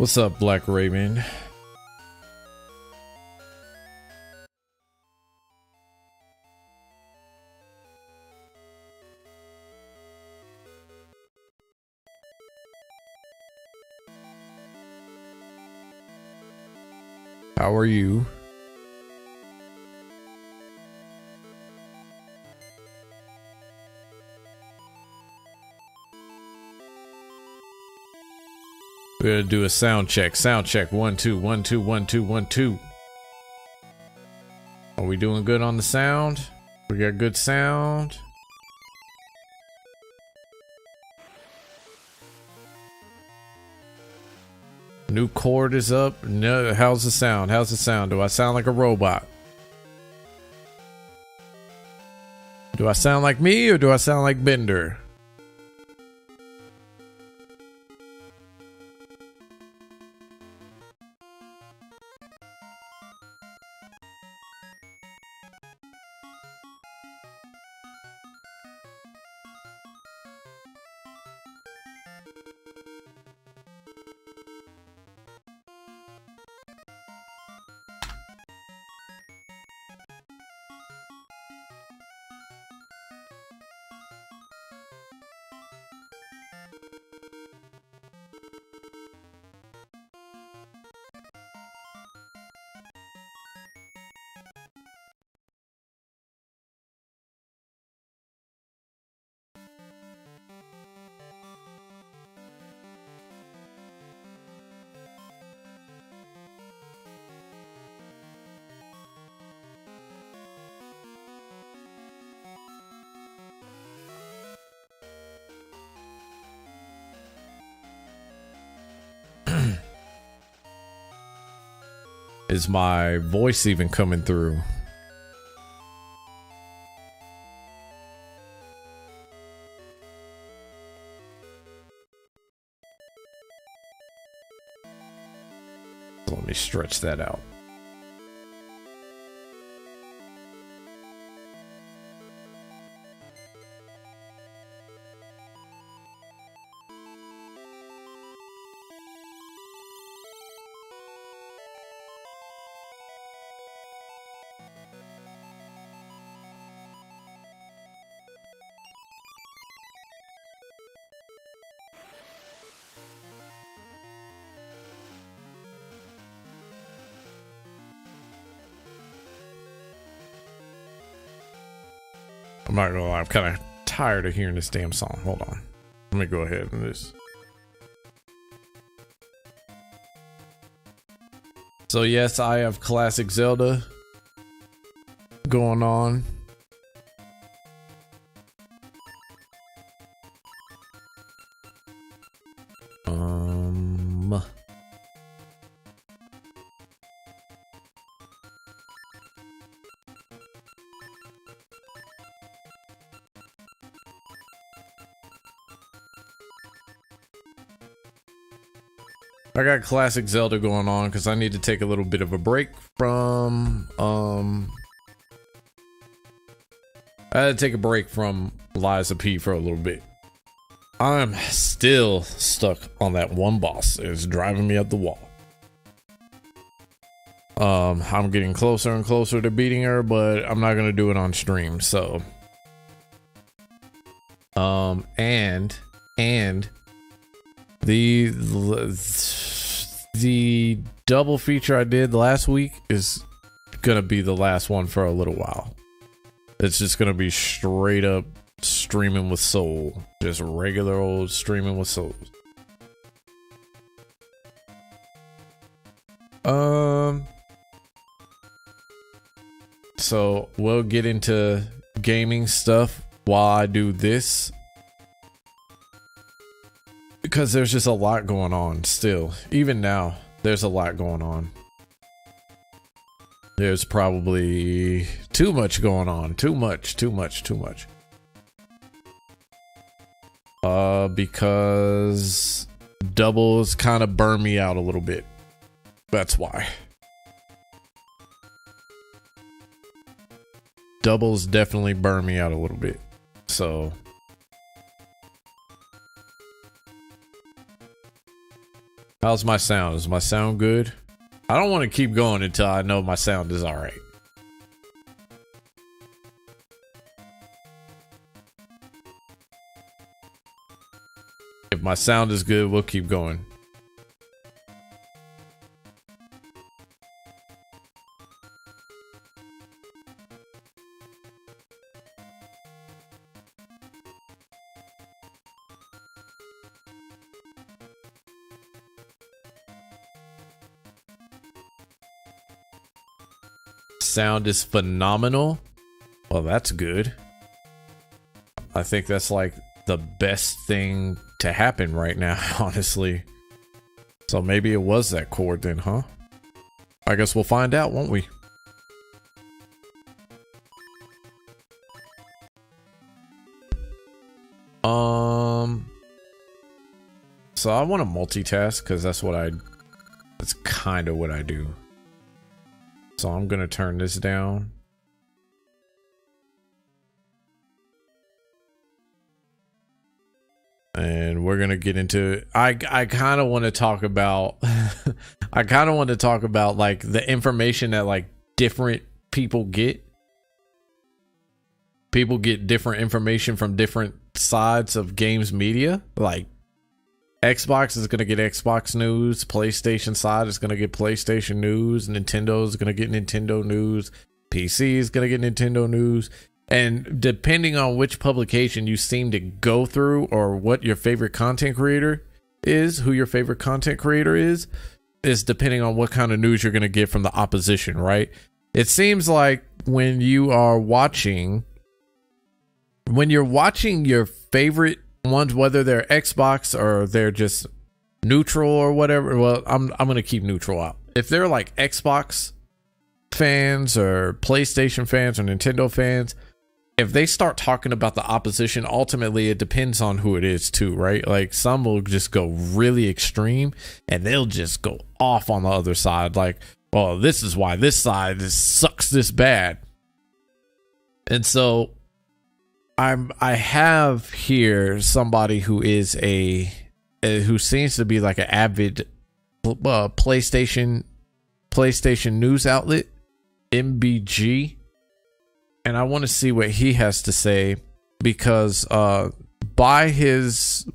What's up, Black Raven? How are you? We're gonna do a sound check. Sound check. 1 2 1 2 1 2 1 2. Are we doing good on the sound? We got good sound. New chord is up. No, how's the sound? How's the sound? Do I sound like a robot? Do I sound like me or do I sound like Bender? Is my voice even coming through? Let me stretch that out. I'm not gonna lie, I'm kind of tired of hearing this damn song. Hold on. Let me go ahead and just. So yes, I have classic Zelda going on. I got classic Zelda going on because I need to take a little bit of a break from I had to take a break from Liza P for a little bit. I'm still stuck on that one boss. It's driving me up the wall. I'm getting closer and closer to beating her, but I'm not gonna do it on stream. So, and the double feature I did last week is gonna be the last one for a little while. It's just gonna be straight up streaming with soul, just regular old streaming with souls. So we'll get into gaming stuff while I do this, because there's just a lot going on still. Even now, there's a lot going on. There's probably too much going on. Too much. Because doubles kind of burn me out a little bit. That's why. Doubles definitely burn me out a little bit. So how's my sound? Is my sound good? I don't want to keep going until I know my sound is all right. If my sound is good, we'll keep going. Sound is phenomenal. Well, that's good. I think that's like the best thing to happen right now, honestly. So maybe it was that cord then, huh? I guess we'll find out, won't we? So I want to multitask because that's kind of what I do. So I'm gonna turn this down. And we're gonna get into I kind of want to talk about I kind of want to talk about like the information that like different people get. People get different information from different sides of games media. Like Xbox is going to get Xbox news, PlayStation side is going to get PlayStation news, Nintendo is going to get Nintendo news, PC is going to get Nintendo news. And depending on which publication you seem to go through or what your favorite content creator is, who your favorite content creator is depending on what kind of news you're going to get from the opposition, right? It seems like when you're watching your favorite ones, whether they're Xbox or they're just neutral or whatever. Well, I'm gonna keep neutral out. If they're like Xbox fans or PlayStation fans or Nintendo fans, if they start talking about the opposition, ultimately it depends on who it is too, right? Like some will just go really extreme and they'll just go off on the other side. Like, well, this is why this side sucks this bad. And so I have here somebody who is who seems to be like an avid PlayStation news outlet, MBG. And I want to see what he has to say, because by his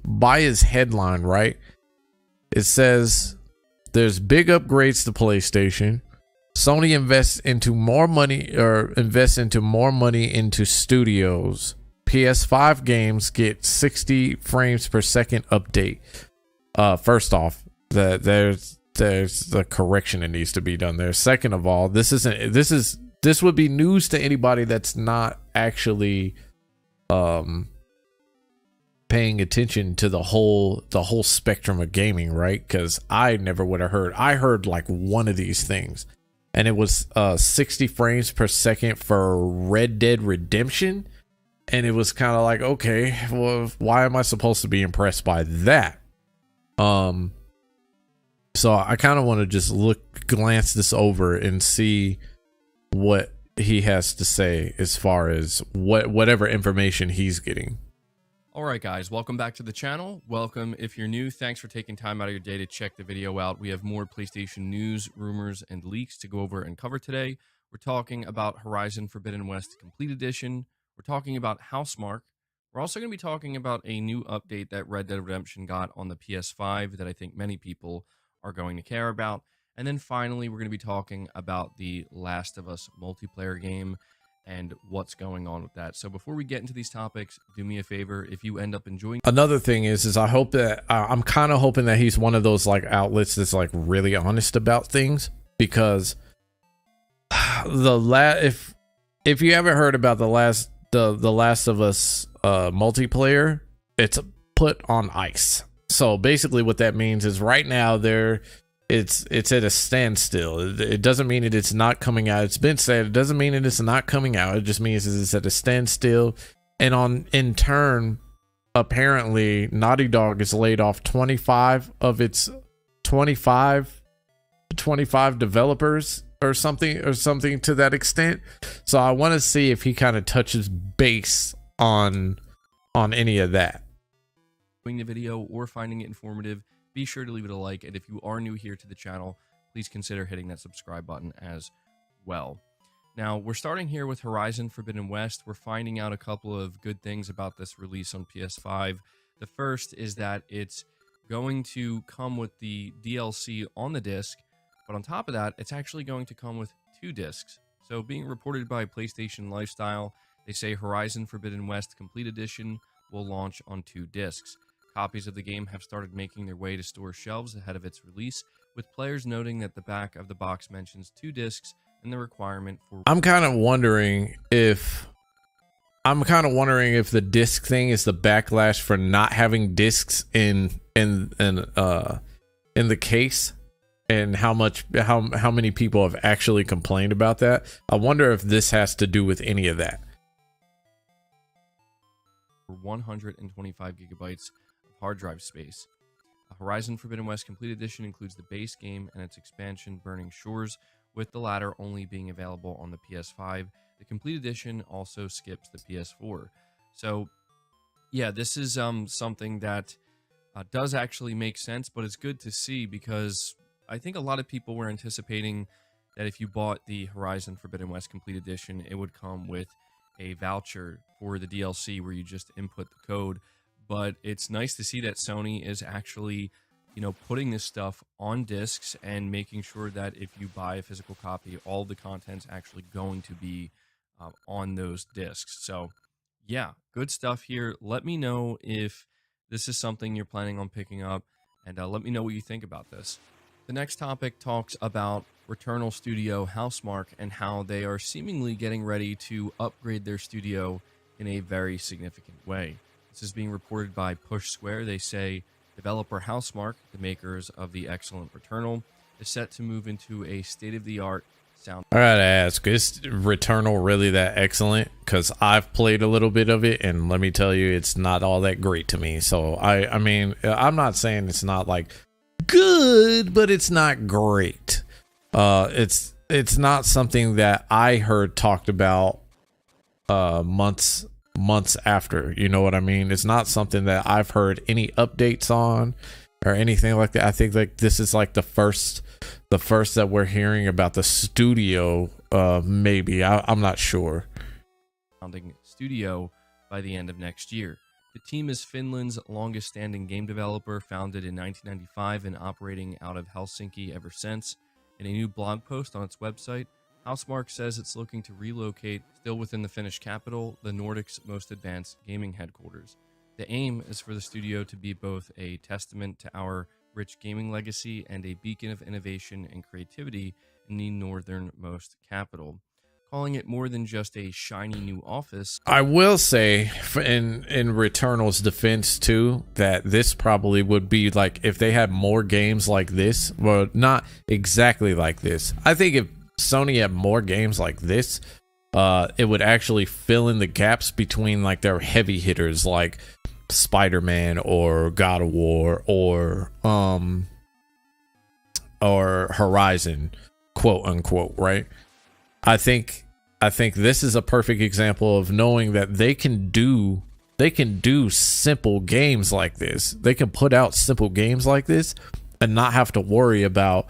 headline, right, it says there's big upgrades to PlayStation. Sony invests into more money into studios. PS5 games get 60 frames per second update. First off, there's the correction that needs to be done there. Second of all, this would be news to anybody that's not actually paying attention to the whole spectrum of gaming, right? Because I never would have heard. I heard like one of these things, and it was 60 frames per second for Red Dead Redemption, and it was kind of like, okay, well, why am I supposed to be impressed by that? So I kind of want to just glance this over and see what he has to say as far as whatever information he's getting. All right, guys, welcome back to the channel. Welcome if you're new. Thanks for taking time out of your day to check the video out. We have more PlayStation news, rumors, and leaks to go over and cover today. We're talking about Horizon Forbidden West Complete Edition. We're talking about Housemarque. We're also going to be talking about a new update that Red Dead Redemption got on the PS5 that I think many people are going to care about. And then finally, we're going to be talking about the Last of Us multiplayer game and what's going on with that. So before we get into these topics, do me a favor. If you end up enjoying... Another thing is I hope that I'm kind of hoping that he's one of those like outlets that's like really honest about things, because if you haven't heard about the Last of Us multiplayer, it's put on ice. So basically what that means is right now it's at a standstill. It doesn't mean that it's not coming out. It's been said. It doesn't mean that it's not coming out. It just means it's at a standstill. And in turn, apparently Naughty Dog has laid off 25 of its 25 developers or something to that extent. So I want to see if he kind of touches base on any of that. The video or finding it informative, be sure to leave it a like, and if you are new here to the channel, please consider hitting that subscribe button as well. Now, we're starting here with Horizon Forbidden West. We're finding out a couple of good things about this release on PS5. The first is that it's going to come with the DLC on the disc, but on top of that, it's actually going to come with 2 discs. So being reported by PlayStation Lifestyle, they say Horizon Forbidden West Complete Edition will launch on 2 discs. Copies of the game have started making their way to store shelves ahead of its release, with players noting that the back of the box mentions 2 discs and the requirement for... I'm kind of wondering if the disc thing is the backlash for not having discs in the case, and how many people have actually complained about that. I wonder if this has to do with any of that. 125 gigabytes hard drive space. Horizon Forbidden West Complete Edition includes the base game and its expansion Burning Shores, with the latter only being available on the PS5. The Complete Edition also skips the PS4. So yeah, this is something that does actually make sense, but it's good to see, because I think a lot of people were anticipating that if you bought the Horizon Forbidden West Complete Edition, it would come with a voucher for the DLC where you just input the code. But it's nice to see that Sony is actually, putting this stuff on discs and making sure that if you buy a physical copy, all the content's actually going to be on those discs. So yeah, good stuff here. Let me know if this is something you're planning on picking up, and let me know what you think about this. The next topic talks about Returnal Studio Housemarque and how they are seemingly getting ready to upgrade their studio in a very significant way. This is being reported by Push Square. They say developer Housemarque, the makers of the excellent Returnal, is set to move into a state-of-the-art sound. I gotta ask, is Returnal really that excellent? Because I've played a little bit of it, and let me tell you, it's not all that great to me. So I mean, I'm not saying it's not like good, but it's not great. It's not something that I heard talked about months after. You know what I mean? It's not something that I've heard any updates on or anything like that. I think like this is like the first that we're hearing about the studio. Maybe I'm not sure. Founding studio by the end of next year. The team is Finland's longest standing game developer, founded in 1995 and operating out of Helsinki ever since. In a new blog post on its website, Housemarque says it's looking to relocate, still within the Finnish capital, the Nordic's most advanced gaming headquarters. The aim is for the studio to be both a testament to our rich gaming legacy and a beacon of innovation and creativity in the northernmost capital. Calling it more than just a shiny new office. I will say, in Returnal's defense too, that this probably would be like if they had more games like this. Well, not exactly like this. I think if Sony had more games like this, it would actually fill in the gaps between like their heavy hitters like Spider-Man or God of War or Horizon, quote unquote, right? I think this is a perfect example of knowing that they can do simple games like this. They can put out simple games like this and not have to worry about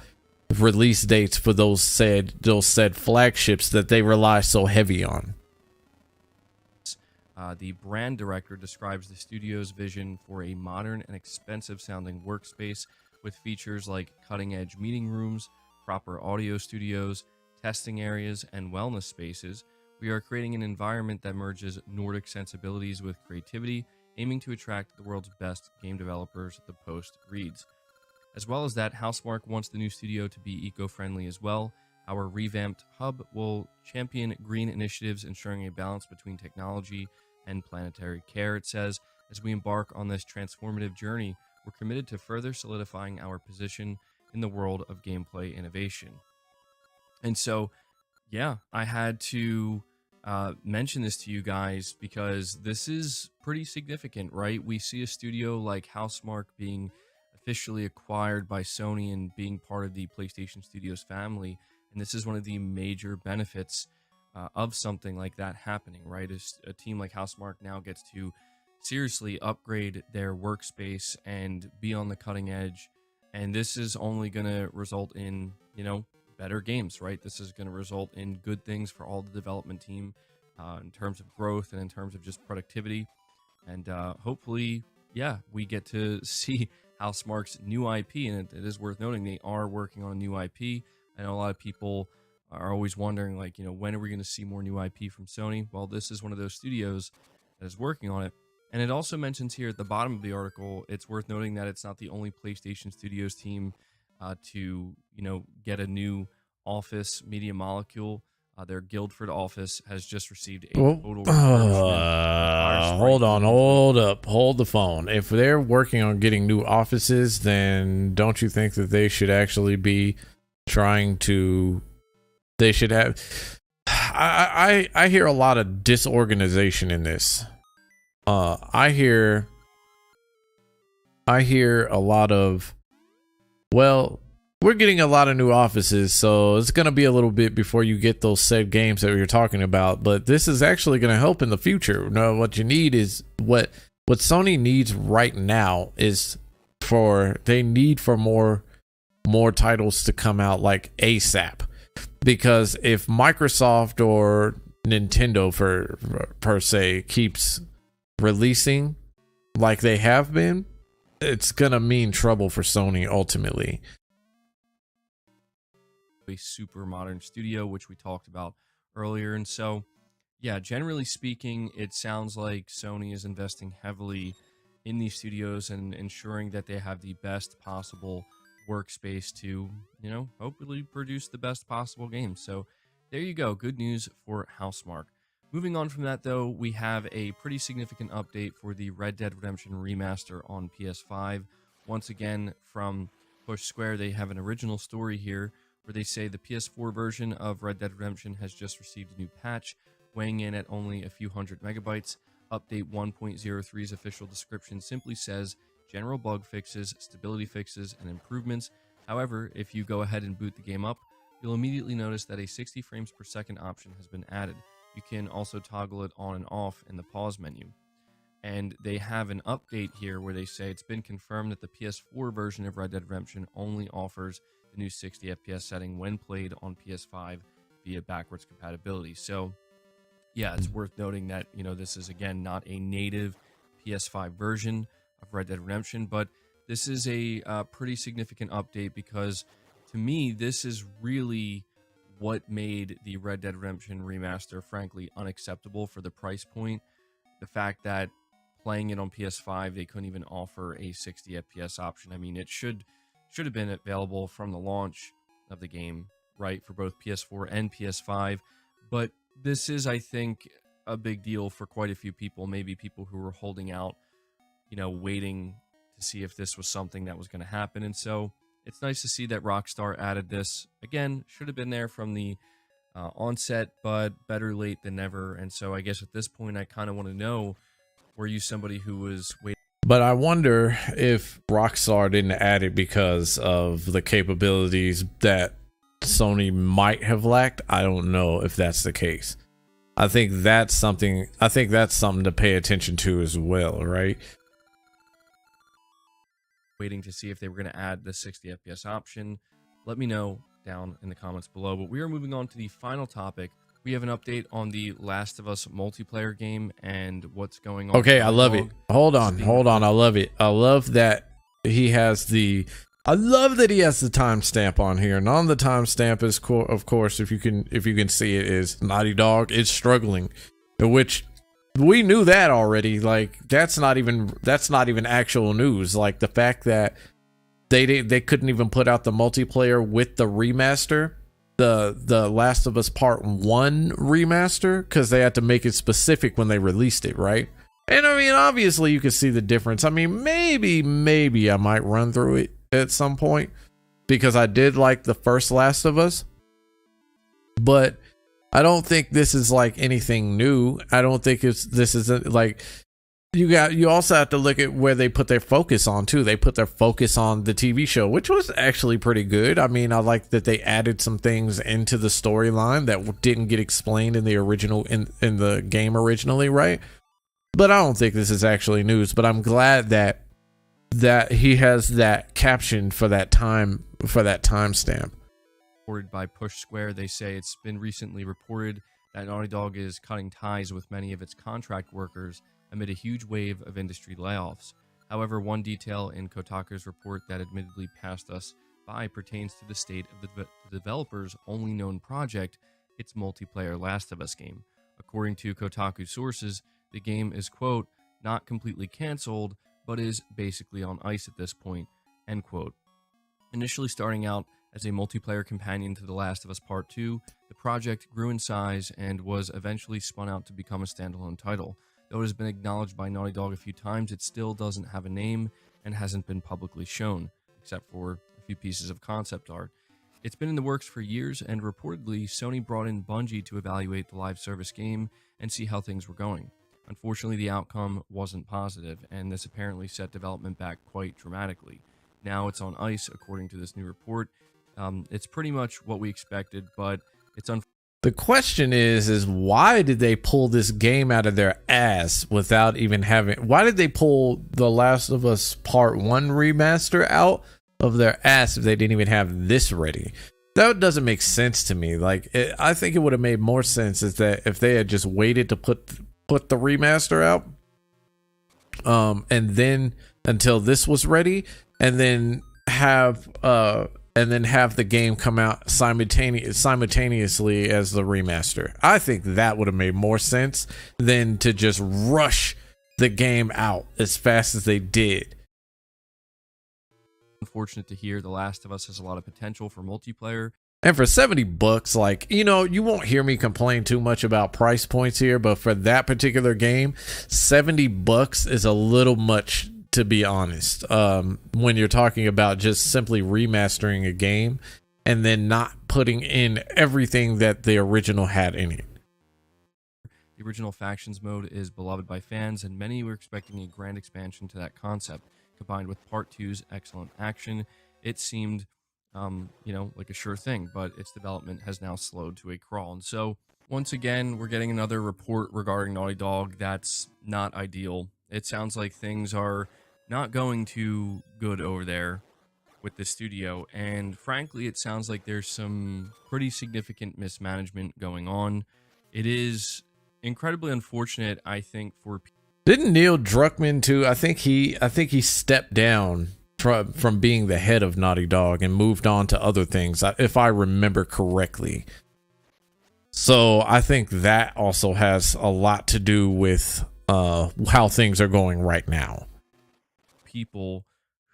release dates for those said flagships that they rely so heavy on. The brand director describes the studio's vision for a modern and expensive sounding workspace with features like cutting edge meeting rooms, proper audio studios, testing areas, and wellness spaces. We are creating an environment that merges Nordic sensibilities with creativity, aiming to attract the world's best game developers, the Post reads. As well as that, Housemarque wants the new studio to be eco-friendly as well. Our revamped hub will champion green initiatives, ensuring a balance between technology and planetary care, it says. As we embark on this transformative journey, we're committed to further solidifying our position in the world of gameplay innovation. And so, yeah, I had to mention this to you guys because this is pretty significant, right? We see a studio like Housemarque being officially acquired by Sony and being part of the PlayStation Studios family. And this is one of the major benefits of something like that happening, right? A team like Housemarque now gets to seriously upgrade their workspace and be on the cutting edge. And this is only going to result in, better games, right? This is going to result in good things for all the development team in terms of growth and in terms of just productivity. And hopefully, we get to see Housemarque's new IP. And it is worth noting they are working on a new IP. I know a lot of people are always wondering, when are we going to see more new IP from Sony? Well, this is one of those studios that is working on it. And it also mentions here at the bottom of the article, it's worth noting that it's not the only PlayStation Studios team to get a new office media molecule. Their Guildford office has just received a total refurbishment. Hold the phone. If they're working on getting new offices, then don't you think that they should actually be trying to? They should have. I hear a lot of disorganization in this. I hear a lot of, we're getting a lot of new offices, so it's going to be a little bit before you get those said games that you're talking about, but this is actually going to help in the future. No, what you need is what Sony needs right now is they need for more titles to come out like ASAP, because if Microsoft or Nintendo per se keeps releasing like they have been, it's going to mean trouble for Sony ultimately. A super modern studio, which we talked about earlier. And so, generally speaking, it sounds like Sony is investing heavily in these studios and ensuring that they have the best possible workspace to, hopefully produce the best possible games. So there you go. Good news for Housemarque. Moving on from that, though, we have a pretty significant update for the Red Dead Redemption remaster on PS5. Once again, from Push Square, they have an original story here where they say the PS4 version of Red Dead Redemption has just received a new patch, weighing in at only a few hundred megabytes. Update 1.03's official description simply says general bug fixes, stability fixes, and improvements. However, if you go ahead and boot the game up, you'll immediately notice that a 60 frames per second option has been added. You can also toggle it on and off in the pause menu. And they have an update here where they say it's been confirmed that the PS4 version of Red Dead Redemption only offers the new 60 FPS setting when played on PS5 via backwards compatibility. So, yeah, it's worth noting that, this is, again, not a native PS5 version of Red Dead Redemption, but this is a pretty significant update because, to me, this is really what made the Red Dead Redemption remaster, frankly, unacceptable for the price point. The fact that playing it on PS5, they couldn't even offer a 60 FPS option. I mean, it should have been available from the launch of the game, right, for both PS4 and PS5. But this is, I think, a big deal for quite a few people, maybe people who were holding out, waiting to see if this was something that was going to happen. And so it's nice to see that Rockstar added this. Again, should have been there from the onset, but better late than never. And so I guess at this point, I kind of want to know, were you somebody who was waiting? But I wonder if Rockstar didn't add it because of the capabilities that Sony might have lacked. I don't know if that's the case. I think that's something to pay attention to as well, right? Waiting to see if they were going to add the 60 FPS option. Let me know down in the comments below. But we are moving on to the final topic. We have an update on the Last of Us multiplayer game and what's going on. Okay, I love it. Hold on. I love it. I love that he has the timestamp on here. And on the timestamp is, of course, if you can see it, is Naughty Dog is struggling, which we knew that already. Like that's not even actual news. Like the fact that they couldn't even put out the multiplayer with the remaster, the Last of Us Part 1 remaster, because they had to make it specific when they released it, right? And I mean, obviously you can see the difference. I mean, maybe I might run through it at some point because I did like the first Last of Us, but I don't think this is like anything new. I don't think this isn't like you also have to look at where they put their focus on too. They put their focus on the TV show, which was actually pretty good. I mean, I like that they added some things into the storyline that didn't get explained in the original in the game originally, right? But I don't think this is actually news, but I'm glad that he has that caption for that timestamp. Reported by Push Square, they say it's been recently reported that Naughty Dog is cutting ties with many of its contract workers amid a huge wave of industry layoffs. However, one detail in Kotaku's report that admittedly passed us by pertains to the state of the developer's only known project, its multiplayer Last of Us game. According to Kotaku sources, the game is, quote, not completely canceled, but is basically on ice at this point, end quote. Initially starting out as a multiplayer companion to The Last of Us Part 2, the project grew in size and was eventually spun out to become a standalone title. Though it has been acknowledged by Naughty Dog a few times, it still doesn't have a name and hasn't been publicly shown, except for a few pieces of concept art. It's been in the works for years, and reportedly, Sony brought in Bungie to evaluate the live service game and see how things were going. Unfortunately, the outcome wasn't positive, and this apparently set development back quite dramatically. Now it's on ice, according to this new report. It's pretty much what we expected, but it's The question is why did they pull this game out of their ass without even having... Why did they pull The Last of Us Part 1 remaster out of their ass if they didn't even have this ready? That doesn't make sense to me. Like, I think it would have made more sense is that if they had just waited to put the remaster out, and then until this was ready, and then have the game come out simultaneously as the remaster. I think that would have made more sense than to just rush the game out as fast as they did. Unfortunate to hear. The Last of Us has a lot of potential for multiplayer. And for $70, like, you won't hear me complain too much about price points here, but for that particular game, $70 is a little much, to be honest. When you're talking about just simply remastering a game, and then not putting in everything that the original had in it. The original Factions mode is beloved by fans, and many were expecting a grand expansion to that concept. Combined with Part 2's excellent action, it seemed, like a sure thing, but its development has now slowed to a crawl. And so, once again, we're getting another report regarding Naughty Dog that's not ideal. It sounds like things are not going too good over there with the studio, and frankly, it sounds like there's some pretty significant mismanagement going on. It is incredibly unfortunate, I think, for Didn't Neil Druckmann too? I think he stepped down from being the head of Naughty Dog and moved on to other things, if I remember correctly. So I think that also has a lot to do with how things are going right now. people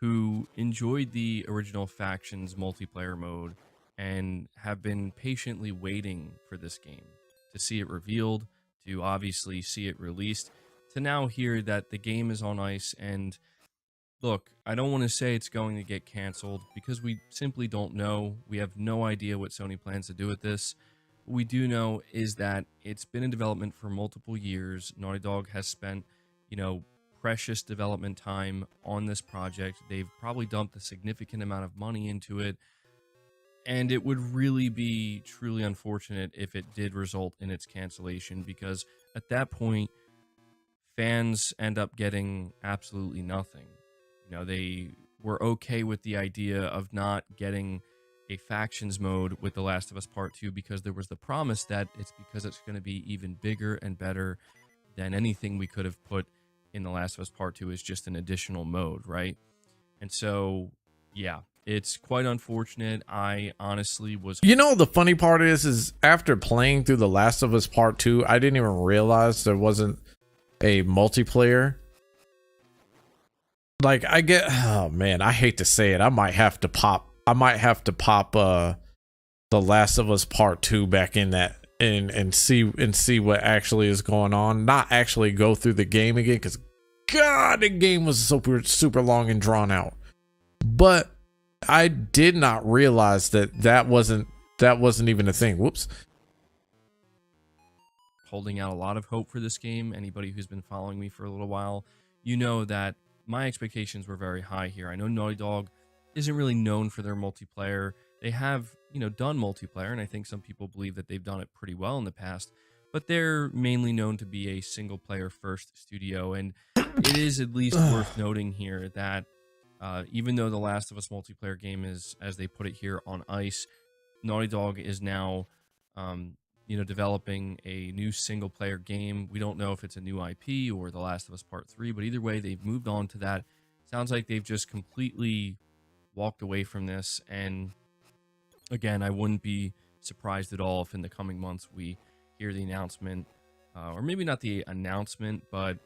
who enjoyed the original Factions multiplayer mode and have been patiently waiting for this game to see it revealed, to obviously see it released, to now hear that the game is on ice. And look, I don't want to say it's going to get canceled because we simply don't know. We have no idea what Sony plans to do with this. What we do know is that it's been in development for multiple years. Naughty Dog has spent, precious development time on this project. They've probably dumped a significant amount of money into it. And it would really be truly unfortunate if it did result in its cancellation, because at that point, fans end up getting absolutely nothing. They were okay with the idea of not getting a Factions mode with The Last of Us Part 2 because there was the promise that it's because it's going to be even bigger and better than anything we could have put in The Last of Us Part 2 as just an additional mode, right? And so, yeah, it's quite unfortunate. I honestly was... The funny part is after playing through The Last of Us Part 2, I didn't even realize there wasn't a multiplayer. Like, oh man, I hate to say it. I might have to pop The Last of Us Part 2 back in that and see what actually is going on. Not actually go through the game again, because God, the game was super long and drawn out. But I did not realize that wasn't even a thing. Whoops. Holding out a lot of hope for this game. Anybody who's been following me for a little while, you know that my expectations were very high here. I know Naughty Dog isn't really known for their multiplayer. They have, done multiplayer, and I think some people believe that they've done it pretty well in the past, but they're mainly known to be a single player first studio. And it is at least worth noting here that even though the Last of Us multiplayer game is, as they put it here, on ice, Naughty Dog is now, developing a new single player game. We don't know if it's a new IP or The Last of Us Part 3, but either way, they've moved on to that. Sounds like they've just completely walked away from this. And again, I wouldn't be surprised at all if in the coming months we hear the announcement, or maybe not the announcement, but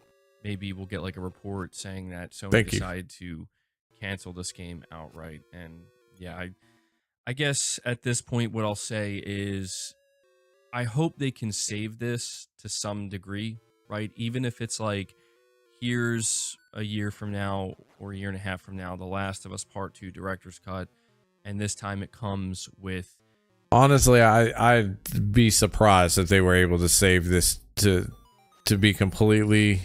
maybe we'll get like a report saying that Sony decided to cancel this game outright. And yeah, I guess at this point, what I'll say is I hope they can save this to some degree, right? Even if it's like, here's a year from now or a year and a half from now, The Last of Us Part 2 Director's Cut, and this time it comes with... Honestly, I'd be surprised if they were able to save this to be completely...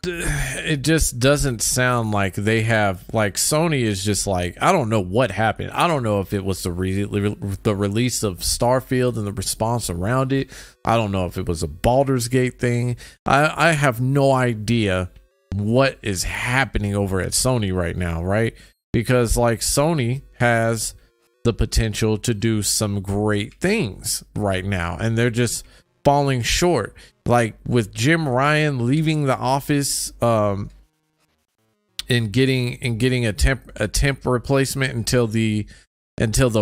It just doesn't sound like they have, like, Sony is just like, I don't know what happened. I don't know if it was the release of Starfield and the response around it. I don't know if it was a Baldur's Gate thing. I have no idea what is happening over at Sony right now, right? Because like Sony has the potential to do some great things right now, and they're just falling short. Like with Jim Ryan leaving the office, and getting a temp replacement until the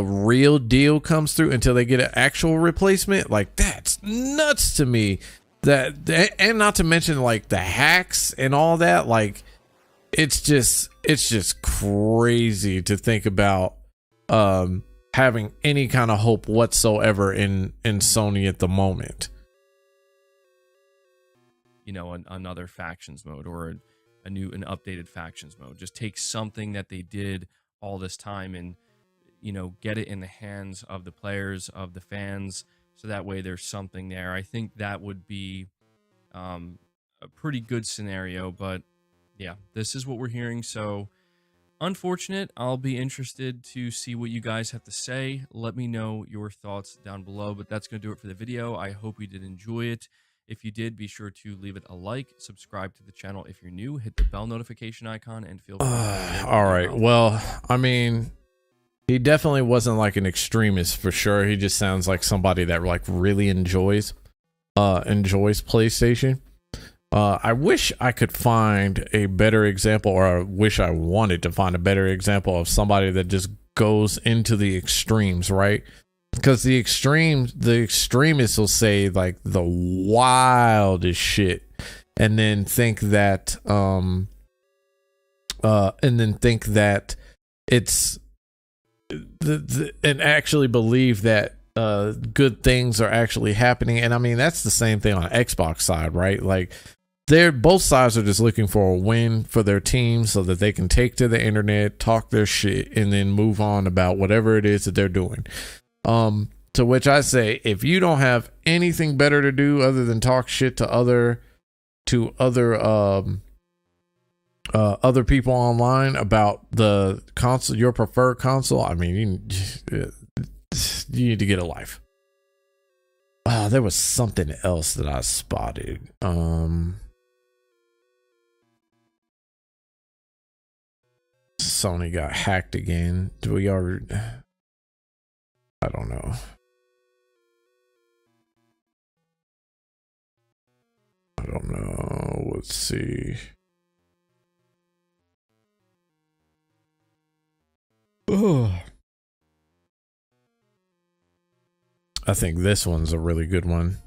real deal comes through, until they get an actual replacement. Like, that's nuts to me. And not to mention like the hacks and all that. Like, it's just crazy to think about having any kind of hope whatsoever in Sony at the moment. Another Factions mode or an updated Factions mode. Just take something that they did all this time and get it in the hands of the players, of the fans, so that way there's something there. I think that would be a pretty good scenario, but yeah, this is what we're hearing. So unfortunate. I'll be interested to see what you guys have to say. Let me know your thoughts down below, but that's going to do it for the video. I hope you did enjoy it. If you did, be sure to leave it a like, subscribe to the channel if you're new, hit the bell notification icon, and feel free to all right. Well, I mean, he definitely wasn't like an extremist for sure. He just sounds like somebody that like really enjoys PlayStation. I wish I could find a better example, or I wish I wanted to find a better example of somebody that just goes into the extremes, right? Because the extremists will say like the wildest shit, and then think that it's and actually believe that good things are actually happening. And I mean, that's the same thing on Xbox side, right? Like both sides are just looking for a win for their team so that they can take to the internet, talk their shit, and then move on about whatever it is that they're doing. To which I say, if you don't have anything better to do other than talk shit to other people online about the console, your preferred console, I mean, you need to get a life. There was something else that I spotted. Sony got hacked again. Do we already? I don't know. I don't know. Let's see. Ugh. I think this one's a really good one.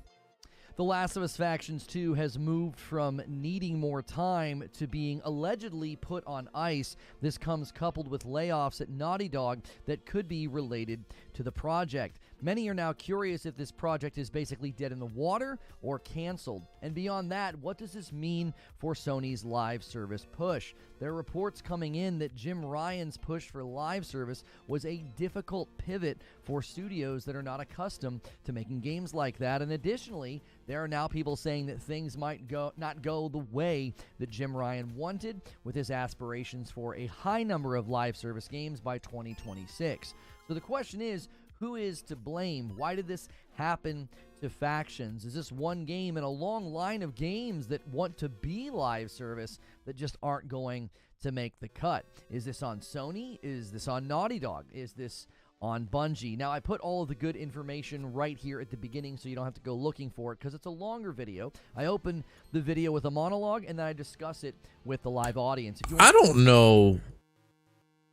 The Last of Us Factions 2 has moved from needing more time to being allegedly put on ice. This comes coupled with layoffs at Naughty Dog that could be related to the project. Many are now curious if this project is basically dead in the water or canceled. And beyond that, what does this mean for Sony's live service push? There are reports coming in that Jim Ryan's push for live service was a difficult pivot for studios that are not accustomed to making games like that. And additionally, there are now people saying that things might not go the way that Jim Ryan wanted, with his aspirations for a high number of live service games by 2026. So the question is, who is to blame? Why did this happen to Factions? Is this one game in a long line of games that want to be live service that just aren't going to make the cut? Is this on Sony? Is this on Naughty Dog? Is this on Bungie? Now, I put all of the good information right here at the beginning so you don't have to go looking for it because it's a longer video. I open the video with a monologue and then I discuss it with the live audience. I don't know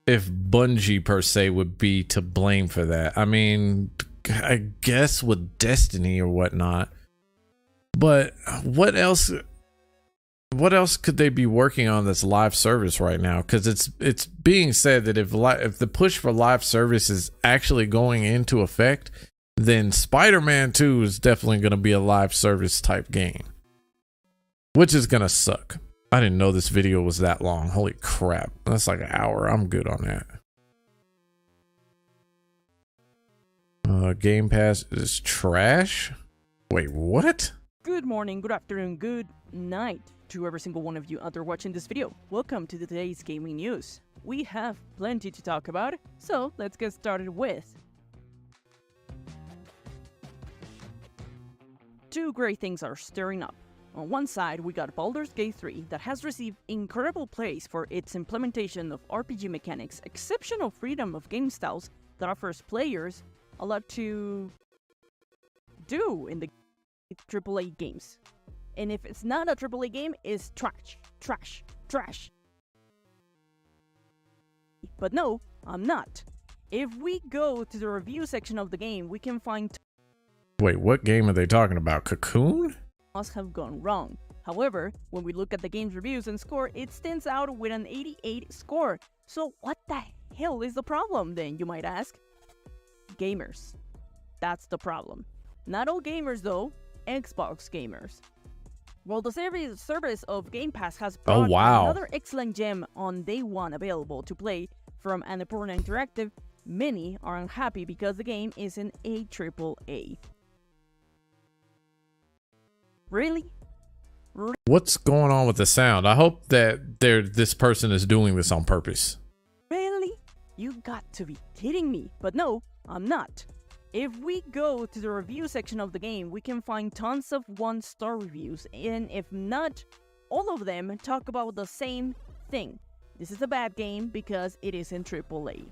if Bungie per se would be to blame for that. I mean, I guess with Destiny or whatnot, but what else could they be working on that's live service right now? Because it's being said that if the push for live service is actually going into effect, then Spider-Man 2 is definitely going to be a live service type game, which is going to suck. I didn't know this video was that long. Holy crap. That's like an hour. I'm good on that. Game Pass is trash? Wait, what? Good morning, good afternoon, good night to every single one of you out there watching this video. Welcome to today's gaming news. We have plenty to talk about, so let's get started with two great things are stirring up. On one side, we got Baldur's Gate 3 that has received incredible praise for its implementation of RPG mechanics, exceptional freedom of game styles that offers players a lot to do in the AAA games. And if it's not a AAA game, it's trash. But no, I'm not. If we go to the review section of the game, we can find... Wait, what game are they talking about? Cocoon? Must have gone wrong. However, when we look at the game's reviews and score, it stands out with an 88 score. So what the hell is the problem then, you might ask? Gamers. That's the problem. Not all gamers though, Xbox gamers. Well, the service of Game Pass has brought another excellent gem on day one available to play from Annapurna Interactive, many are unhappy because the game isn't a AAA. Really? What's going on with the sound? I hope that this person is doing this on purpose. Really? You got to be kidding me. But no, I'm not. If we go to the review section of the game, we can find tons of 1-star reviews, and if not, all of them talk about the same thing. This is a bad game because it isn't AAA.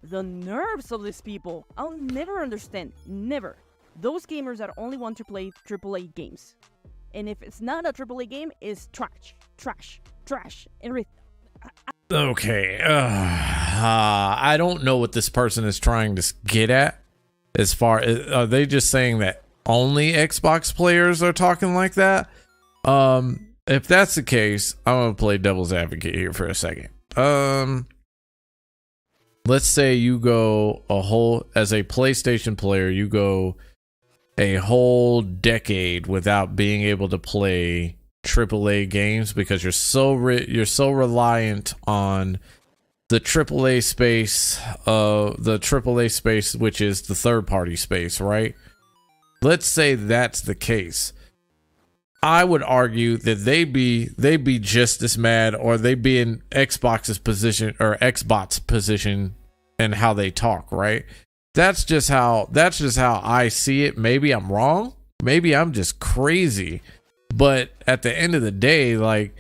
The nerves of these people, I'll never understand. Never. Those gamers that only want to play AAA games. And if it's not a AAA game, it's trash. Trash. Trash. Okay. I don't know what this person is trying to get at. As far as, are they just saying that only Xbox players are talking like that? If that's the case, I'm gonna play devil's advocate here for a second. Let's say you go as a PlayStation player, you go a whole decade without being able to play AAA games because you're so reliant on the AAA space, which is the third party space, right? Let's say that's the case. I would argue that they'd be just as mad, or they'd be in Xbox's position or Xbox position and how they talk, right? That's just how I see it. Maybe I'm wrong. Maybe I'm just crazy. But at the end of the day, like,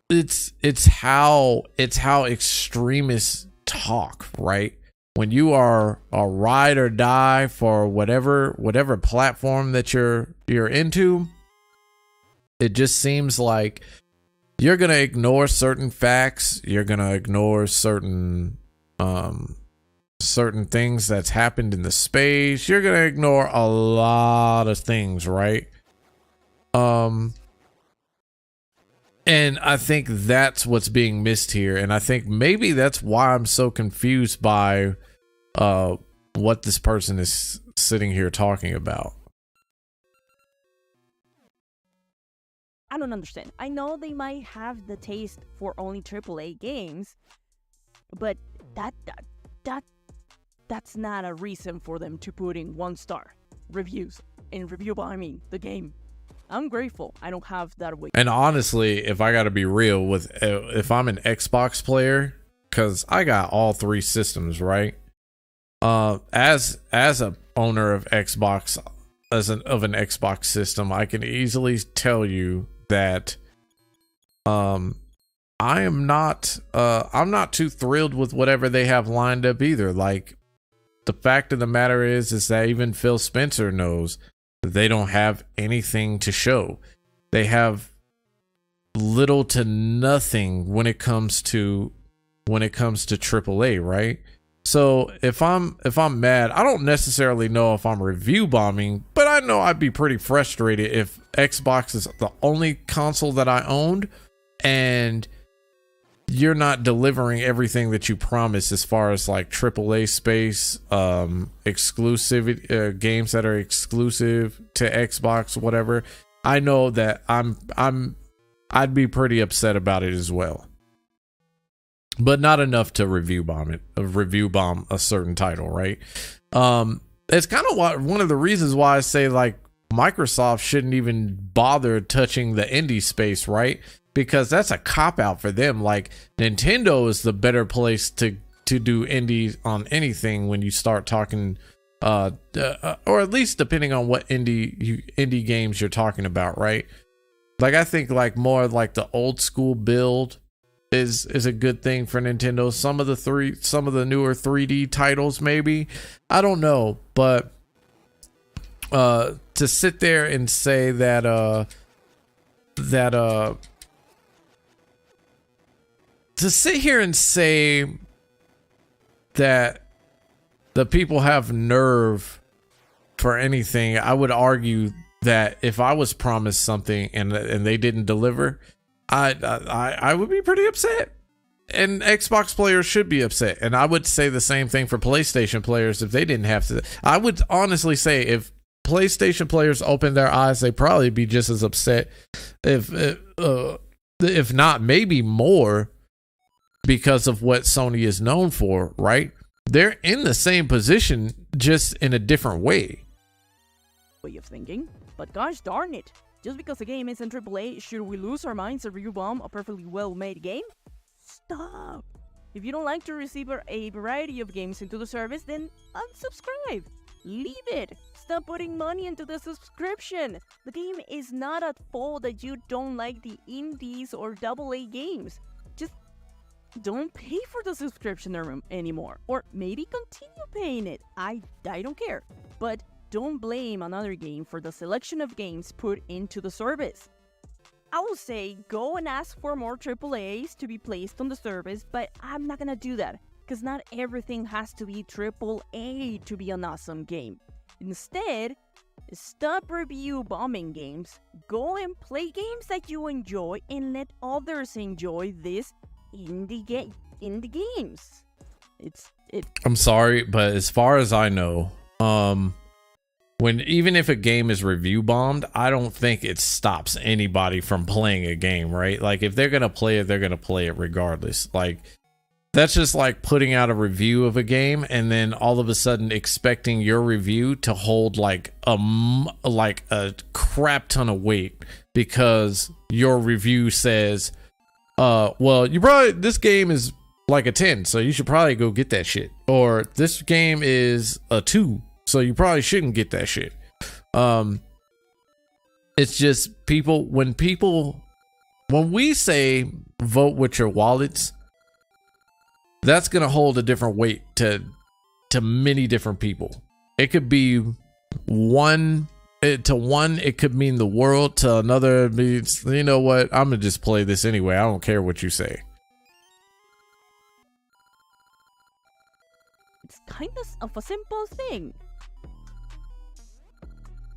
it's how extremists talk, right? When you are a ride or die for whatever platform that you're into, it just seems like you're gonna ignore certain facts. You're gonna ignore certain things that's happened in the space. You're gonna ignore a lot of things, right? And I think that's what's being missed here. And I think maybe that's why I'm so confused by what this person is sitting here talking about. I don't understand. I know they might have the taste for only AAA games, but that's not a reason for them to put in 1-star reviews. In review, I mean the game. I'm grateful I don't have that way. And honestly, if I got to be real with, if I'm an Xbox player, because I got all three systems, right? As a owner of Xbox, of an Xbox system, I can easily tell you that I'm not too thrilled with whatever they have lined up either. Like, the fact of the matter is that even Phil Spencer knows they don't have anything to show. They have little to nothing when it comes to AAA, right? So if I'm mad, I don't necessarily know if I'm review bombing, but I know I'd be pretty frustrated if Xbox is the only console that I owned and you're not delivering everything that you promised as far as like AAA space, exclusive games that are exclusive to Xbox, whatever. I know that I'd be pretty upset about it as well, but not enough to review bomb a certain title, right? It's kind of one of the reasons why I say like Microsoft shouldn't even bother touching the indie space, right? Because that's a cop out for them. Like, Nintendo is the better place to do indie on anything when you start talking, or at least depending on what indie games you're talking about, right? Like, I think like more like the old school build is a good thing for Nintendo. Some of the newer 3D titles, maybe, I don't know, but to sit there and say that to sit here and say that the people have nerve for anything, I would argue that if I was promised something and they didn't deliver, I would be pretty upset. And Xbox players should be upset. And I would say the same thing for PlayStation players if they didn't have to. I would honestly say if PlayStation players opened their eyes, they'd probably be just as upset, if not maybe more, because of what Sony is known for, right? they're in the same position, just in a different way. Way of thinking, but gosh darn it, just because a game isn't AAA, should we lose our minds and review bomb a perfectly well-made game? Stop! If you don't like to receive a variety of games into the service, then unsubscribe. Leave it. Stop putting money into the subscription. The game is not at fault that you don't like the indies or AA games. Just don't pay for the subscription anymore, or maybe continue paying it. I don't care, but don't blame another game for the selection of games put into the service. I will say go and ask for more AAAs to be placed on the service, but I'm not gonna do that, because not everything has to be AAA to be an awesome game. Instead, stop review bombing games, go and play games that you enjoy, and let others enjoy these indie games. I'm sorry, but as far as I know, even if a game is review bombed, I don't think it stops anybody from playing a game, right? Like, if they're gonna play it, they're gonna play it regardless. Like, that's just like putting out a review of a game and then all of a sudden expecting your review to hold like a crap ton of weight because your review says, well, this game is like a 10, so you should probably go get that shit. Or this game is a 2, so you probably shouldn't get that shit. It's just when we say vote with your wallets, that's going to hold a different weight to many different people. It could be one, it could mean the world. To another, it means, you know what, I'm going to just play this anyway. I don't care what you say. It's kind of a simple thing.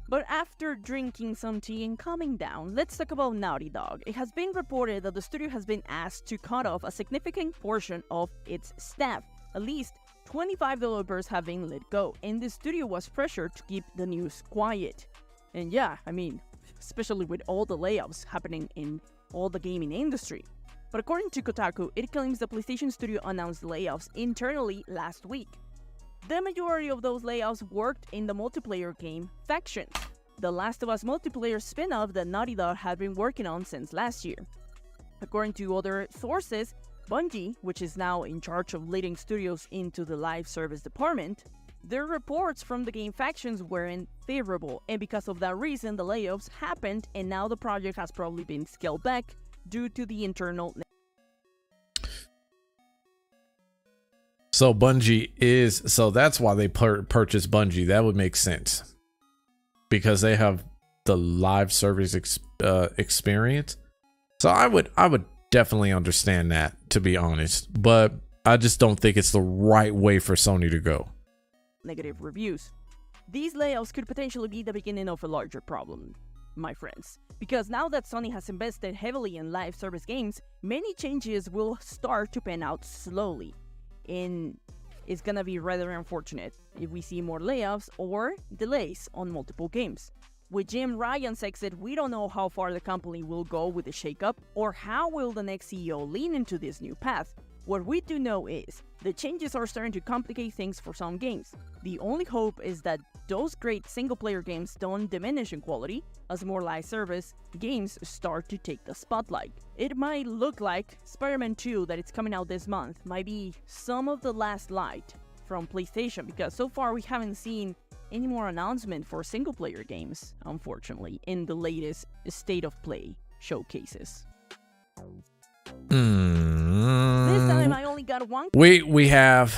But after drinking some tea and calming down, let's talk about Naughty Dog. It has been reported that the studio has been asked to cut off a significant portion of its staff. At least 25 developers have been let go, and the studio was pressured to keep the news quiet. And yeah, I mean, especially with all the layoffs happening in all the gaming industry. But according to Kotaku, it claims the PlayStation Studio announced layoffs internally last week. The majority of those layoffs worked in the multiplayer game Factions, the Last of Us multiplayer spin-off that Naughty Dog had been working on since last year. According to other sources, Bungie, which is now in charge of leading studios into the live service department, their reports from the game Factions weren't favorable, and because of that reason, the layoffs happened, and now the project has probably been scaled back due to the internal. So that's why they purchased Bungie. That would make sense because they have the live service experience. So I would definitely understand that, to be honest, but I just don't think it's the right way for Sony to go. Negative reviews. These layoffs could potentially be the beginning of a larger problem, my friends, because now that Sony has invested heavily in live service games, many changes will start to pan out slowly. And it's gonna be rather unfortunate if we see more layoffs or delays on multiple games. With Jim Ryan's exit, we don't know how far the company will go with the shakeup or how will the next CEO lean into this new path. What we do know is the changes are starting to complicate things for some games. The only hope is that those great single-player games don't diminish in quality as more live service games start to take the spotlight. It might look like Spider-Man 2 that it's coming out this month might be some of the last light from PlayStation, because so far we haven't seen any more announcement for single-player games, unfortunately, in the latest State of Play showcases. This time I only got one. We have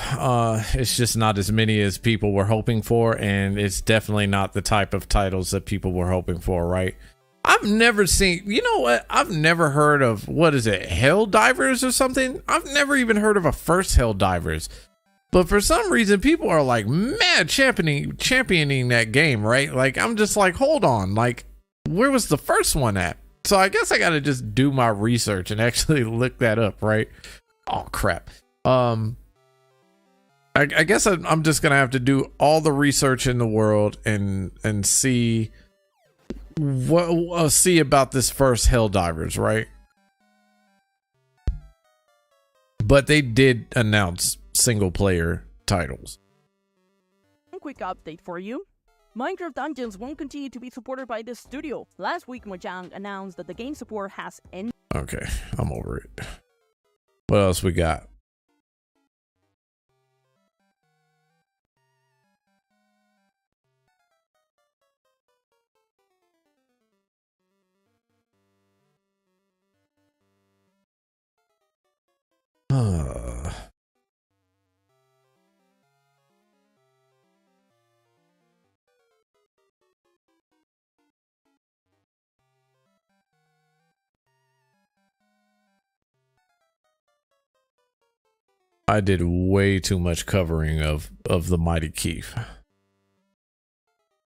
it's just not as many as people were hoping for, and it's definitely not the type of titles that people were hoping for, right? I've never seen, you know what? I've never heard of, what is it, Helldivers or something? I've never even heard of a first Helldivers. But for some reason, people are like mad championing that game, right? Like, I'm just like, hold on, like, where was the first one at? So I guess I gotta just do my research and actually look that up, right? Oh crap. I guess I'm just gonna have to do all the research in the world and see what see about this first Helldivers, right? But they did announce single player titles. One quick update for you. Minecraft Dungeons won't continue to be supported by this studio. Last week, Mojang announced that the game support has ended. Okay, I'm over it. What else we got? I did way too much covering of the Mighty Keith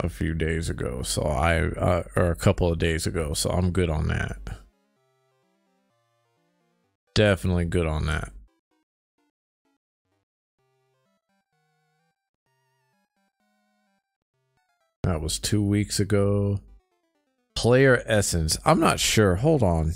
a few days ago, so or a couple of days ago, so I'm good on that. Definitely good on that. That was 2 weeks ago. Player Essence. I'm not sure. Hold on.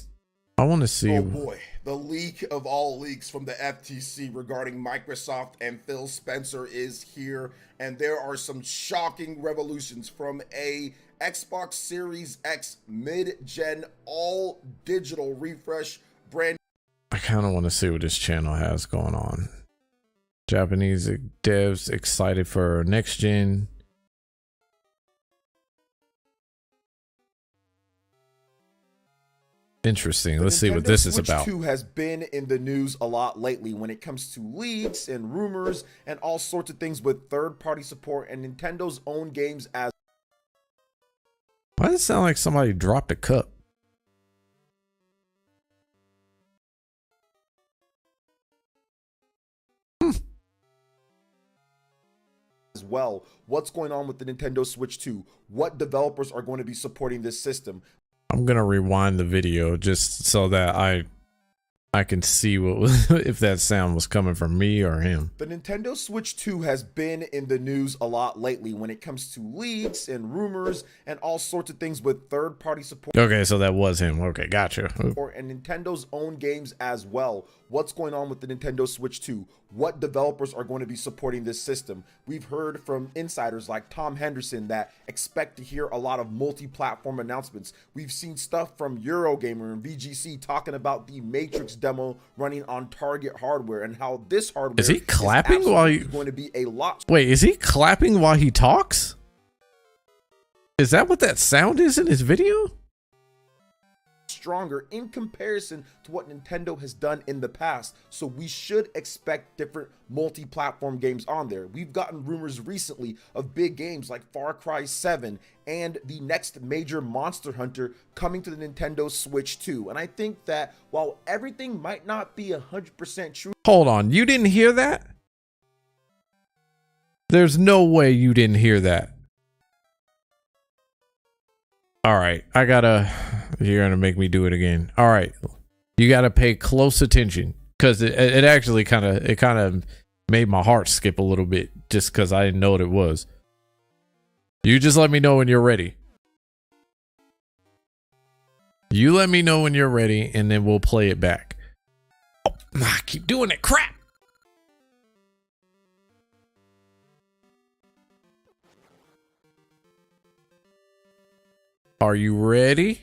I want to see. Oh boy, the leak of all leaks from the FTC regarding Microsoft and Phil Spencer is here, and there are some shocking revolutions from a Xbox Series X mid-gen all-digital refresh brand. I kind of want to see what this channel has going on. Japanese devs excited for next gen. Interesting. Let's see what this is about. Switch 2 has been in the news a lot lately when it comes to leaks and rumors and all sorts of things with third-party support and Nintendo's own games as. Why does it sound like somebody dropped a cup? As well. What's going on with the Nintendo Switch 2? What developers are going to be supporting this system? I'm gonna rewind the video just so that I can see what if that sound was coming from me or him. The Nintendo Switch 2 has been in the news a lot lately when it comes to leaks and rumors and all sorts of things with third-party support. Okay, so that was him. Okay, gotcha. And Nintendo's own games as well. What's going on with the Nintendo Switch 2? What developers are going to be supporting this system? We've heard from insiders like Tom Henderson that expect to hear a lot of multi-platform announcements. We've seen stuff from Eurogamer and VGC talking about the Matrix demo running on Target hardware and how this hardware is he clapping while he going to be a lot. Wait, is he clapping while he talks? Is that what that sound is in his video? Stronger in comparison to what Nintendo has done in the past, so we should expect different multi-platform games on there. We've gotten rumors recently of big games like Far Cry 7 and the next major Monster Hunter coming to the Nintendo Switch 2, and I think that while everything might not be 100% true. Hold on, you didn't hear that? There's no way you didn't hear that. All right, you're gonna make me do it again. All right, you gotta pay close attention because it actually kind of made my heart skip a little bit just because I didn't know what it was. You just let me know when you're ready. You let me know when you're ready, and then we'll play it back. Oh, I keep doing it. Crap. Are you ready?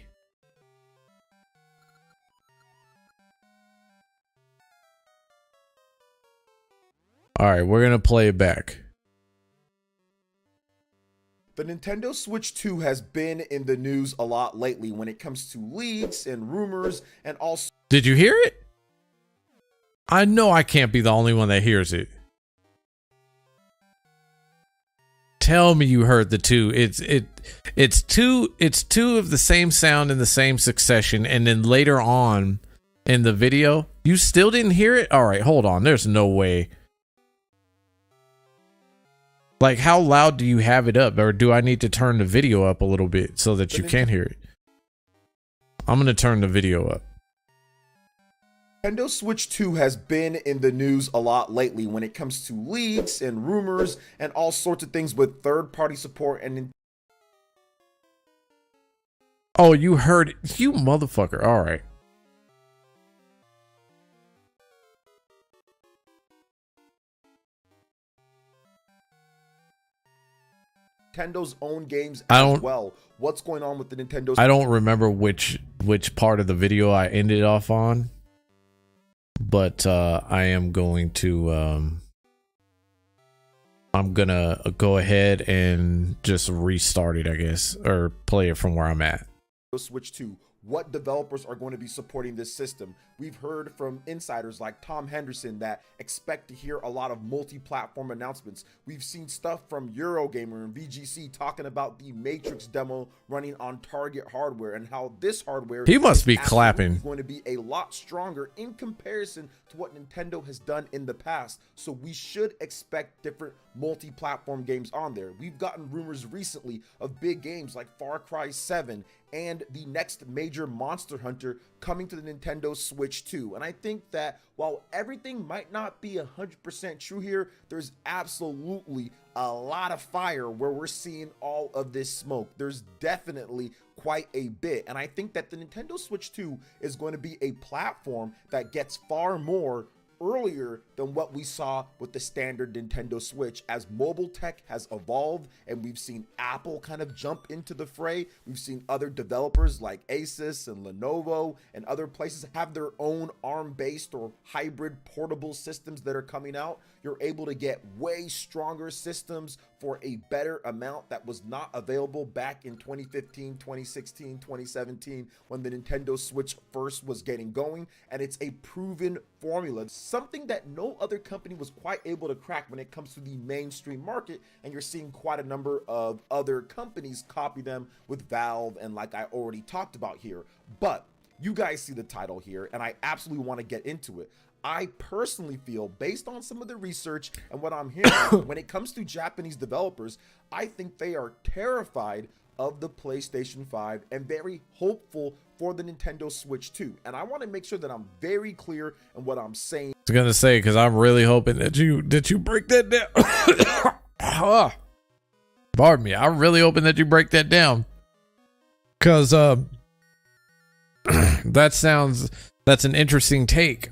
All right, we're going to play it back. The Nintendo Switch 2 has been in the news a lot lately when it comes to leaks and rumors and also. Did you hear it? I know I can't be the only one that hears it. Tell me you heard the two. It's two of the same sound in the same succession, and then later on in the video, you still didn't hear it? All right, hold on. There's no way. Like, how loud do you have it up, or do I need to turn the video up a little bit so that you can hear it? I'm gonna turn the video up. Nintendo Switch 2 has been in the news a lot lately when it comes to leaks and rumors and all sorts of things with third-party support and. Oh, you heard it, you motherfucker. All right. Nintendo's own games I as don't- well. What's going on with the Nintendo? I don't remember which part of the video I ended off on, but I am going to I'm gonna go ahead and just restart it, I guess, or play it from where I'm at. Switch 2. What developers are going to be supporting this system? We've heard from insiders like Tom Henderson that expect to hear a lot of multi-platform announcements. We've seen stuff from Eurogamer and VGC talking about the Matrix demo running on Target hardware and how this hardware He must is be absolutely clapping. going to be a lot stronger in comparison to what Nintendo has done in the past. So we should expect different multi-platform games on there. We've gotten rumors recently of big games like Far Cry 7 and the next major Monster Hunter coming to the Nintendo Switch 2. And I think that while everything might not be 100% true here, there's absolutely a lot of fire where we're seeing all of this smoke. There's definitely quite a bit. And I think that the Nintendo Switch 2 is going to be a platform that gets far more earlier than what we saw with the standard Nintendo Switch. As mobile tech has evolved and we've seen Apple kind of jump into the fray, we've seen other developers like Asus and Lenovo and other places have their own ARM-based or hybrid portable systems that are coming out. You're able to get way stronger systems for a better amount that was not available back in 2015, 2016, 2017 when the Nintendo Switch first was getting going, and it's a proven formula, something that no other company was quite able to crack when it comes to the mainstream market, and you're seeing quite a number of other companies copy them with Valve and like I already talked about here. But you guys see the title here, and I absolutely want to get into it. I personally feel, based on some of the research and what I'm hearing, when it comes to Japanese developers, I think they are terrified of the PlayStation 5 and very hopeful for the Nintendo Switch 2. And I want to make sure that I'm very clear in what I'm saying. I was gonna say, because I'm really hoping that you break that down. Pardon me. I'm really hoping that you break that down, because that's an interesting take.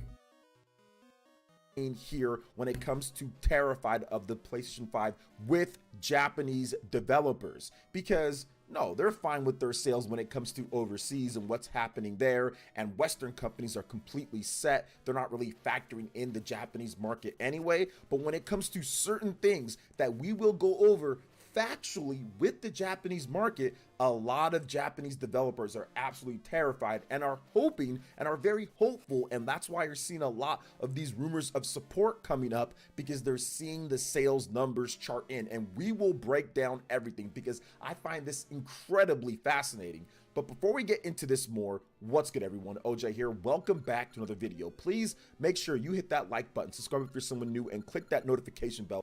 Here when it comes to terrified of the PlayStation 5 with Japanese developers, because no, they're fine with their sales when it comes to overseas and what's happening there, and Western companies are completely set. They're not really factoring in the Japanese market anyway. But when it comes to certain things that we will go over factually with the Japanese market, a lot of Japanese developers are absolutely terrified and are hoping and are very hopeful, and that's why you're seeing a lot of these rumors of support coming up, because they're seeing the sales numbers chart in. And we will break down everything because I find this incredibly fascinating. But before we get into this more, what's good everyone? OJ here. Welcome back to another video. Please make sure you hit that like button, subscribe if you're someone new, and click that notification bell.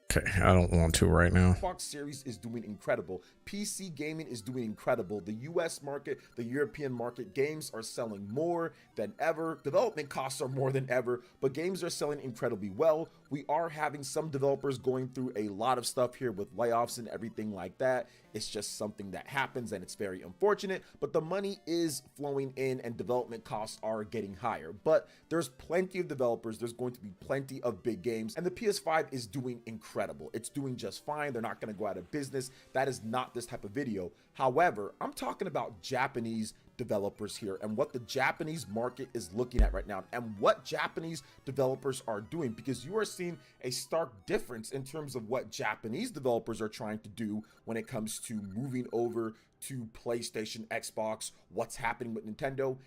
Okay, I don't want to right now. Xbox Series is doing incredible. PC gaming is doing incredible. The US market, the European market, games are selling more than ever. Development costs are more than ever, but games are selling incredibly well. We are having some developers going through a lot of stuff here with layoffs and everything like that. It's just something that happens and it's very unfortunate, but the money is flowing in and development costs are getting higher. But there's plenty of developers, there's going to be plenty of big games, and the PS5 is doing incredible. It's doing just fine. They're not going to go out of business. That is not this type of video. However, I'm talking about Japanese developers here and what the Japanese market is looking at right now and what Japanese developers are doing, because you are seeing a stark difference in terms of what Japanese developers are trying to do when it comes to moving over to PlayStation, Xbox, what's happening with Nintendo.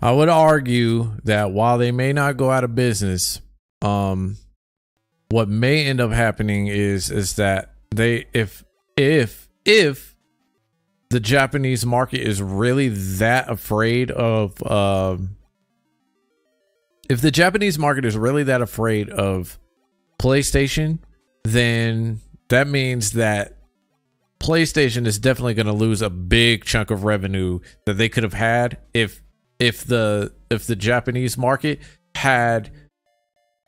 I would argue that while they may not go out of business, what may end up happening is that they, if the Japanese market is really that afraid of, if the Japanese market is really that afraid of PlayStation, then that means that PlayStation is definitely going to lose a big chunk of revenue that they could have had if the Japanese market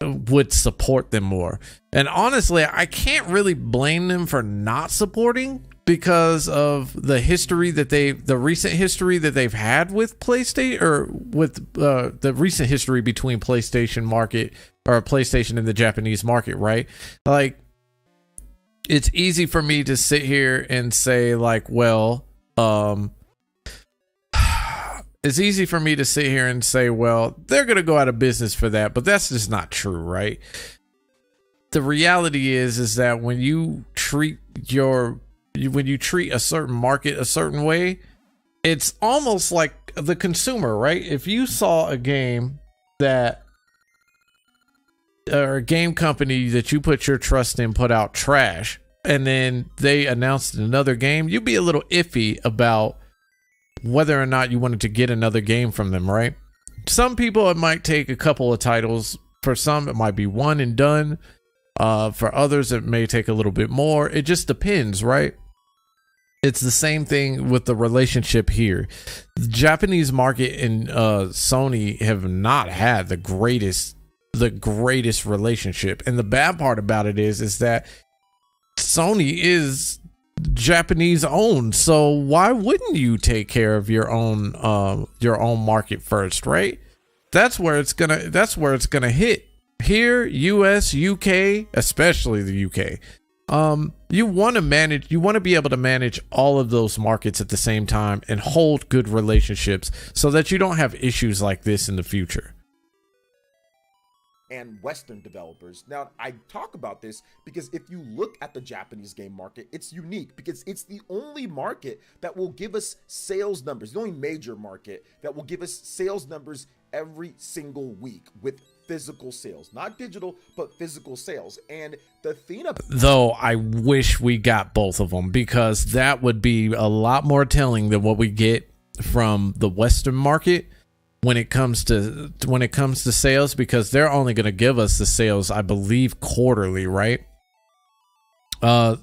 would support them more. And honestly, I can't really blame them for not supporting, because of the recent history that they've had with PlayStation, or with the recent history between PlayStation market, or PlayStation and the Japanese market, right? Like, it's easy for me to sit here and say like, well, it's easy for me to sit here and say, well, they're going to go out of business for that, but that's just not true, right? The reality is that when you treat a certain market a certain way, it's almost like the consumer, right? If you saw a game that, or a game company that you put your trust in put out trash, and then they announced another game, you'd be a little iffy about whether or not you wanted to get another game from them, right? Some people, it might take a couple of titles. For some, it might be one and done. For others, it may take a little bit more. It just depends, right? It's the same thing with the relationship here. The Japanese market and Sony have not had the greatest relationship. And the bad part about it is that Sony is Japanese owned, so why wouldn't you take care of your own market first, right? That's where it's gonna hit. Here, US, UK, especially the UK. You want to be able to manage all of those markets at the same time and hold good relationships so that you don't have issues like this in the future. And Western developers. Now, I talk about this because if you look at the Japanese game market, it's unique because it's the only market that will give us sales numbers, the only major market that will give us sales numbers every single week with physical sales, not digital, but physical sales. And the thing about, though, I wish we got both of them, because that would be a lot more telling than what we get from the Western market when it comes to sales, because they're only going to give us the sales, I believe, quarterly, right?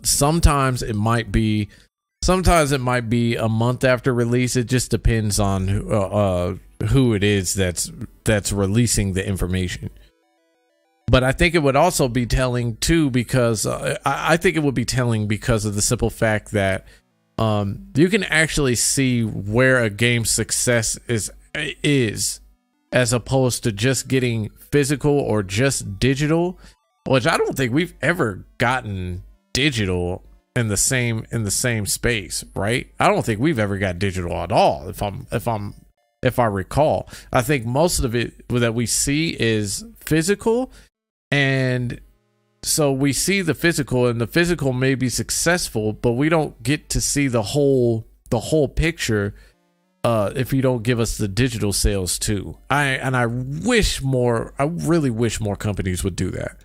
Sometimes it might be a month after release. It just depends on who it is that's releasing the information. But I think it would also be telling too, because I think it would be telling because of the simple fact that you can actually see where a game's success is, as opposed to just getting physical or just digital, which I don't think we've ever gotten digital in the same space, right? I don't think we've ever got digital at all. If I recall, I think most of it that we see is physical, and so we see the physical, and the physical may be successful, but we don't get to see the whole picture if you don't give us the digital sales too. I really wish more companies would do that.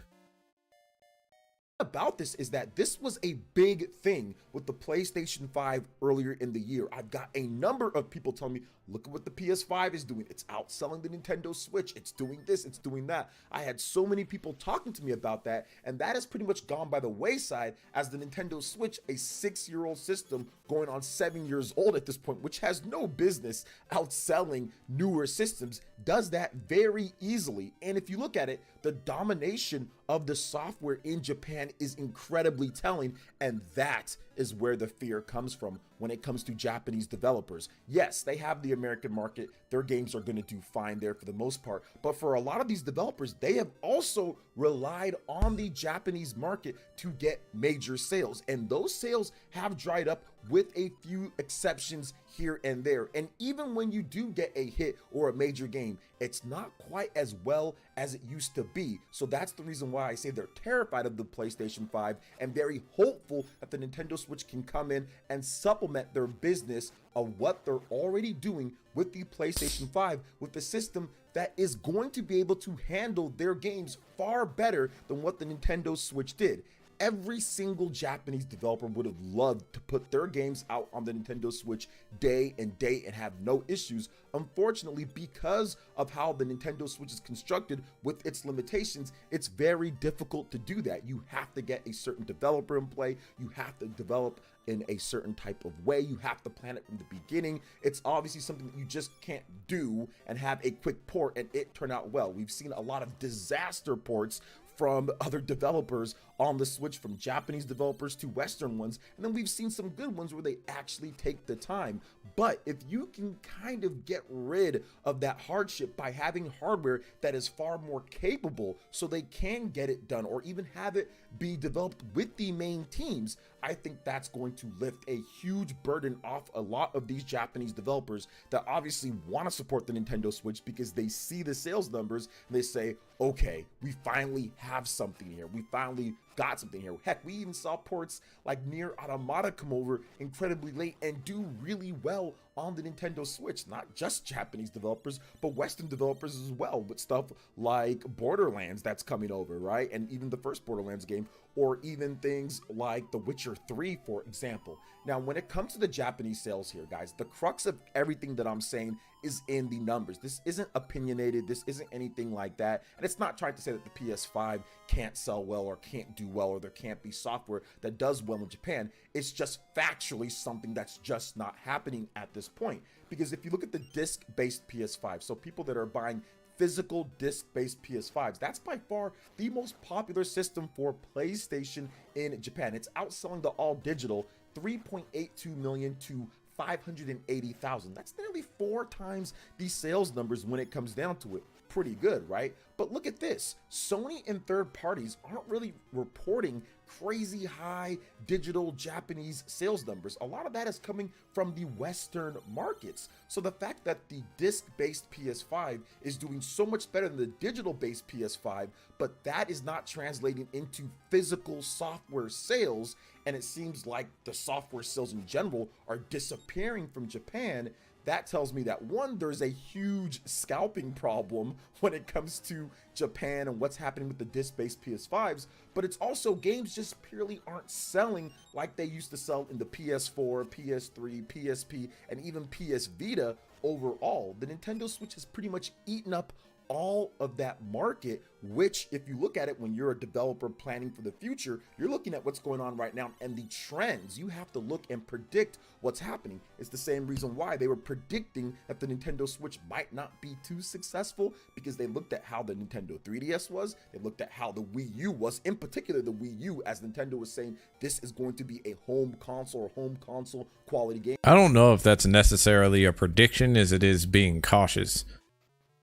About this is that this was a big thing with the PlayStation 5 earlier in the year. I've got a number of people telling me, look at what the PS5 is doing. It's outselling the Nintendo Switch. It's doing this, it's doing that. I had so many people talking to me about that, and that has pretty much gone by the wayside as the Nintendo Switch, a 6-year-old system going on 7 years old at this point, which has no business outselling newer systems, does that very easily. And if you look at it, the domination of the software in Japan is incredibly telling, and that is where the fear comes from when it comes to Japanese developers. Yes, they have the American market. Their games are going to do fine there for the most part, but for a lot of these developers, they have also relied on the Japanese market to get major sales, and those sales have dried up with a few exceptions here and there. And even when you do get a hit or a major game, it's not quite as well as it used to be. So that's the reason why I say they're terrified of the PlayStation 5 and very hopeful that the Nintendo Switch can come in and supplement their business of what they're already doing with the PlayStation 5, with a system that is going to be able to handle their games far better than what the Nintendo Switch did. Every single Japanese developer would have loved to put their games out on the Nintendo Switch day and have no issues. Unfortunately, because of how the Nintendo Switch is constructed with its limitations, it's very difficult to do that. You have to get a certain developer in play. You have to develop in a certain type of way. You have to plan it from the beginning. It's obviously something that you just can't do and have a quick port and it turn out well. We've seen a lot of disaster ports from other developers on the Switch, from Japanese developers to Western ones, and then we've seen some good ones where they actually take the time. But if you can kind of get rid of that hardship by having hardware that is far more capable so they can get it done, or even have it be developed with the main teams, I think that's going to lift a huge burden off a lot of these Japanese developers that obviously want to support the Nintendo Switch because they see the sales numbers and they say, okay, we finally have something here. We finally got something here. Heck, we even saw ports like Nier Automata come over incredibly late and do really well on the Nintendo Switch. Not just Japanese developers, but Western developers as well, with stuff like Borderlands that's coming over, right? And even the first Borderlands game, or even things like The Witcher 3, for example. Now, when it comes to the Japanese sales here, guys, the crux of everything that I'm saying is in the numbers. This isn't opinionated. This isn't anything like that. And it's not trying to say that the PS5 can't sell well or can't do well, or there can't be software that does well in Japan. It's just factually something that's just not happening at this point. Because if you look at the disc-based PS5, so people that are buying physical disc-based PS5s, that's by far the most popular system for PlayStation in Japan. It's outselling the all-digital 3.82 million to 580,000. That's nearly 4 times the sales numbers when it comes down to it. Pretty good, right? But look at this. Sony and third parties aren't really reporting crazy high digital Japanese sales numbers. A lot of that is coming from the Western markets. So the fact that the disc-based PS5 is doing so much better than the digital-based PS5, but that is not translating into physical software sales, and it seems like the software sales in general are disappearing from Japan, that tells me that, one, there's a huge scalping problem when it comes to Japan and what's happening with the disc-based PS5s, but it's also games just purely aren't selling like they used to sell in the PS4, PS3, PSP, and even PS Vita overall. The Nintendo Switch has pretty much eaten up all of that market, which, if you look at it when you're a developer planning for the future, you're looking at what's going on right now and the trends. You have to look and predict what's happening. It's the same reason why they were predicting that the Nintendo Switch might not be too successful, because they looked at how the Nintendo 3DS was, they looked at how the Wii U was, in particular the Wii U, as Nintendo was saying this is going to be a home console quality game. I don't know if that's necessarily a prediction as it is being cautious.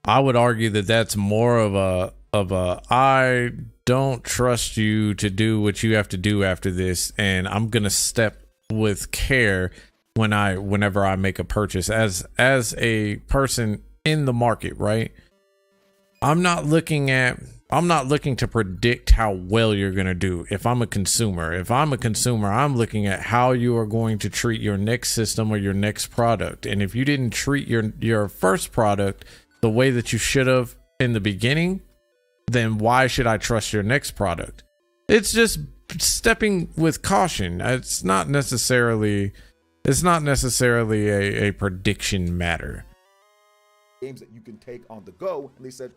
I would argue that that's more of a I don't trust you to do what you have to do after this, and I'm gonna step with care whenever I make a purchase as a person in the market, right? I'm not looking to predict how well you're gonna do. If I'm a consumer, I'm looking at how you are going to treat your next system or your next product. And if you didn't treat your first product the way that you should have in the beginning, then why should I trust your next product? It's just stepping with caution. It's not necessarily a prediction matter. Games that you can take on the go, and they said,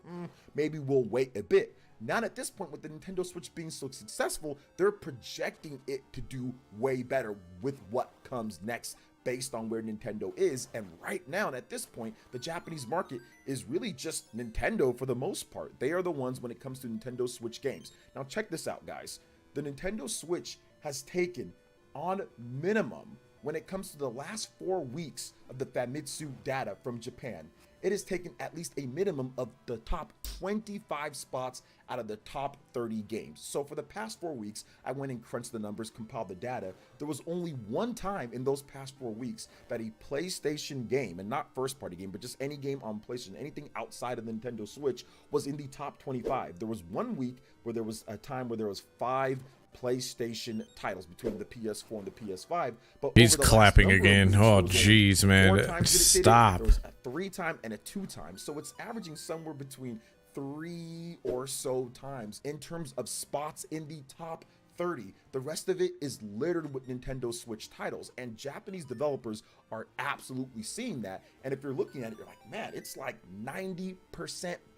maybe we'll wait a bit. Now at this point, with the Nintendo Switch being so successful, they're projecting it to do way better with what comes next, based on where Nintendo is. And right now, and at this point, the Japanese market is really just Nintendo for the most part. They are the ones when it comes to Nintendo Switch games. Now check this out, guys. The Nintendo Switch has taken, on minimum, when it comes to the last 4 weeks of the Famitsu data from Japan, it has taken at least a minimum of the top 25 spots out of the top 30 games. So for the past 4 weeks, I went and crunched the numbers, compiled the data. There was only one time in those past 4 weeks that a PlayStation game, and not first party game, but just any game on PlayStation, anything outside of the Nintendo Switch, was in the top 25. There was 1 week where there was a time where there was 5 PlayStation titles between the PS4 and the PS5. But he's clapping again. Oh, jeez, man. Stop. There was a 3-time and a 2-time. So it's averaging somewhere between 3 or so times in terms of spots in the top 30. The rest of it is littered with Nintendo Switch titles, and Japanese developers are absolutely seeing that. And if you're looking at it, you're like, man, it's like 90%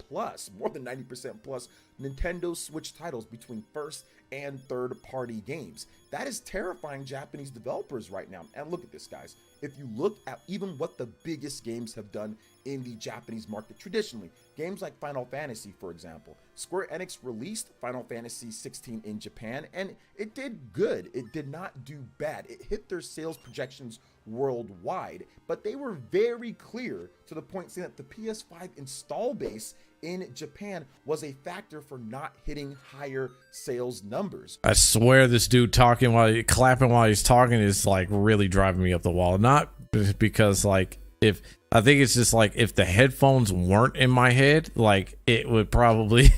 plus, more than 90% plus Nintendo Switch titles between first and third party games. That is terrifying Japanese developers right now. And look at this, guys. If you look at even what the biggest games have done in the Japanese market traditionally, games like Final Fantasy, for example, Square Enix released Final Fantasy 16 in Japan, and it did good. It did not do bad. It hit their sales projections worldwide, but they were very clear to the point saying that the PS5 install base in Japan was a factor for not hitting higher sales numbers. I swear this dude clapping while he's talking is like really driving me up the wall. Not because like if the headphones weren't in my head, like it would probably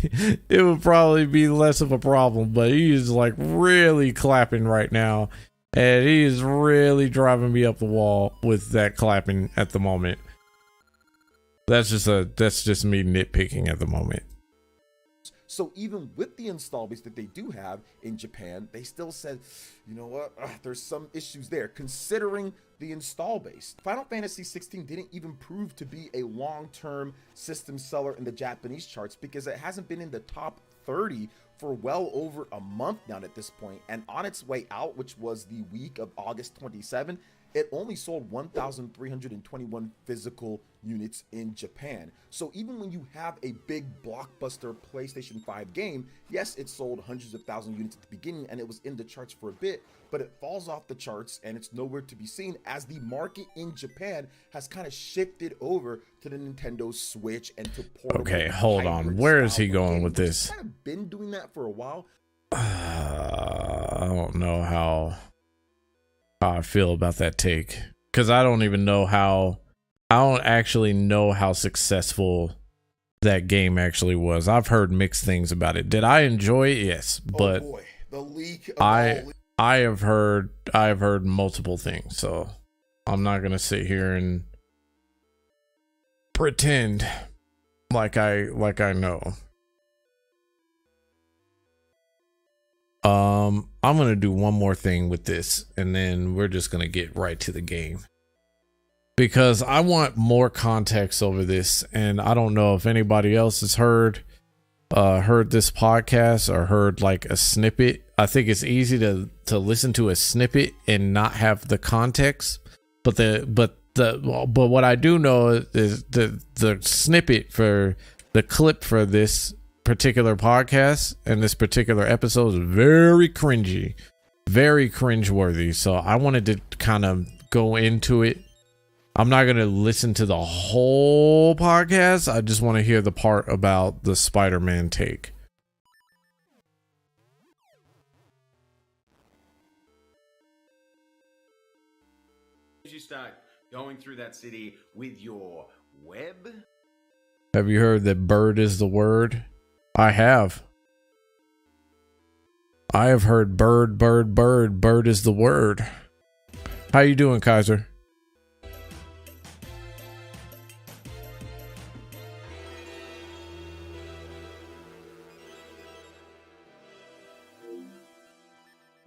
be less of a problem, but he is like really clapping right now, and he is really driving me up the wall with that clapping at the moment. That's just me nitpicking at the moment. So even with the install base that they do have in Japan, they still said, you know what, there's some issues there considering the install base. Final Fantasy 16 didn't even prove to be a long-term system seller in the Japanese charts because it hasn't been in the top 30 for well over a month now at this point. And on its way out, which was the week of August 27, it only sold 1,321 physical units in Japan. So even when you have a big blockbuster PlayStation 5 game, yes, it sold hundreds of thousands of units at the beginning and it was in the charts for a bit, but it falls off the charts and it's nowhere to be seen as the market in Japan has kind of shifted over to the Nintendo Switch and to portable. Okay, hold on. Where is he going with this? It's kind of been doing that for a while. I don't know how I feel about that take, because I don't actually know how successful that game actually was. I've heard mixed things about it. Did I enjoy it? Yes, but oh boy, the leak of I have heard multiple things, so I'm not gonna sit here and pretend like I know. I'm gonna do one more thing with this, and then we're just gonna get right to the game, because I want more context over this, and I don't know if anybody else has heard this podcast or heard like a snippet. I think it's easy to listen to a snippet and not have the context, but what I do know is the snippet for the clip for this particular podcast and this particular episode is very cringy, very cringeworthy. So I wanted to kind of go into it. I'm not going to listen to the whole podcast. I just want to hear the part about the Spider-Man take. As you start going through that city with your web. Have you heard that bird is the word? I have. I have heard bird, bird, bird, bird is the word. How you doing, Kaiser?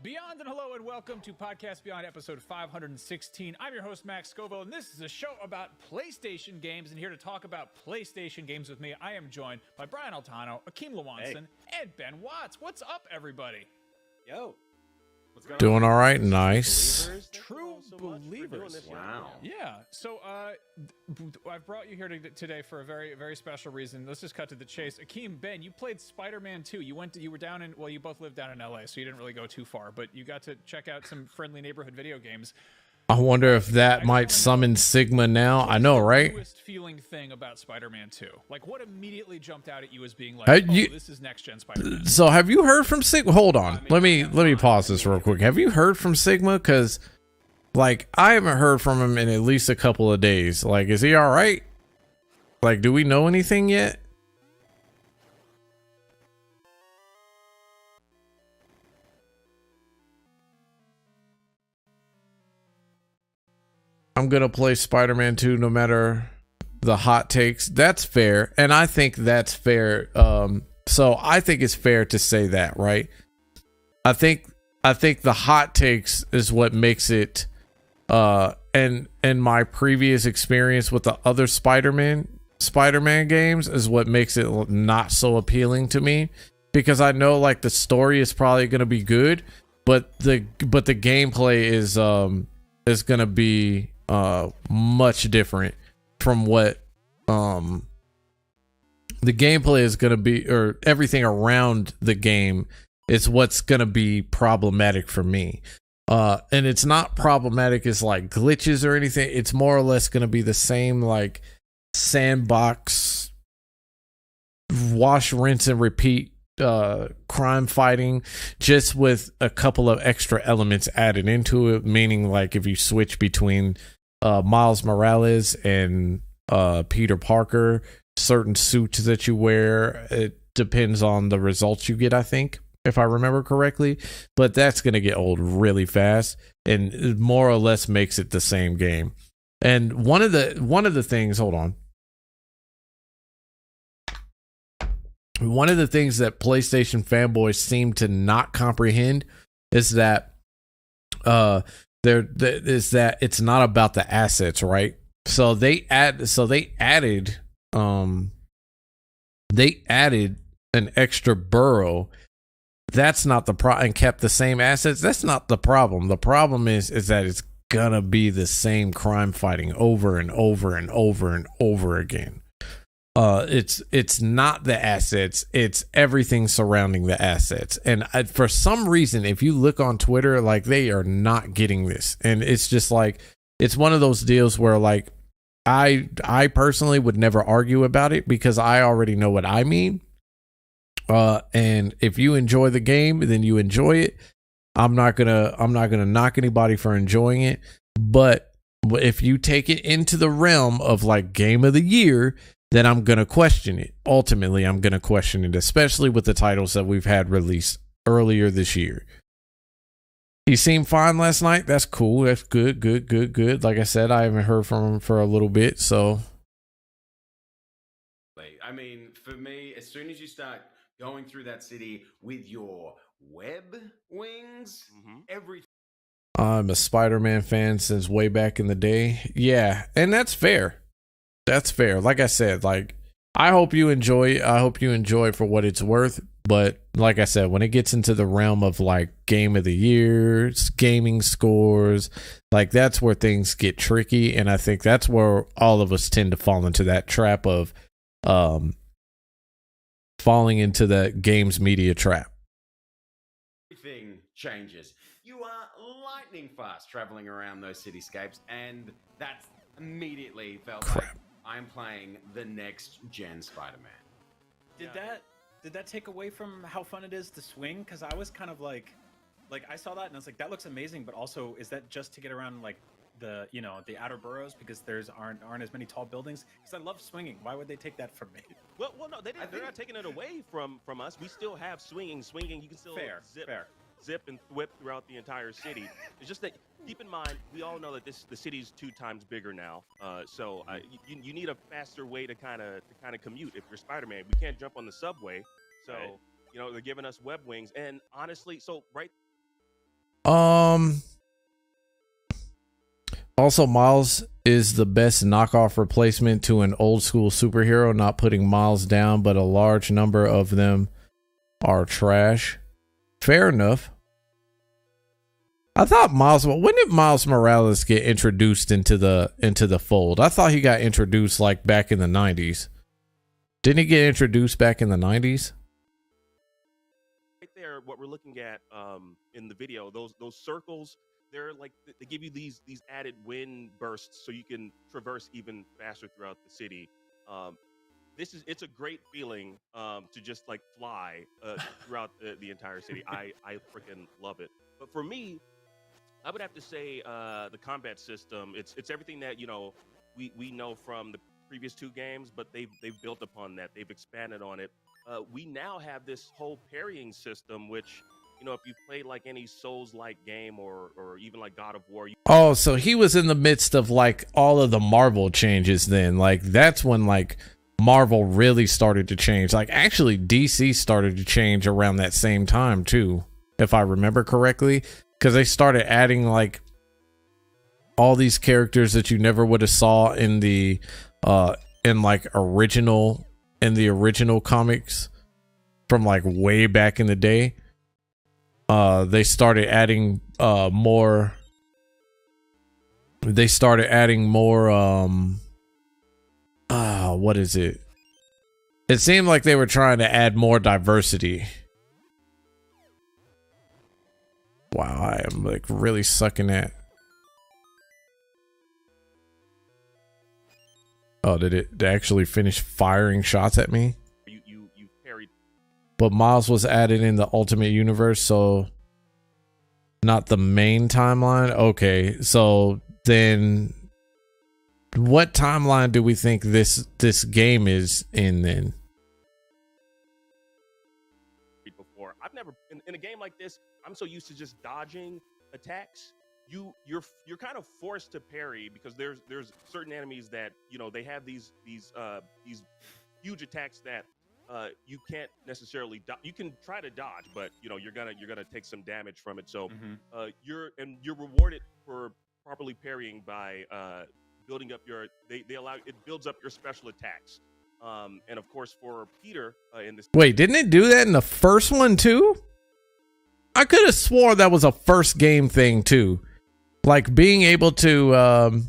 Beyond and hello and welcome to Podcast Beyond episode 516. I'm your host, Max Scoville, and this is a show about PlayStation games. And here to talk about PlayStation games with me, I am joined by Brian Altano, Akeem Lewanson, and Ben Watts. What's up, everybody? Yo. What's going Doing on? all right, nice. True believers. Wow. Yeah. So I've brought you here today for a very, very special reason. Let's just cut to the chase. Akeem, Ben, you played Spider-Man 2. You were down in, well, you both live down in LA, so you didn't really go too far, but you got to check out some friendly neighborhood video games. I wonder if that might summon Sigma now. I know, right? What's the feeling thing about Spider-Man 2? Like, what immediately jumped out at you as being like, this is next-gen Spider-Man? So have you heard from Sigma? Hold on. Let me pause this real quick. Have you heard from Sigma? Because, like, I haven't heard from him in at least a couple of days. Like, is he all right? Like, do we know anything yet? I'm going to play Spider-Man 2 no matter the hot takes. That's fair. And I think that's fair. So I think it's fair to say that, right? I think the hot takes is what makes it, and my previous experience with the other Spider-Man, Spider-Man games is what makes it not so appealing to me, because I know like the story is probably going to be good, but the gameplay is going to be much different from what the gameplay is going to be, or everything around the game is what's going to be problematic for me. And it's not problematic as like glitches or anything. It's more or less going to be the same like sandbox, wash, rinse, and repeat crime fighting, just with a couple of extra elements added into it. Meaning, like if you switch between Miles Morales and Peter Parker, certain suits that you wear, it depends on the results you get, I think, if I remember correctly. But that's going to get old really fast, and it more or less makes it the same game. And one of the things, hold on. One of the things that PlayStation fanboys seem to not comprehend is that it's not about the assets, right? So they added an extra borough. That's not the problem, and kept the same assets. That's not the problem. The problem is that it's gonna be the same crime fighting over and over and over and over again. It's not the assets, it's everything surrounding the assets. And for some reason, if you look on Twitter, like, they are not getting this, and it's just like, it's one of those deals where, like, I personally would never argue about it, because I already know what I mean. And if you enjoy the game, then you enjoy it. I'm not gonna knock anybody for enjoying it, but if you take it into the realm of like game of the year, then I'm gonna question it. Ultimately, I'm gonna question it, especially with the titles that we've had released earlier this year. He seemed fine last night. That's cool. That's good. Like I said, I haven't heard from him for a little bit, so. I mean, for me, as soon as you start going through that city with your web wings, everything. I'm a Spider-Man fan since way back in the day. Yeah, and that's fair. That's fair. Like I said, like, I hope you enjoy it for what it's worth. But like I said, when it gets into the realm of like game of the year, gaming scores, like, that's where things get tricky. And I think that's where all of us tend to fall into that trap of falling into the games media trap. Everything changes. You are lightning fast traveling around those cityscapes, and that's immediately felt like I'm playing the next gen Spider-Man. Did that take away from how fun it is to swing? Because I was kind of like I saw that and I was like, that looks amazing, but also, is that just to get around like the outer boroughs, because aren't as many tall buildings? Because I love swinging. Why would they take that from me? Well, no, they're not taking it away from us. We still have swinging. You can still zip and whip throughout the entire city. It's just that, keep in mind, we all know that the city's 2 times bigger now. So you need a faster way to kind of commute. If you're Spider-Man, we can't jump on the subway. So they're giving us web wings, and honestly, Also, Miles is the best knockoff replacement to an old school superhero, not putting Miles down, but a large number of them are trash. Fair enough. I thought when did Miles Morales get introduced into the fold? I thought he got introduced like back in the 90s. Didn't he get introduced back in the 90s? Right there, what we're looking at in the video, those circles, they're like, they give you these added wind bursts so you can traverse even faster throughout the city. It's a great feeling to just like fly throughout the entire city. I freaking love it. But for me, I would have to say the combat system. It's everything that we know from the previous 2 games, but they've built upon that. They've expanded on it. We now have this whole parrying system, which, if you've played like any Souls-like game or even like God of War. Oh, so he was in the midst of like all of the Marvel changes then. Like, that's when like Marvel really started to change. Like, actually DC started to change around that same time too, if I remember correctly, because they started adding like all these characters that you never would have saw in the in like the original comics from like way back in the day. They started adding more. They started adding more. What is it? It seemed like they were trying to add more diversity. Wow, I am like really sucking at. Oh, did it actually finish firing shots at me? You parried. But Miles was added in the Ultimate Universe, so not the main timeline. Okay, so then what timeline do we think this game is in then? Before, I've never in a game like this. I'm so used to just dodging attacks. You're kind of forced to parry because there's certain enemies that they have these huge attacks that you can't necessarily you can try to dodge, but you're gonna take some damage from it. So you're rewarded for properly parrying by building up your it builds up your special attacks. And of course for Peter in this. Wait, didn't it do that in the first one too? I could have swore that was a first game thing too. Like being able to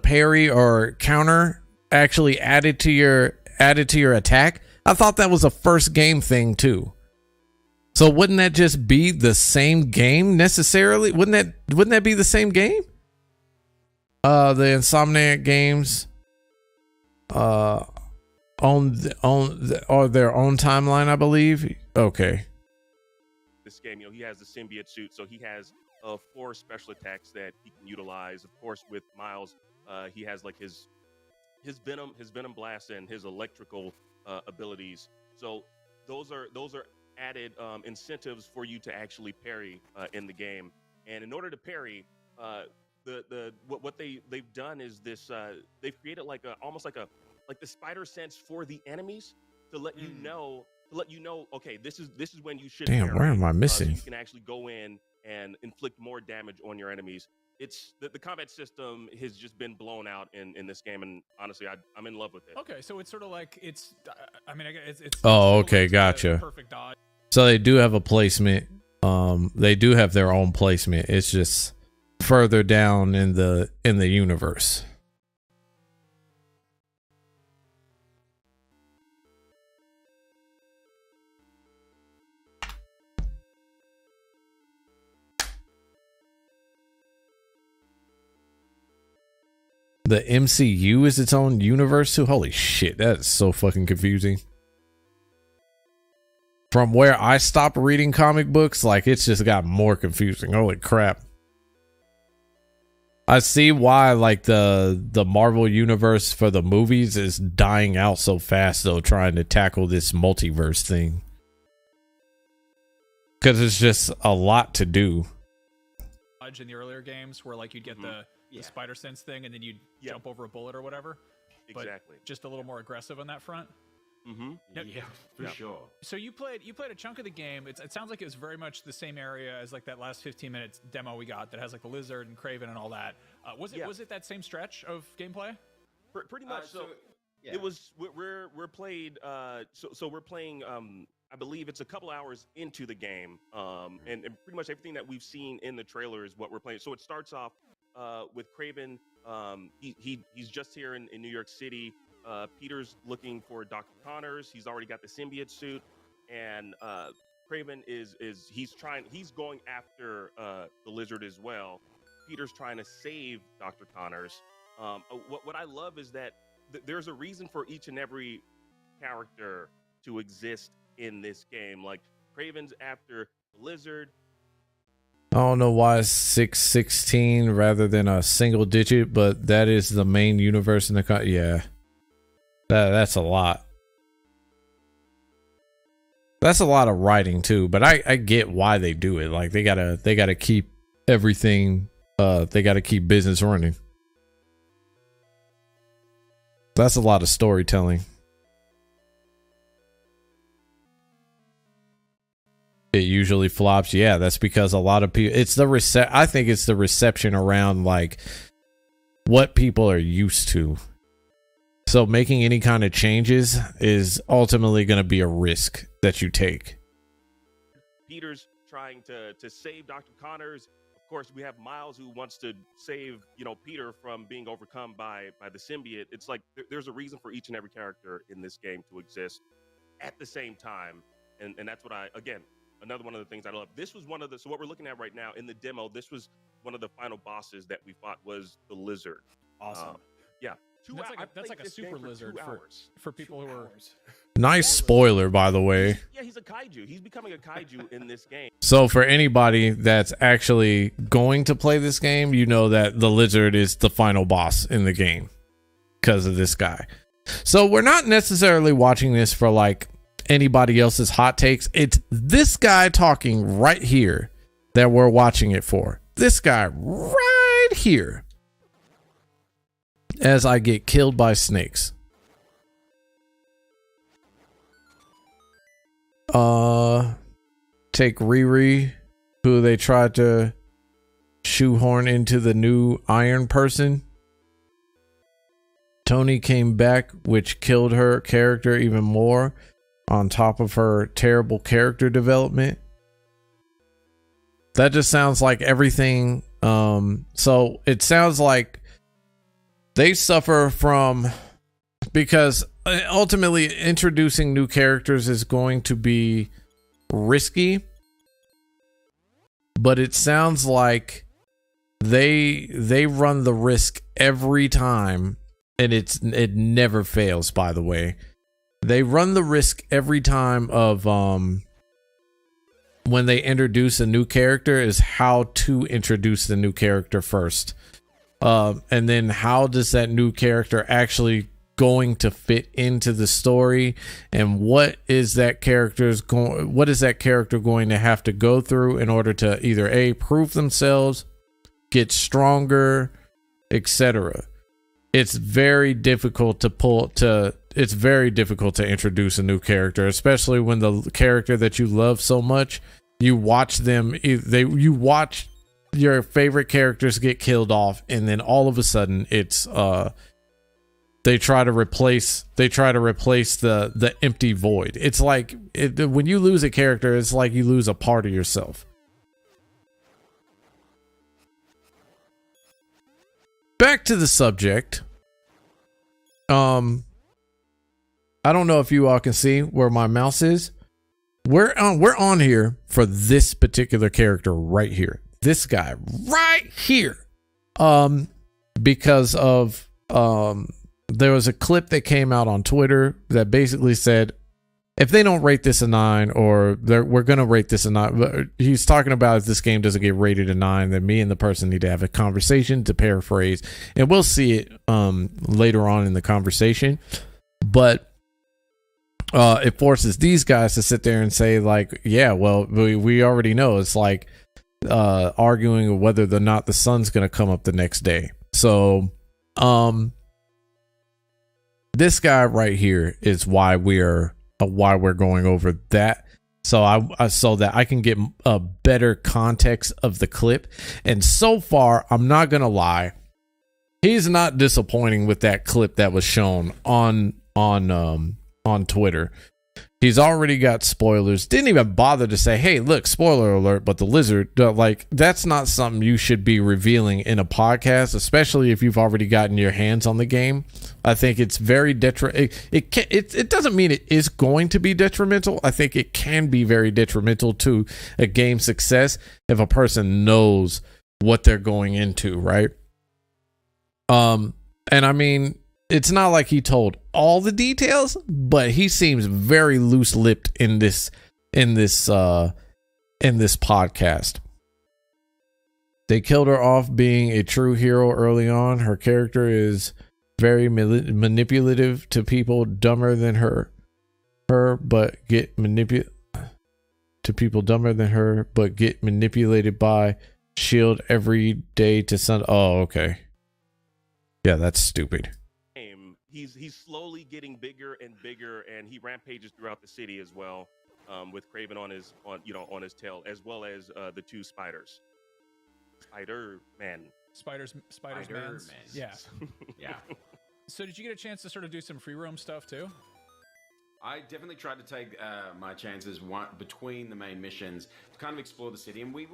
parry or counter actually added to your attack. I thought that was a first game thing too. So wouldn't that just be the same game necessarily? Wouldn't that be the same game? The Insomniac games on their own timeline, I believe. Okay. This game, he has the symbiote suit, so he has 4 special attacks that he can utilize. Of course, with Miles, he has like his venom blast and his electrical abilities. So those are added incentives for you to actually parry in the game. And in order to parry, what they've done is this. They've created almost like the spider sense for the enemies to let you know. Okay, this is when you should. Damn, parry, where am I missing? so you can actually go in and inflict more damage on your enemies. It's the combat system has just been blown out in this game, and honestly, I'm in love with it. Okay, so it's sort of like it's. I mean, it's. Oh, okay, gotcha. Perfect dodge. So they do have a placement. They do have their own placement. It's just further down in the universe. The MCU is its own universe too? Holy shit, that's so fucking confusing. From where I stopped reading comic books, like it's just got more confusing. Holy crap. I see why like the Marvel universe for the movies is dying out so fast though, trying to tackle this multiverse thing. Cause it's just a lot to do. In the earlier games where like you'd get the spider sense thing and then you'd jump over a bullet or whatever. Exactly. But just a little more aggressive on that front. Yeah, for sure. So you played a chunk of the game. It sounds like it was very much the same area as like that last 15 minutes demo we got that has like the lizard and Craven and all that. Was it that same stretch of gameplay? Pretty much. It was we're played. So we're playing. I believe it's a couple hours into the game, and pretty much everything that we've seen in the trailer is what we're playing. So it starts off with Craven. He's just here in New York City. Peter's looking for Dr. Connors. He's already got the symbiote suit, and Craven he's going after the lizard as well. Peter's trying to save Dr. Connors. What I love is that there's a reason for each and every character to exist in this game. Like Craven's after the lizard. I don't know why it's 616 rather than a single digit, but that is the main universe in the yeah. That's a lot. That's a lot of writing too, but I get why they do it. Like they gotta keep everything. They gotta keep business running. That's a lot of storytelling. It usually flops. Yeah, that's because a lot of people. It's the I think it's the reception around like what people are used to. So making any kind of changes is ultimately going to be a risk that you take. Peter's trying to save Dr. Connors. Of course, we have Miles who wants to save, Peter from being overcome by the symbiote. It's like there's a reason for each and every character in this game to exist at the same time. And that's what another one of the things I love. This was so what we're looking at right now in the demo, this was one of the final bosses that we fought was the lizard. Awesome. Yeah. That's like a super lizard for people who are. Nice spoiler, by the way. He's a kaiju. He's becoming a kaiju in this game. So for anybody that's actually going to play this game, you know that the lizard is the final boss in the game because of this guy. So we're not necessarily watching this for like anybody else's hot takes. It's this guy talking right here that we're watching it for. This guy right here. As I get killed by snakes. Take Riri, who they tried to shoehorn into the new Iron Person. Tony came back, which killed her character even more, on top of her terrible character development. That just sounds like everything. So it sounds like they suffer from, because ultimately introducing new characters is going to be risky, but it sounds like they run the risk every time, and it never fails, by the way. They run the risk every time of when they introduce a new character is how to introduce the new character first. And then how does that new character actually going to fit into the story, and what is that character going to have to go through in order to either prove themselves, get stronger, etc. It's very difficult to introduce a new character, especially when the character that you love so much, you watch your favorite characters get killed off, and then all of a sudden it's they try to replace the empty void. It's like when you lose a character, it's like you lose a part of yourself. Back to the subject. I don't know if you all can see where my mouse is. We're on here for this particular character right here. This guy right here. Because of there was a clip that came out on Twitter that basically said, if they don't rate this a 9, or we're going to rate this a 9. He's talking about if this game doesn't get rated a 9, then me and the person need to have a conversation, to paraphrase. And we'll see it later on in the conversation. But it forces these guys to sit there and say, like, yeah, well, we already know. It's like arguing whether or not the sun's going to come up the next day. So this guy right here is why we're going over that, so so that I can get a better context of the clip. And so far, I'm not gonna lie, he's not disappointing with that clip that was shown on Twitter. He's already got spoilers. Didn't even bother to say, hey, look, spoiler alert, but the lizard, like, that's not something you should be revealing in a podcast, especially if you've already gotten your hands on the game. I think it's very it doesn't mean it is going to be detrimental. I think it can be very detrimental to a game's success if a person knows what they're going into, right? And I mean, it's not like he told all the details, but he seems very loose-lipped in this podcast. They killed her off being a true hero early on. Her character is very manipulative to people dumber than her, but get manipulated by Shield every day to sun. Oh, okay. Yeah, that's stupid. He's slowly getting bigger and bigger, and he rampages throughout the city as well, with Kraven on his tail, as well as the two spiders. Spider's Man's. Spider-Man. Yeah. Yeah. So did you get a chance to sort of do some free roam stuff too? I definitely tried to take my chances between the main missions to kind of explore the city, and we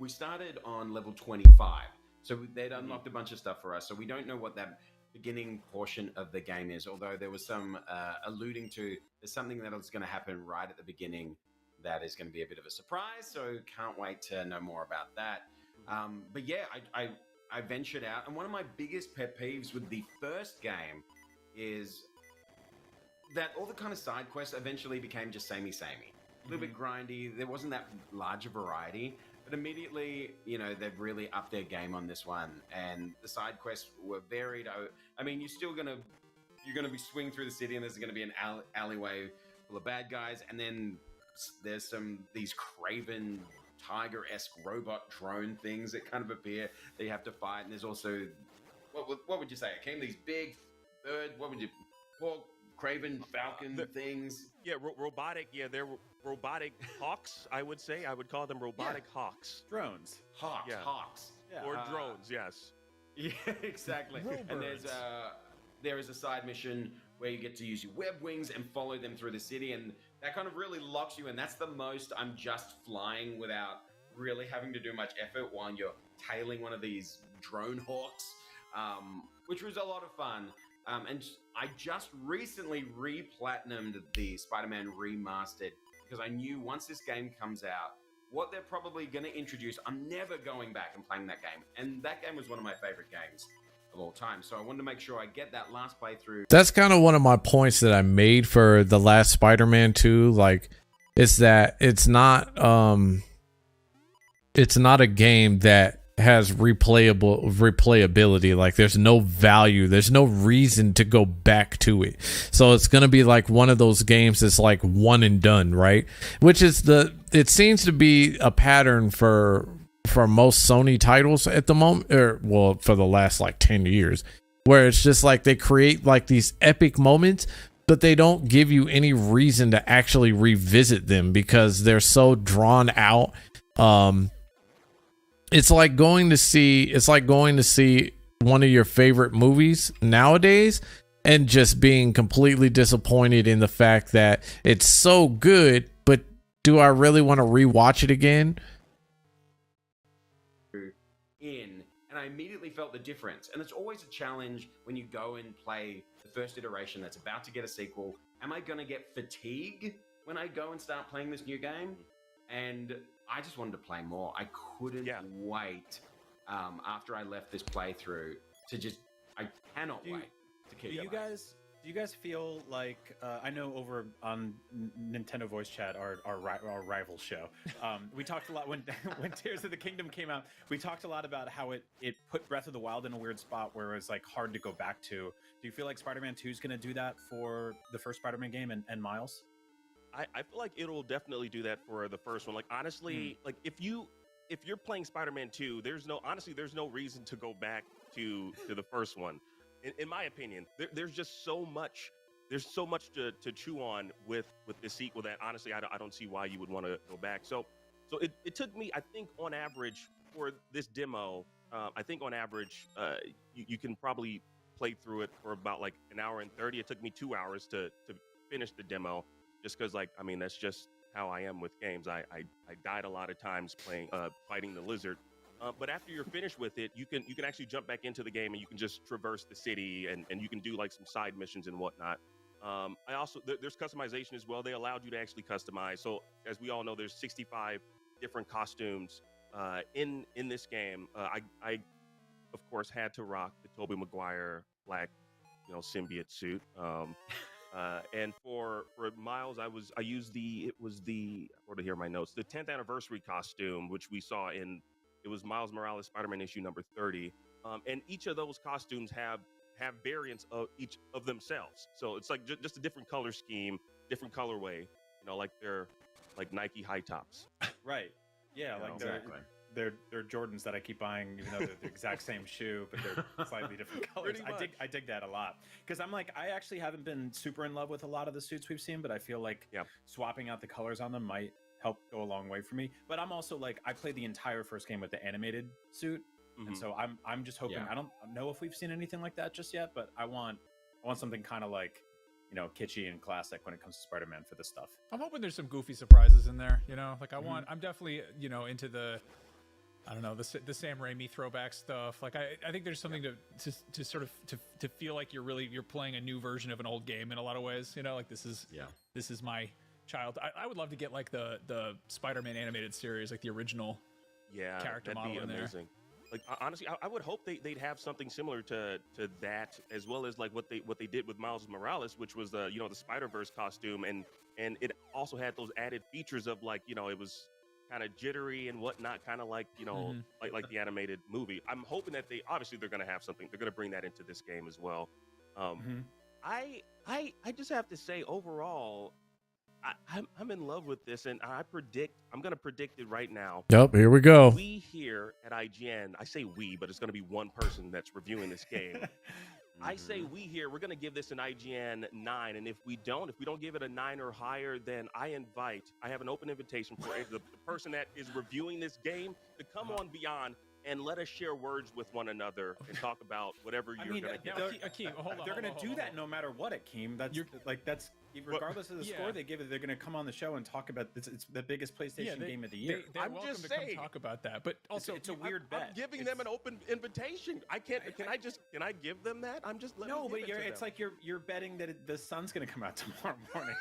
started on level 25, so they'd unlocked a bunch of stuff for us. So we don't know what that beginning portion of the game is, although there was some alluding to there's something that is going to happen right at the beginning that is going to be a bit of a surprise. So can't wait to know more about that. But yeah, I ventured out, and one of my biggest pet peeves with the first game is that all the kind of side quests eventually became just samey. A little bit grindy. There wasn't that large a variety. But immediately, they've really upped their game on this one. And the side quests were varied. I mean, you're going to be swinging through the city, and there's going to be an alleyway full of bad guys. And then there's these craven tiger-esque robot drone things that kind of appear that you have to fight. And there's also, what would you say? It came these big bird, craven falcon things. Yeah, robotic. Yeah, they're robotic hawks. I would say. I would call them robotic hawks. Drones. Hawks. Yeah. Hawks. Yeah. Or drones. Yes. Yeah, exactly. And there is a side mission where you get to use your web wings and follow them through the city, and that kind of really locks you in. That's the most I'm just flying without really having to do much effort while you're tailing one of these drone hawks, which was a lot of fun. And I just recently re-platinumed the Spider-Man Remastered because I knew once this game comes out, what they're probably going to introduce, I'm never going back and playing that game. And that game was one of my favorite games of all time. So I wanted to make sure I get that last playthrough. That's kind of one of my points that I made for the last Spider-Man 2. Like, is that it's not a game that has replayability. Like, there's no value, there's no reason to go back to it. So it's gonna be like one of those games that's like one and done, right? Which is it seems to be a pattern for most Sony titles at the moment, or well, for the last like 10 years, where it's just like they create like these epic moments, but they don't give you any reason to actually revisit them because they're so drawn out. It's like going to see one of your favorite movies nowadays and just being completely disappointed in the fact that it's so good, but do I really want to rewatch it again? And I immediately felt the difference. And it's always a challenge when you go and play the first iteration that's about to get a sequel. Am I going to get fatigue when I go and start playing this new game? And I just wanted to play more. I couldn't wait after I left this playthrough I cannot wait to keep going. Do you guys feel like I know over on Nintendo Voice Chat, our rival show, we talked a lot when Tears of the Kingdom came out. We talked a lot about how it put Breath of the Wild in a weird spot where it was like hard to go back to. Do you feel like Spider-Man 2 is going to do that for the first Spider-Man game and Miles? I feel like it'll definitely do that for the first one. Like, honestly, like if you're playing Spider-Man 2, there's no reason to go back to the first one. In my opinion, there's just so much. There's so much to chew on with the sequel that honestly I don't see why you would want to go back. So it took me, I think, on average for this demo, you can probably play through it for about like an hour and 30. It took me 2 hours to finish the demo, just because that's just how I am with games. I died a lot of times fighting the lizard. But after you're finished with it, you can actually jump back into the game and you can just traverse the city and you can do like some side missions and whatnot. There's customization as well. They allowed you to actually customize. So as we all know, there's 65 different costumes in this game. I of course had to rock the Tobey Maguire black, symbiote suit. And for Miles, I used the 10th anniversary costume, which we saw it was Miles Morales Spider-Man issue number 30. And each of those costumes have variants of each of themselves. So it's like just a different color scheme, different colorway, like they're like Nike high tops. Right. Yeah, they're Jordans that I keep buying, even though they're the exact same shoe, but they're slightly different colors. I dig that a lot because I actually haven't been super in love with a lot of the suits we've seen, but I feel like swapping out the colors on them might help go a long way for me. But I'm also like, I played the entire first game with the animated suit, And so I'm just hoping. I don't know if we've seen anything like that just yet, but I want something kind of like, you know, kitschy and classic when it comes to Spider-Man for this stuff. I'm hoping there's some goofy surprises in there. You know, like I'm definitely, you know, into the, I don't know, the Sam Raimi throwback stuff. Like I think there's something to sort of to feel like you're playing a new version of an old game in a lot of ways. You know, like this is my child. I would love to get like the Spider-Man animated series, like the original character model in there. Like honestly, I would hope they'd have something similar to that, as well as like what they did with Miles Morales, which was the Spider-Verse costume, and it also had those added features of like, you know, it was kind of jittery and whatnot, kind of like, you know, like the animated movie. I'm hoping that they're going to have something. They're going to bring that into this game as well. I just have to say overall, I'm in love with this, and I'm going to predict it right now. Yep, here we go. We here at IGN, I say we, but it's going to be one person that's reviewing this game. I say we here, we're going to give this an IGN 9, and if we don't give it a 9 or higher, then I have an open invitation for the person that is reviewing this game to come on Beyond and let us share words with one another and talk about whatever you're going to give. Akeem, hold on. They're going to do that no matter what, Akeem. That's regardless of the score they give it. They're going to come on the show and talk about it's the biggest PlayStation game of the year. They're welcome to come talk about that, but also it's a weird bet. I'm giving them an open invitation. I can't. Can I give them that? I'm just no, but it's like you're betting that the sun's going to come out tomorrow morning.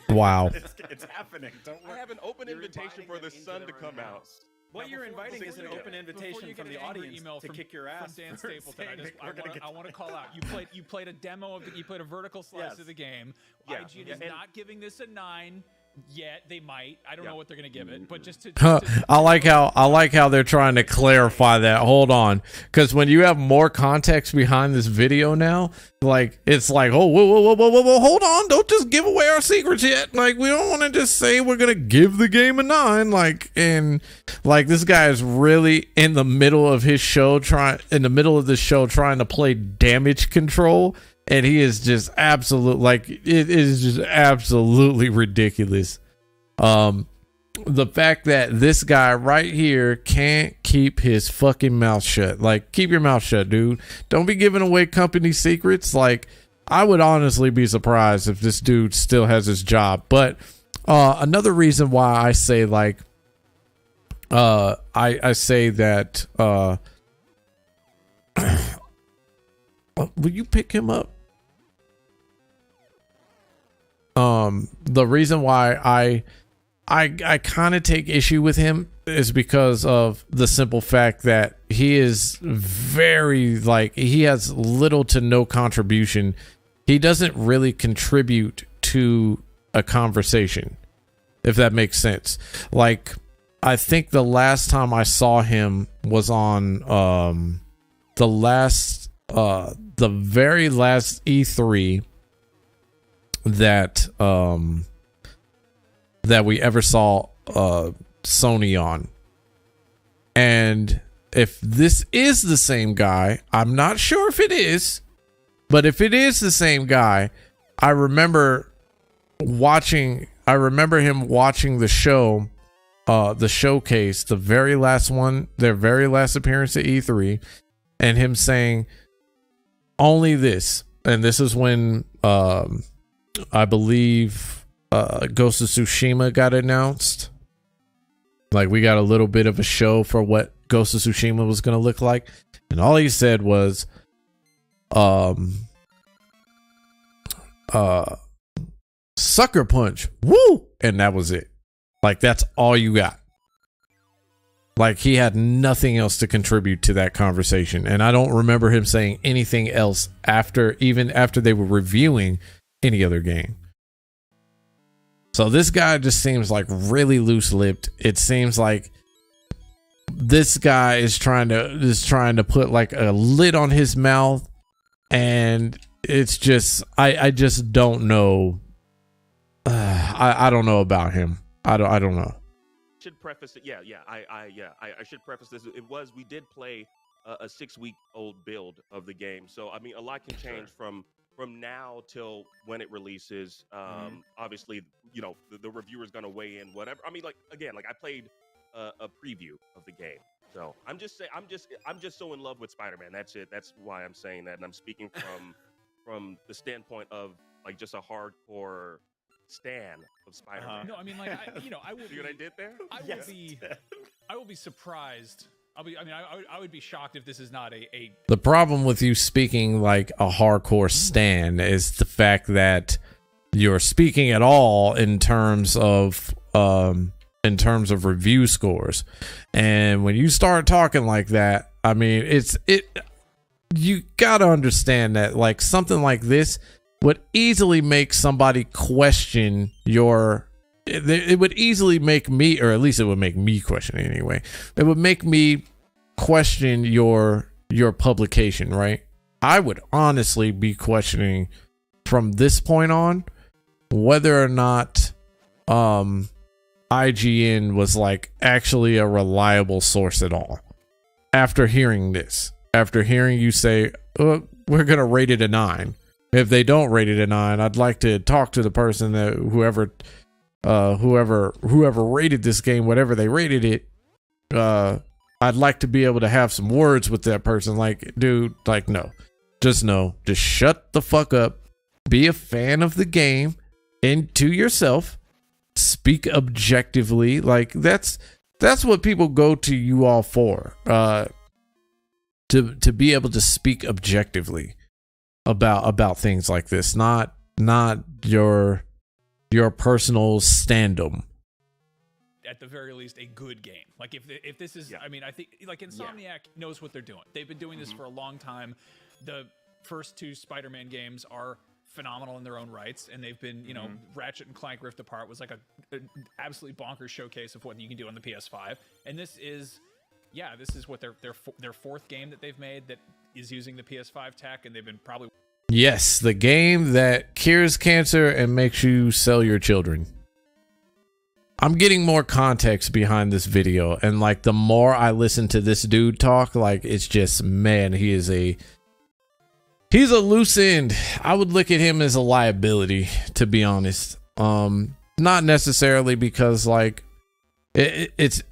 Wow, it's happening. Don't worry. I have an open invitation for the sun to come out. What you're inviting is an open invitation from the audience to kick your ass. From Dan Stapleton, I want to call out. You played a demo of you played a vertical slice of the game. IGN is not giving this a 9 yet. They might. I don't know what they're going to give it, but just to I like how they're trying to clarify that. Hold on, because when you have more context behind this video now, like it's like, oh, whoa, hold on, don't just give away our secrets yet. Like we don't want to just say we're gonna give the game a 9. Like, and like this guy is really in the middle of the show trying to play damage control. And he is just it is just absolutely ridiculous. The fact that this guy right here can't keep his fucking mouth shut. Like, keep your mouth shut, dude. Don't be giving away company secrets. Like, I would honestly be surprised if this dude still has his job. But another reason why I say like, I say that, will you pick him up? The reason why I kind of take issue with him is because of the simple fact that he is very he has little to no contribution. He doesn't really contribute to a conversation, if that makes sense. Like, I think the last time I saw him was on the very last E3 that we ever saw Sony on. And if this is the same guy, I'm not sure if it is, but if it is the same guy, I remember him watching the show, the showcase, the very last one, their very last appearance at E3, and him saying only this. And this is when I believe Ghost of Tsushima got announced. Like, we got a little bit of a show for what Ghost of Tsushima was going to look like. And all he said was, sucker punch. Woo! And that was it. Like, that's all you got. Like, he had nothing else to contribute to that conversation. And I don't remember him saying anything else even after they were reviewing any other game. So this guy just seems like really loose-lipped. It seems like this guy is trying to put like a lid on his mouth, and it's just I just don't know. I don't know about him. I don't know. Should preface it. I should preface this. We did play a 6-week-old build of the game, so I mean a lot can change from now till when it releases. Obviously, you know, the reviewer's gonna weigh in whatever. I mean, like, again, like I played a preview of the game, So I'm just saying, I'm just so in love with Spider-Man. That's it. That's why I'm saying that, and I'm speaking from the standpoint of like just a hardcore stan of Spider-Man. No, I mean, like, I will. See what I did there? I will be surprised. I would be shocked if this is not a. The problem with you speaking like a hardcore stan is the fact that you're speaking at all in terms of review scores. And when you start talking like that, I mean, you gotta understand that like something like this would easily make somebody question it would easily make me, or at least it would make me question it anyway. It would make me question your publication, right? I would honestly be questioning from this point on whether or not IGN was like actually a reliable source at all. After hearing you say, we're gonna rate it a 9. If they don't rate it a 9, I'd like to talk to the person that whoever rated this game, whatever they rated it. I'd like to be able to have some words with that person. Like, dude, like, no, just shut the fuck up. Be a fan of the game, and to yourself, speak objectively. Like that's what people go to you all for. To be able to speak objectively about things like this, not your personal standum. At the very least, a good game. Like if this is, I mean, I think like Insomniac knows what they're doing. They've been doing this for a long time. The first 2 Spider-Man games are phenomenal in their own rights, and they've been, Ratchet and Clank Rift Apart was like an absolutely bonkers showcase of what you can do on the PS5. And this is what their 4th game that they've made that is using the PS5 tech, and they've been probably. Yes, the game that cures cancer and makes you sell your children. I'm getting more context behind this video, and like the more I listen to this dude talk, like it's just, man, he's a loose end. I would look at him as a liability, to be honest. Not necessarily because like it's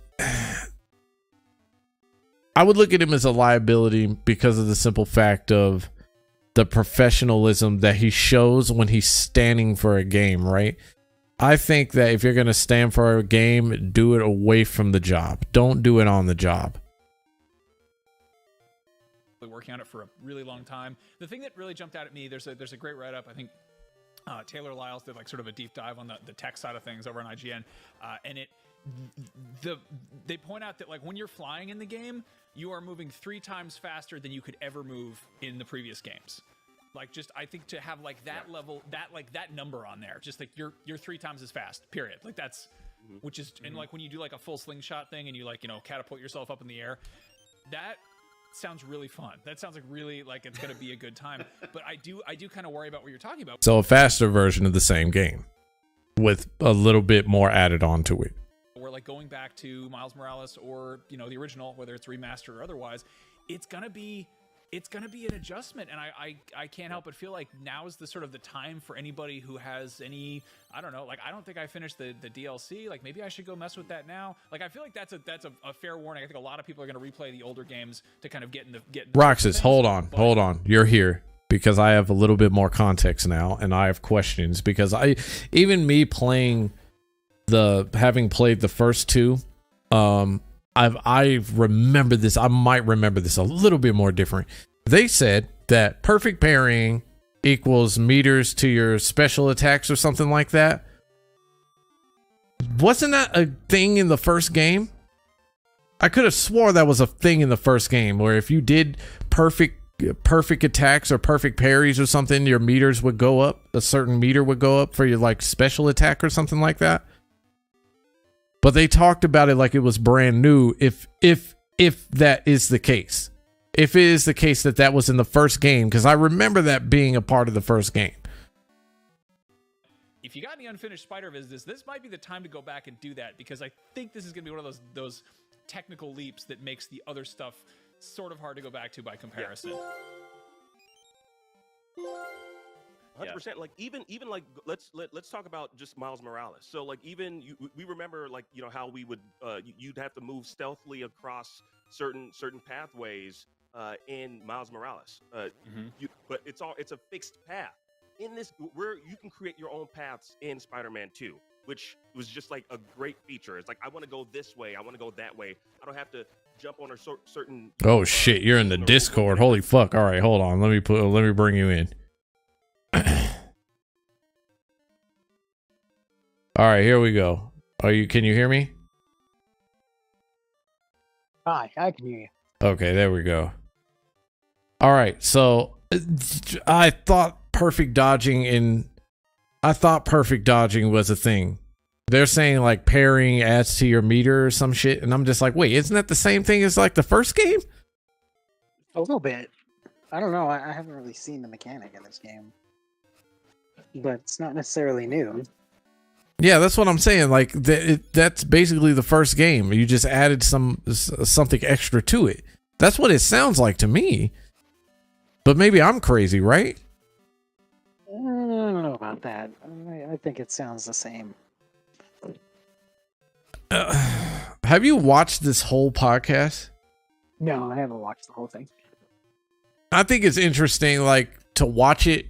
I would look at him as a liability because of the simple fact of the professionalism that he shows when he's standing for a game, right? I think that if you're going to stand for a game, do it away from the job. Don't do it on the job. Working on it for a really long time. The thing that really jumped out at me, there's a great write-up. I think Taylor Lyles did like sort of a deep dive on the tech side of things over on IGN, and they point out that like when you're flying in the game, you are moving 3 times faster than you could ever move in the previous games. Like, just I think to have like that level, that number on there, just like you're 3 times as fast, period. Like that's which is, and like when you do like a full slingshot thing and you like catapult yourself up in the air, that sounds really fun. That sounds like really like it's gonna be a good time. But I do kind of worry about what you're talking about. So a faster version of the same game with a little bit more added on to it. We're like going back to Miles Morales or the original, whether it's remastered or otherwise, it's gonna be an adjustment, and I can't help but feel like now is the sort of the time for anybody who has any, I don't know, like I don't think I finished the DLC, like maybe I should go mess with that now. Like I feel like that's a fair warning. I think a lot of people are going to replay the older games to kind of get Roxas, hold on, you're here because I have a little bit more context now, and I have questions because even me playing having played the first 2, I remember this. I might remember this a little bit more different. They said that perfect parrying equals meters to your special attacks or something like that. Wasn't that a thing in the first game? I could have swore that was a thing in the first game where if you did perfect attacks or perfect parries or something, your meters would go up. A certain meter would go up for your like special attack or something like that. But they talked about it like it was brand new. If that is the case, if it is the case that was in the first game, because I remember that being a part of the first game. If you got any unfinished Spider-Viz, this might be the time to go back and do that, because I think this is going to be one of those technical leaps that makes the other stuff sort of hard to go back to by comparison. 100%. Like even like let's talk about just Miles Morales. So like even we remember like how we would you'd have to move stealthily across certain pathways in Miles Morales. But it's a fixed path. In this, where you can create your own paths in Spider-Man 2, which was just like a great feature. It's like, I want to go this way, I want to go that way. I don't have to jump on a certain. Oh shit, you're in the Discord. Holy fuck. All right, hold on. Let me bring you in. All right, here we go. Can you hear me? Hi, I can hear you. Okay, there we go. All right, so I thought perfect dodging was a thing. They're saying like pairing adds to your meter or some shit, and I'm just like, wait, isn't that the same thing as like the first game? A little bit. I don't know. I haven't really seen the mechanic in this game, but it's not necessarily new. Yeah, that's what I'm saying. Like that's basically the first game. You just added something extra to it. That's what it sounds like to me. But maybe I'm crazy, right? I don't know about that. I think it sounds the same. Have you watched this whole podcast? No, I haven't watched the whole thing. I think it's interesting, like, to watch it,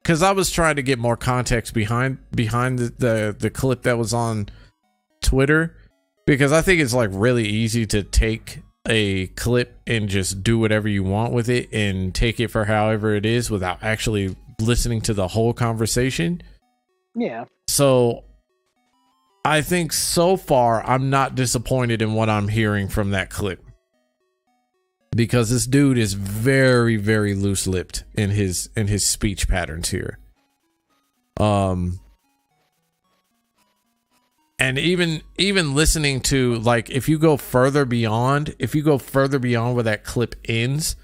because I was trying to get more context behind the clip that was on Twitter, because I think it's like really easy to take a clip and just do whatever you want with it and take it for however it is without actually listening to the whole conversation. Yeah. So I think so far I'm not disappointed in what I'm hearing from that clip, because this dude is very, very loose-lipped in his speech patterns here. And even listening to, like, if you go further beyond where that clip ends,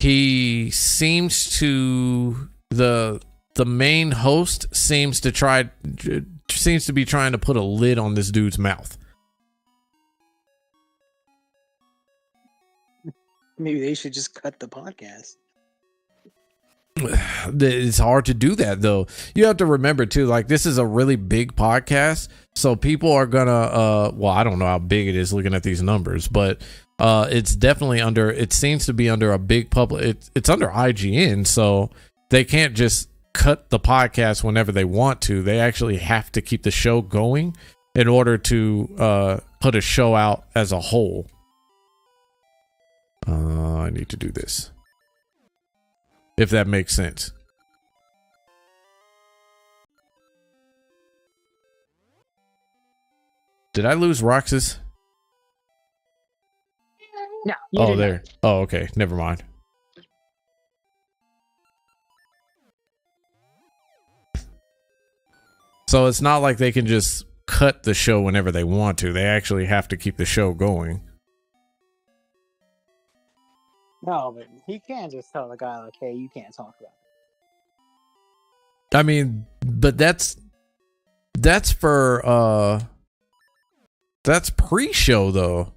he seems to the main host seems to be trying to put a lid on this dude's mouth. Maybe they should just cut the podcast. It's hard to do that, though. You have to remember too, like, this is a really big podcast, so people are gonna well, I don't know how big it is looking at these numbers, but it's definitely it seems to be under a big public, it's under IGN, so they can't just cut the podcast whenever they want to. They actually have to keep the show going in order to put a show out as a whole. I need to do this, if that makes sense. Did I lose Roxas? No. Oh, there. Oh, okay. Never mind. So it's not like they can just cut the show whenever they want to. They actually have to keep the show going. No, but he can't just tell the guy, like, hey, you can't talk about it. I mean, but that's for that's pre-show though.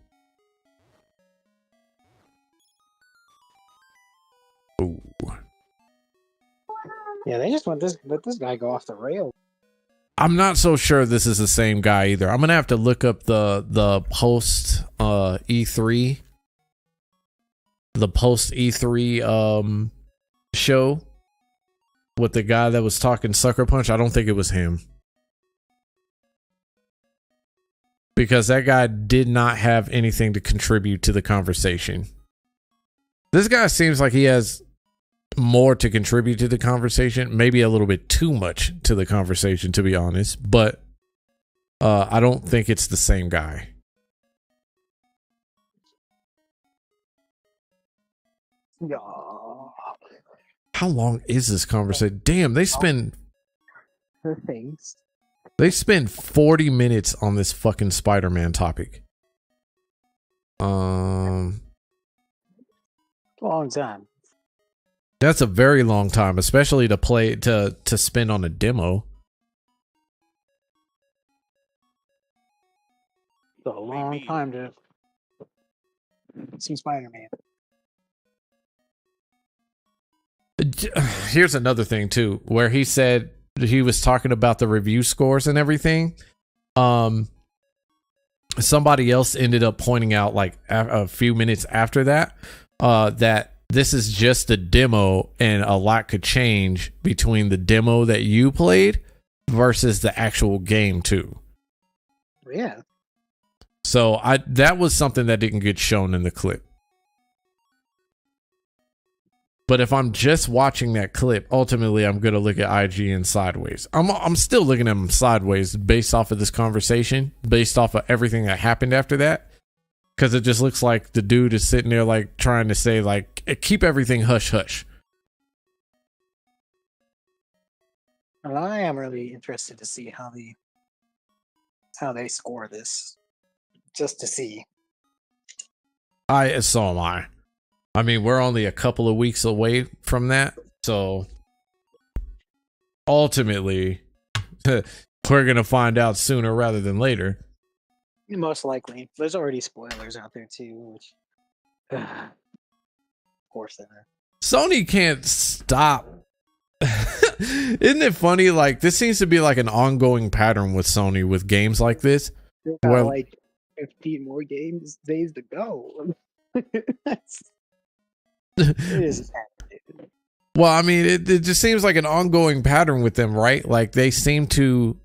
Ooh. Yeah, they just let this guy go off the rail. I'm not so sure this is the same guy either. I'm gonna have to look up the post E3, the post E3 show with the guy that was talking Sucker Punch. I don't think it was him, because that guy did not have anything to contribute to the conversation. This guy seems like he has more to contribute to the conversation, maybe a little bit too much to the conversation, to be honest, but I don't think it's the same guy. Yeah. How long is this conversation? Damn, they spend 40 minutes on this fucking Spider-Man topic. Long time. That's a very long time, especially to spend on a demo. It's a long time to see Spider-Man. here's another thing too, where he said he was talking about the review scores and everything. Somebody else ended up pointing out like a few minutes after that, that this is just a demo and a lot could change between the demo that you played versus the actual game too. Yeah. So that was something that didn't get shown in the clip. But if I'm just watching that clip, ultimately I'm going to look at IGN sideways. I'm still looking at them sideways based off of this conversation, based off of everything that happened after that. Because it just looks like the dude is sitting there like trying to say like, keep everything hush hush. Well, I am really interested to see how they score this. Just to see. So am I. I mean, we're only a couple of weeks away from that. So ultimately, we're going to find out sooner rather than later. Most likely. There's already spoilers out there too, which of course there are. Sony can't stop. Isn't it funny? Like, this seems to be like an ongoing pattern with Sony with games like this. We've got like 15 more days to go. It is happening. Well, I mean, it just seems like an ongoing pattern with them, right? Like they seem to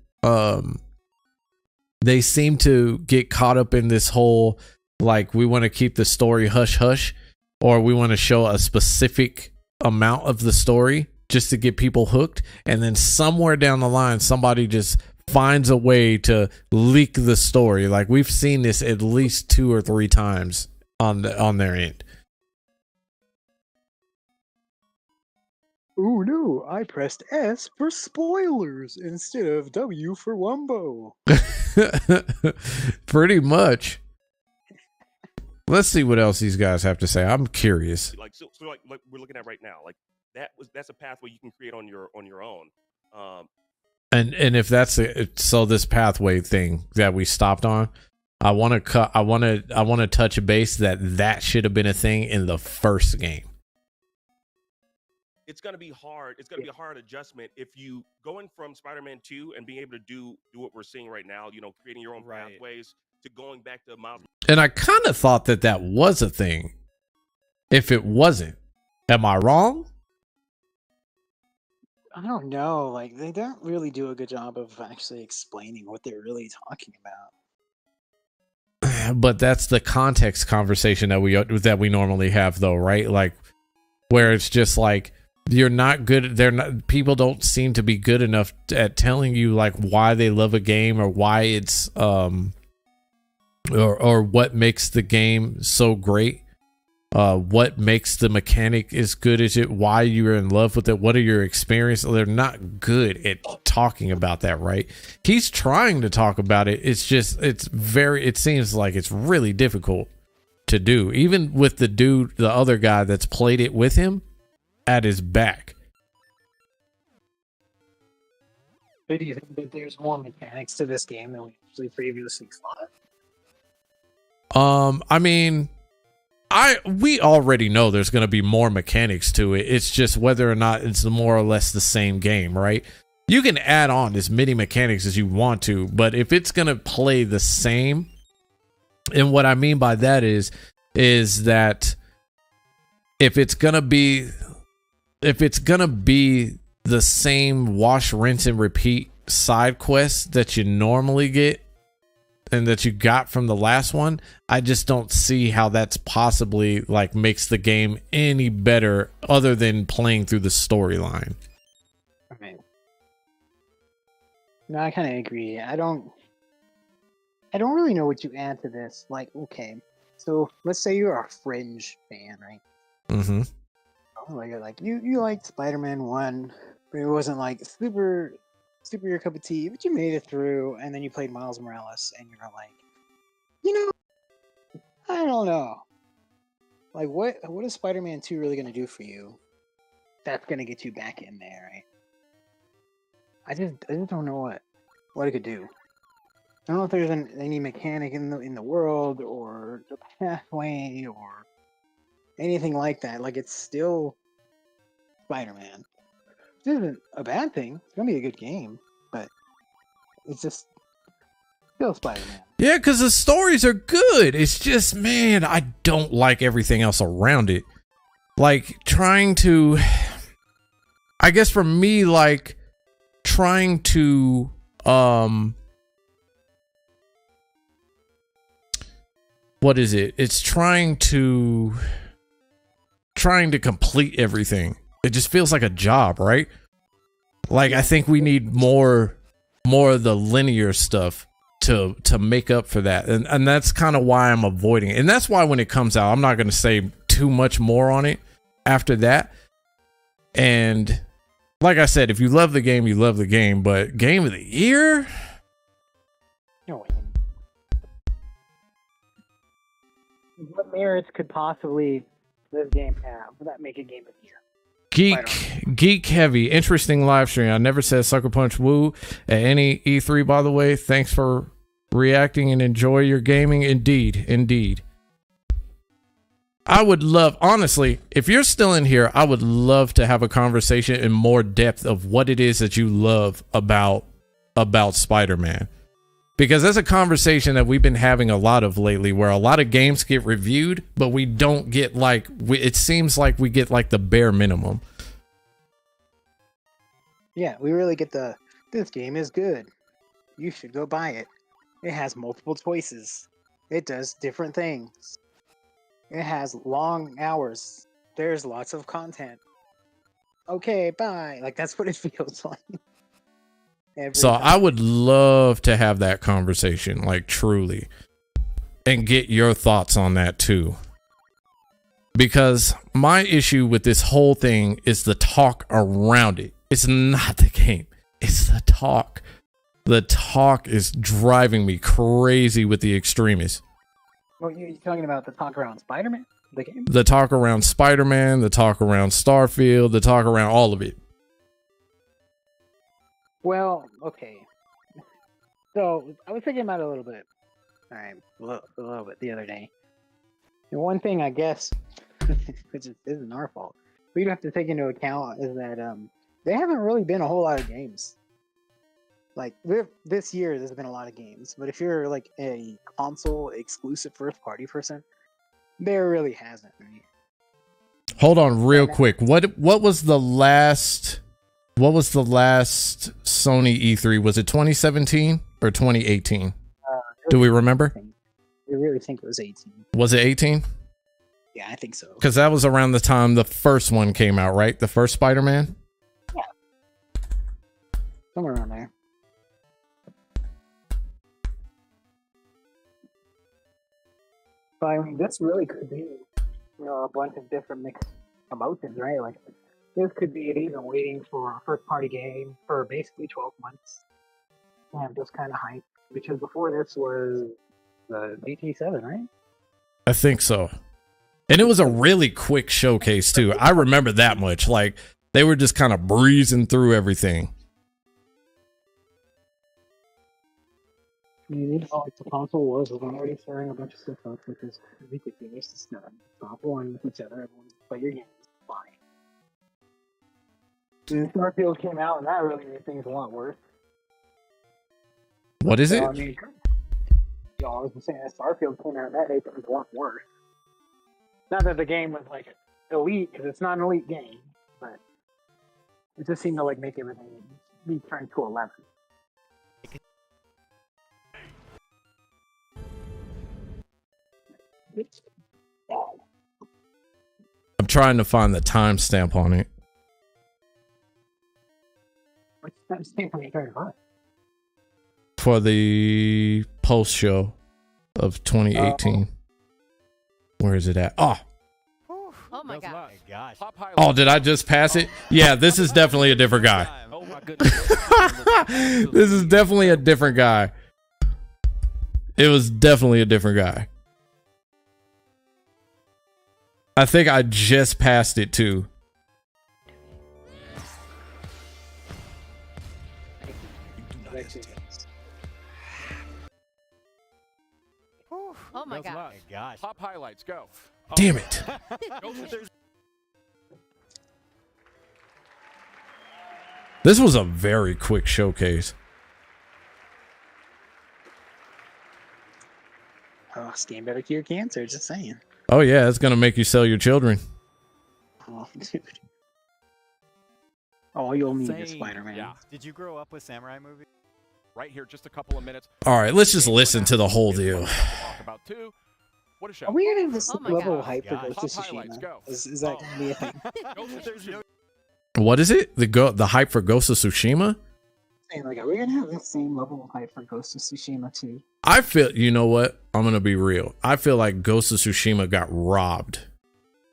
get caught up in this whole, like, we want to keep the story hush hush, or we want to show a specific amount of the story just to get people hooked, and then somewhere down the line somebody just finds a way to leak the story. Like, we've seen this at least 2 or 3 times on their end. Oh no, I pressed S for spoilers instead of W for Wumbo. Pretty much. Let's see what else these guys have to say. I'm curious. Like so like we're looking at right now, like that's a pathway you can create on your own. And if that's so this pathway thing that we stopped on, I want to touch a base that should have been a thing in the first game. It's going to be hard. It's going to be a hard adjustment if you going from Spider-Man 2 and being able to do what we're seeing right now, creating your own pathways, to going back to Miles. And I kind of thought that was a thing. If it wasn't, am I wrong? I don't know. Like, they don't really do a good job of actually explaining what they're really talking about. But that's the context conversation that we normally have, though, right? Like, where it's just like, you're not good. People don't seem to be good enough at telling you like why they love a game, or why it's or what makes the game so great. What makes the mechanic as good as it, why you're in love with it, what are your experiences. They're not good at talking about that, right? He's trying to talk about it. It's just, it seems like it's really difficult to do, even with the other guy that's played it with him at his back. But do you think that there's more mechanics to this game than we actually previously thought? I mean, we already know there's going to be more mechanics to it. It's just whether or not it's more or less the same game, right? You can add on as many mechanics as you want to, but if it's going to play the same, and what I mean by that is that if it's going to be the same wash, rinse, and repeat side quests that you normally get and that you got from the last one, I just don't see how that's possibly like makes the game any better other than playing through the storyline. Okay. No, I kind of agree. I don't really know what you add to this. Like, okay, so let's say you're a Fringe fan, right? Mm-hmm. Like you liked Spider-Man 1, but it wasn't like super your cup of tea, but you made it through, and then you played Miles Morales, and you're like, I don't know. Like, what is Spider-Man 2 really going to do for you that's going to get you back in there, right? I just don't know what it could do. I don't know if there's any mechanic in the world, or the pathway, or anything like that. Like, it's still Spider-Man. Which isn't a bad thing. It's gonna be a good game, but it's just still Spider-Man. Yeah, because the stories are good. It's just, man, I don't like everything else around it. Like, trying to... I guess for me, like, trying to... what is it? It's trying to complete everything. It just feels like a job, right? Like, I think we need more of the linear stuff to make up for that. And that's kind of why I'm avoiding it. And that's why when it comes out, I'm not going to say too much more on it after that. And like I said, if you love the game, you love the game. But game of the year? No. What merits could possibly this game have that make a game of the year? Geek heavy, interesting live stream. I never said Sucker Punch Woo at any E3, by the way. Thanks for reacting and enjoy your gaming. Indeed. I would love, honestly, if you're still in here, I would love to have a conversation in more depth of what it is that you love about Spider-Man. Because that's a conversation that we've been having a lot of lately, where a lot of games get reviewed, but we don't get like, it seems like we get like the bare minimum. Yeah, we really get this game is good. You should go buy it. It has multiple choices. It does different things. It has long hours. There's lots of content. Okay, bye. Like, that's what it feels like. So I would love to have that conversation, like, truly, and get your thoughts on that too. Because my issue with this whole thing is the talk around it. It's not the game. It's the talk. The talk is driving me crazy with the extremists. Well, you're talking about the talk around Spider-Man, the game? The talk around Spider-Man, the talk around Starfield, the talk around all of it. Well, okay. So, I was thinking about it a little bit. Alright, a little bit the other day. And one thing, I guess, which isn't our fault, we'd have to take into account is that there haven't really been a whole lot of games. Like, this year, there's been a lot of games. But if you're, like, a console-exclusive first-party person, there really hasn't, right? Hold on real quick. What was the last... What was the last Sony E3? Was it 2017 or 2018? Do we remember? I really think it was 18. Was it 18? Yeah, I think so. Because that was around the time the first one came out, right? The first Spider-Man? Yeah. Somewhere around there. But I mean, this really could be, a bunch of different mixed emotions, right? Like, this could be it even waiting for a first-party game for basically 12 months. And just kind of hype. Because before this was the GT7, right? I think so. And it was a really quick showcase, too. I remember that much. Like, they were just kind of breezing through everything. Like the console was already sharing a bunch of stuff up, which is ridiculous. It's not stop one with each other. Everyone play your games. Fine. And Starfield came out, and that really made things a lot worse. What is it? I mean, I was saying that Starfield came out, and that made things a lot worse. Not that the game was like elite, because it's not an elite game, but it just seemed to like make everything be turned to 11. I'm trying to find the timestamp on it. What's that stamp on your turn? For the post show of 2018. Where is it at? Oh, my gosh. oh, did I just pass it? Yeah, this is definitely a different guy. Oh my goodness. This is definitely a different guy. It was definitely a different guy. I think I just passed it too. Oh my gosh. Pop highlights, go. Damn it. This was a very quick showcase. Oh, this game better cure cancer. Just saying. Oh yeah, it's gonna make you sell your children. Oh, dude. All you'll need is Spider-Man. Yeah. Did you grow up with samurai movies? Right here, just a couple of minutes. All right, let's just listen to the whole deal. Talk about two. What a show. Are we gonna have this Oh my level God. of hype for Top Ghost of highlights, Tsushima? go. Is that gonna be a thing? What is it? The hype for Ghost of Tsushima? Saying, like, are we gonna have the same level of hype for Ghost of Tsushima too? I feel, you know what? I'm gonna be real. I feel like Ghost of Tsushima got robbed,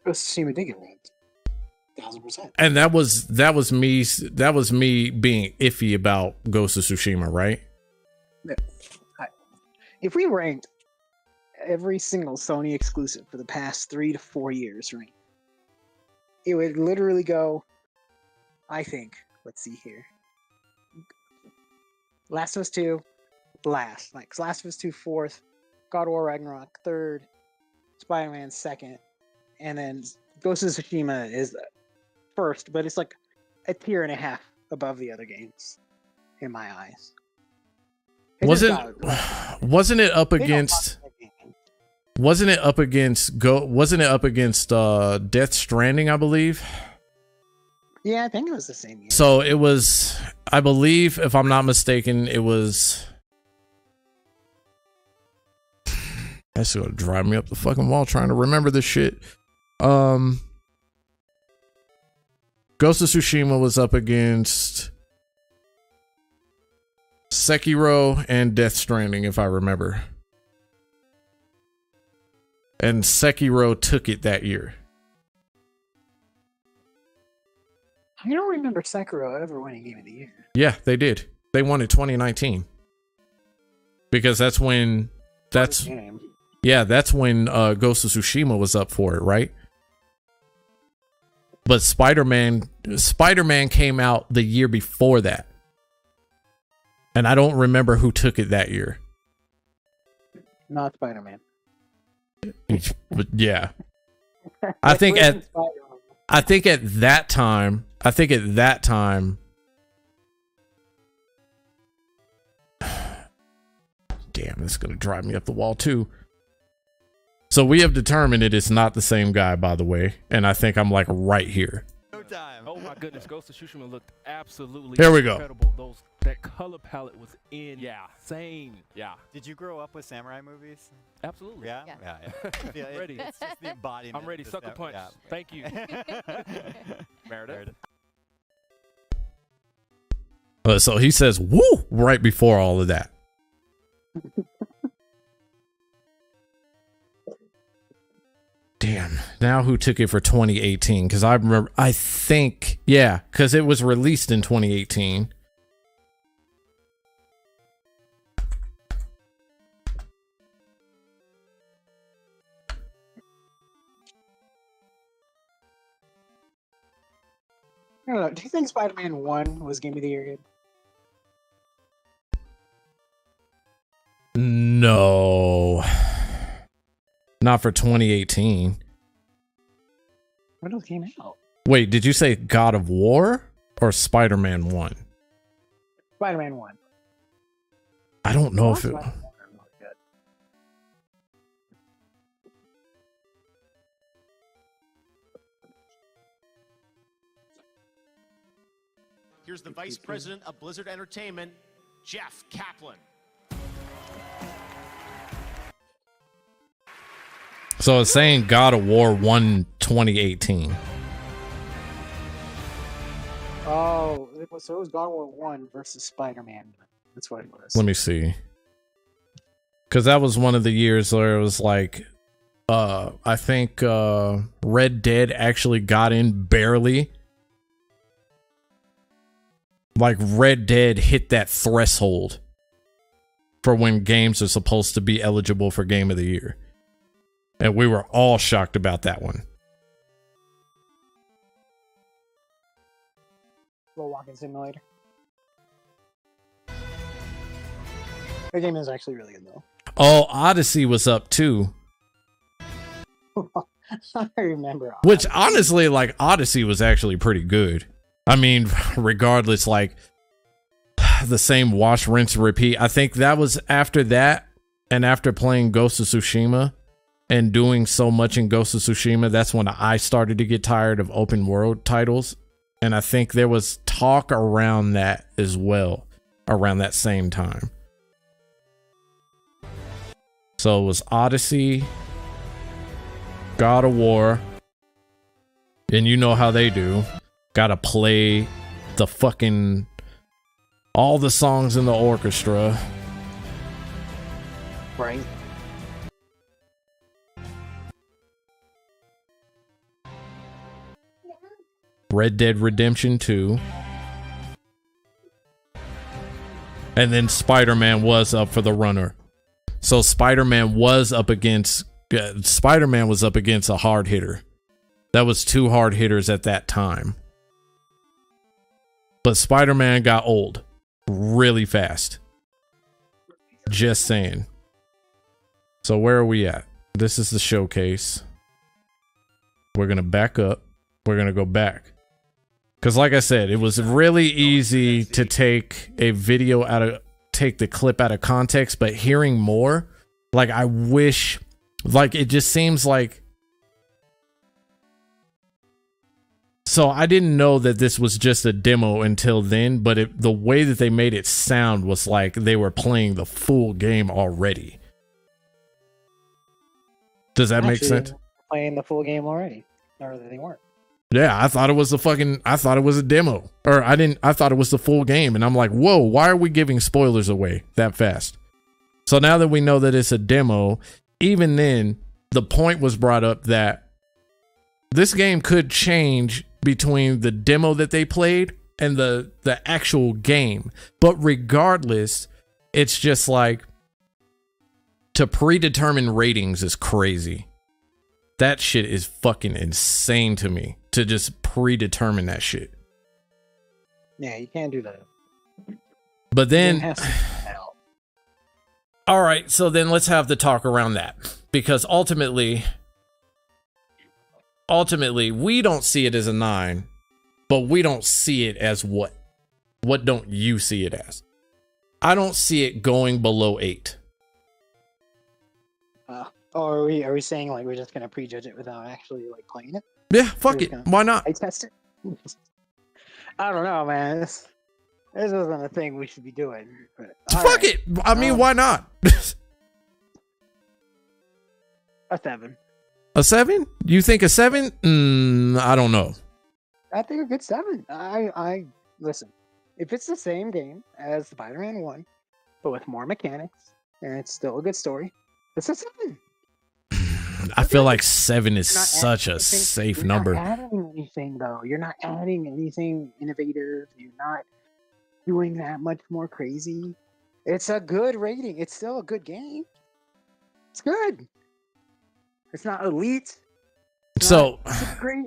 Ghost of Tsushima did get ranked. 1000%. and that was me being iffy about Ghost of Tsushima, right? If we ranked every single Sony exclusive for the past 3 to 4 years, right, it would literally go, I think, let's see here. Last of Us 2, last. Like, Last of Us 2, fourth. God of War Ragnarok, third. Spider-Man, second. And then Ghost of Tsushima is first, but it's like a tier and a half above the other games, in my eyes. Wasn't it up against Death Stranding, I believe? Yeah, I think it was the same year. So it was, I believe, if I'm not mistaken, it was. That's gonna drive me up the fucking wall trying to remember this shit. Ghost of Tsushima was up against Sekiro and Death Stranding, if I remember. And Sekiro took it that year. I don't remember Sekiro ever winning Game of the Year. Yeah, they did. They won in 2019. Because that's when Ghost of Tsushima was up for it, right? But Spider-Man came out the year before that. And I don't remember who took it that year. Not Spider-Man. But yeah. I think at that time, damn, this is going to drive me up the wall too. So we have determined it is not the same guy, by the way. And I think I'm like right here. Oh my goodness, Ghost of Tsushima looked absolutely Here we go. incredible. That color palette was insane. Yeah. Did you grow up with samurai movies? Absolutely. Yeah. Ready. It's just the embodiment. I'm ready. of Sucker punch. yeah. Thank you. Meredith. So he says, woo, right before all of that. Damn. Now who took it for 2018? Because I remember, because it was released in 2018. I don't know. Do you think Spider-Man 1 was Game of the Year good? No. Not for 2018. When it came out? Wait, did you say God of War or Spider-Man 1? Spider-Man 1. I don't know if it... Here's the Vice President of Blizzard Entertainment, Jeff Kaplan. So it's saying God of War 1 2018. Oh, so it was God of War 1 versus Spider-Man. That's what it was. Let me see. Because that was one of the years where it was like, I think Red Dead actually got in barely. Like Red Dead hit that threshold for when games are supposed to be eligible for Game of the Year. And we were all shocked about that one. Little walking simulator. The game is actually really good though. Oh, Odyssey was up too. I remember. Which honestly, like Odyssey was actually pretty good. I mean, regardless, like the same wash, rinse, repeat. I think that was after that, and after playing Ghost of Tsushima and doing so much in Ghost of Tsushima, that's when I started to get tired of open world titles. And I think there was talk around that as well, around that same time. So it was Odyssey, God of War, and you know how they do. Gotta play the fucking all the songs in the orchestra. Right. Red Dead Redemption 2. And then Spider-Man was up for the runner. So Spider-Man was up against a hard hitter. That was 2 hard hitters at that time. But Spider-Man got old really fast. Just saying. So where are we at? This is the showcase. We're going to back up. We're going to go back. Because like I said, it was really easy to take a video take the clip out of context, but hearing more, like I wish, like it just seems like, so I didn't know that this was just a demo until then, but the way that they made it sound was like they were playing the full game already. Does that make sense? Playing the full game already, or they weren't. Yeah, I thought it was a demo. Or I thought it was the full game. And I'm like, whoa, why are we giving spoilers away that fast? So now that we know that it's a demo, even then, the point was brought up that this game could change between the demo that they played and the actual game. But regardless, it's just like, to predetermine ratings is crazy. That shit is fucking insane to me, to just predetermine that shit. Yeah, you can't do that. But then, all right, so then let's have the talk around that, because ultimately we don't see it as a 9, but we don't see it as what? What don't you see it as? I don't see it going below 8. Or are we saying like we're just gonna prejudge it without actually like playing it? Yeah, fuck it. Why not? I test it. I don't know, man. This isn't a thing we should be doing. But, fuck it. I mean, why not? A 7. A 7? You think a 7? I don't know. I think a good 7. I listen. If it's the same game as Spider-Man 1, but with more mechanics, and it's still a good story, it's a 7. I feel like 7 is such a safe number. You're not adding anything, though. You're not adding anything innovative. You're not doing that much more crazy. It's a good rating. It's still a good game. It's good. It's not elite. It's not great.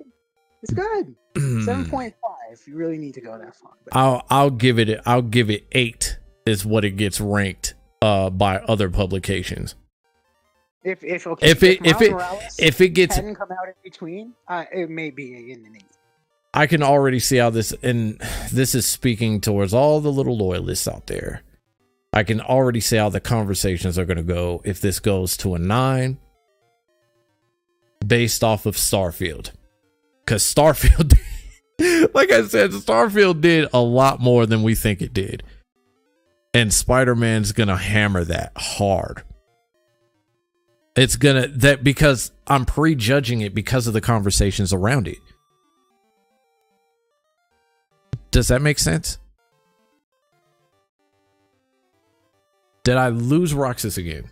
It's good. 7.5. You really need to go that far. I'll give it 8 is what it gets ranked by other publications. If it gets 10 come out in between, it may be in an 8. I can already see how this, and this is speaking towards all the little loyalists out there. I can already see how the conversations are going to go if this goes to a 9 based off of Starfield. Because Starfield, like I said, Starfield did a lot more than we think it did. And Spider-Man's going to hammer that hard. It's gonna, that because I'm prejudging it because of the conversations around it. Does that make sense? Did I lose Roxas again?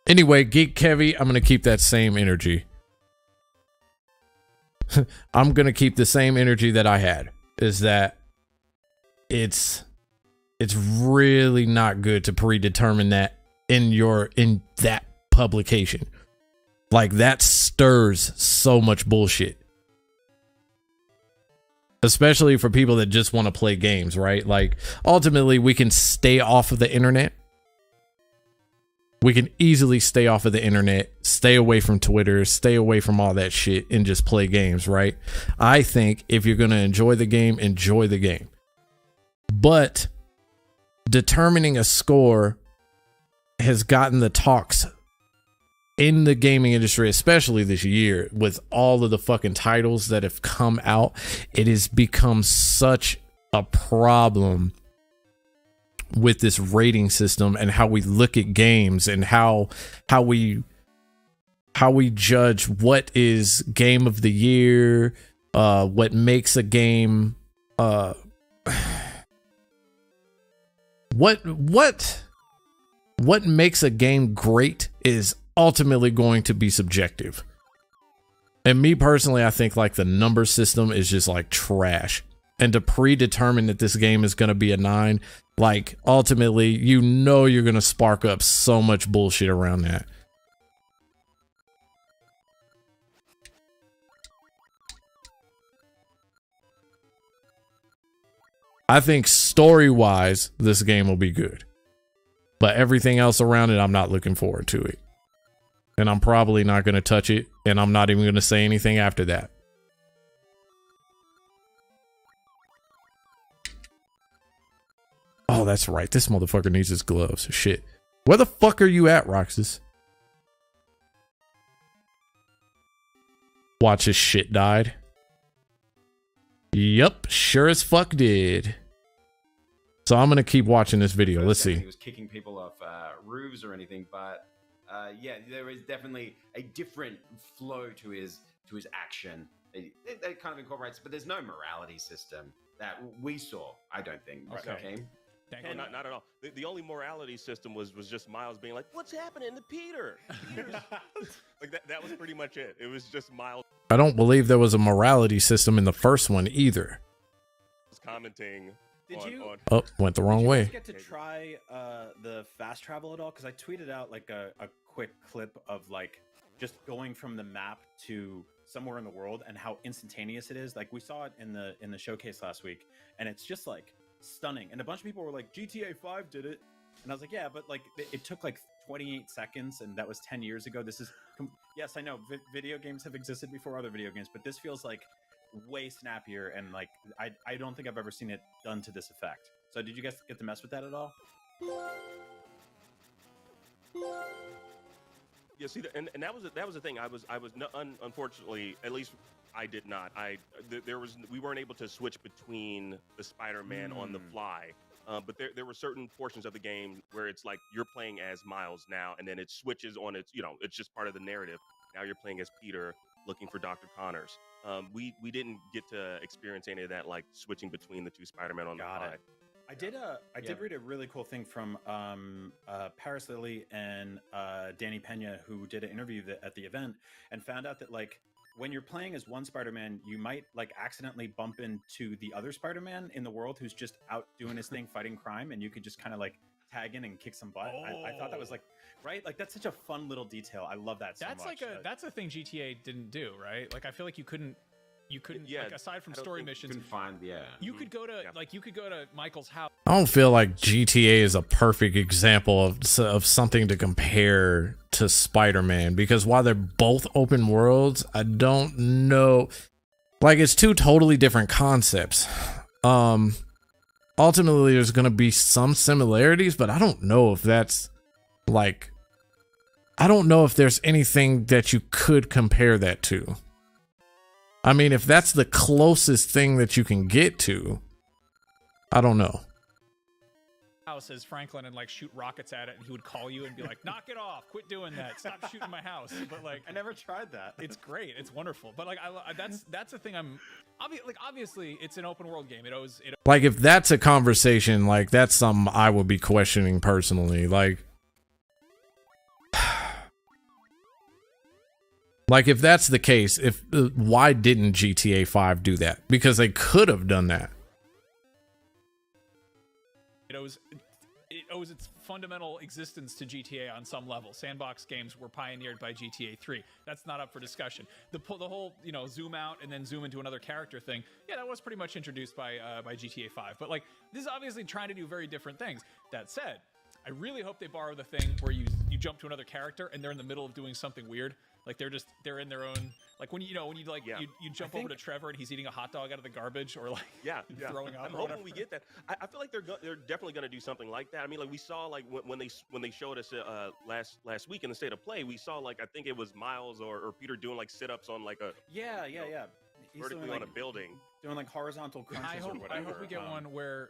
Anyway, Geek Kevy, I'm going to keep that same energy. I'm going to keep the same energy that I had, is that it's really not good to predetermine that in that publication. Like, that stirs so much bullshit. Especially for people that just want to play games, right? Like, ultimately, we can stay off of the internet. We can easily stay off of the internet, stay away from Twitter, stay away from all that shit, and just play games, right? I think if you're going to enjoy the game, enjoy the game. But determining a score has gotten the talks in the gaming industry, especially this year, with all of the fucking titles that have come out. It has become such a problem with this rating system and how we look at games and how we judge what is game of the year, what makes a game, what makes a game great is ultimately going to be subjective. And me personally, I think like the number system is just like trash. And to predetermine that this game is going to be a 9, like ultimately, you know, you're going to spark up so much bullshit around that. I think story-wise, this game will be good. But everything else around it, I'm not looking forward to it. And I'm probably not going to touch it, and I'm not even going to say anything after that. Oh, that's right. This motherfucker needs his gloves. Shit. Where the fuck are you at, Roxas? Watch his shit died. Yup, sure as fuck did. So I'm going to keep watching this video. Let's see. He was kicking people off roofs or anything, but yeah, there is definitely a different flow to his action. That kind of incorporates, but there's no morality system that we saw, I don't think. Okay. And not at all. The only morality system was just Miles being like, "What's happening to Peter?" Like that was pretty much it. It was just Miles. I don't believe there was a morality system in the first one either. Commenting. Oh, went the wrong way. Did you guys get to try the fast travel at all? Because I tweeted out like a quick clip of like just going from the map to somewhere in the world and how instantaneous it is. Like we saw it in the showcase last week, and it's just like stunning. And a bunch of people were like, GTA 5 did it, and I was like, yeah, but like it took like 28 seconds, and that was 10 years ago. This is yes, I know video games have existed before other video games, but this feels like way snappier, and like I don't think I've ever seen it done to this effect. So did you guys get to mess with that at all? Yeah, see, and that was the thing. I was unfortunately, at least I did not. We weren't able to switch between the Spider-Man on the fly. But there were certain portions of the game where it's like you're playing as Miles now, and then it switches on its, it's just part of the narrative. Now you're playing as Peter looking for Dr. Connors. We didn't get to experience any of that, like switching between the two Spider-Men on the fly. I did read a really cool thing from Paris Lilly and Danny Pena, who did an interview at the event, and found out that like when you're playing as one Spider-Man, you might like accidentally bump into the other Spider-Man in the world who's just out doing his thing, fighting crime, and you could just kind of like tag in and kick some butt. I thought that was like, right? Like that's such a fun little detail. I love that so much. That's a thing GTA didn't do, right? Like I feel like you couldn't like aside from story missions, you could go to Michael's house. I don't feel like GTA is a perfect example of something to compare to Spider-Man, because while they're both open worlds, I don't know, like it's two totally different concepts. Ultimately there's going to be some similarities, but I don't know if that's like, I don't know if there's anything that you could compare that to. I mean, if that's the closest thing that you can get to, I don't know. House as Franklin and like shoot rockets at it, and he would call you and be like, knock it off, quit doing that, stop shooting my house. But like I never tried that. It's great, it's wonderful, but like that's the thing. Obviously it's an open world game. Like if that's a conversation, like that's something I would be questioning personally. Like Like, if that's the case, why didn't GTA 5 do that? Because they could have done that. It owes its fundamental existence to GTA on some level. Sandbox games were pioneered by GTA 3. That's not up for discussion. The whole, zoom out and then zoom into another character thing, yeah, that was pretty much introduced by GTA 5. But like, this is obviously trying to do very different things. That said, I really hope they borrow the thing where you jump to another character and they're in the middle of doing something weird. Like they're in their own, like when you jump over to Trevor and he's eating a hot dog out of the garbage, or like throwing up. I'm hoping we get that. I feel like they're definitely going to do something like that. I mean, like we saw like when they showed us last week in the State of Play, we saw like I think it was Miles or Peter doing like sit-ups on like a vertically on a building, doing like horizontal crunches or whatever. I hope we get one where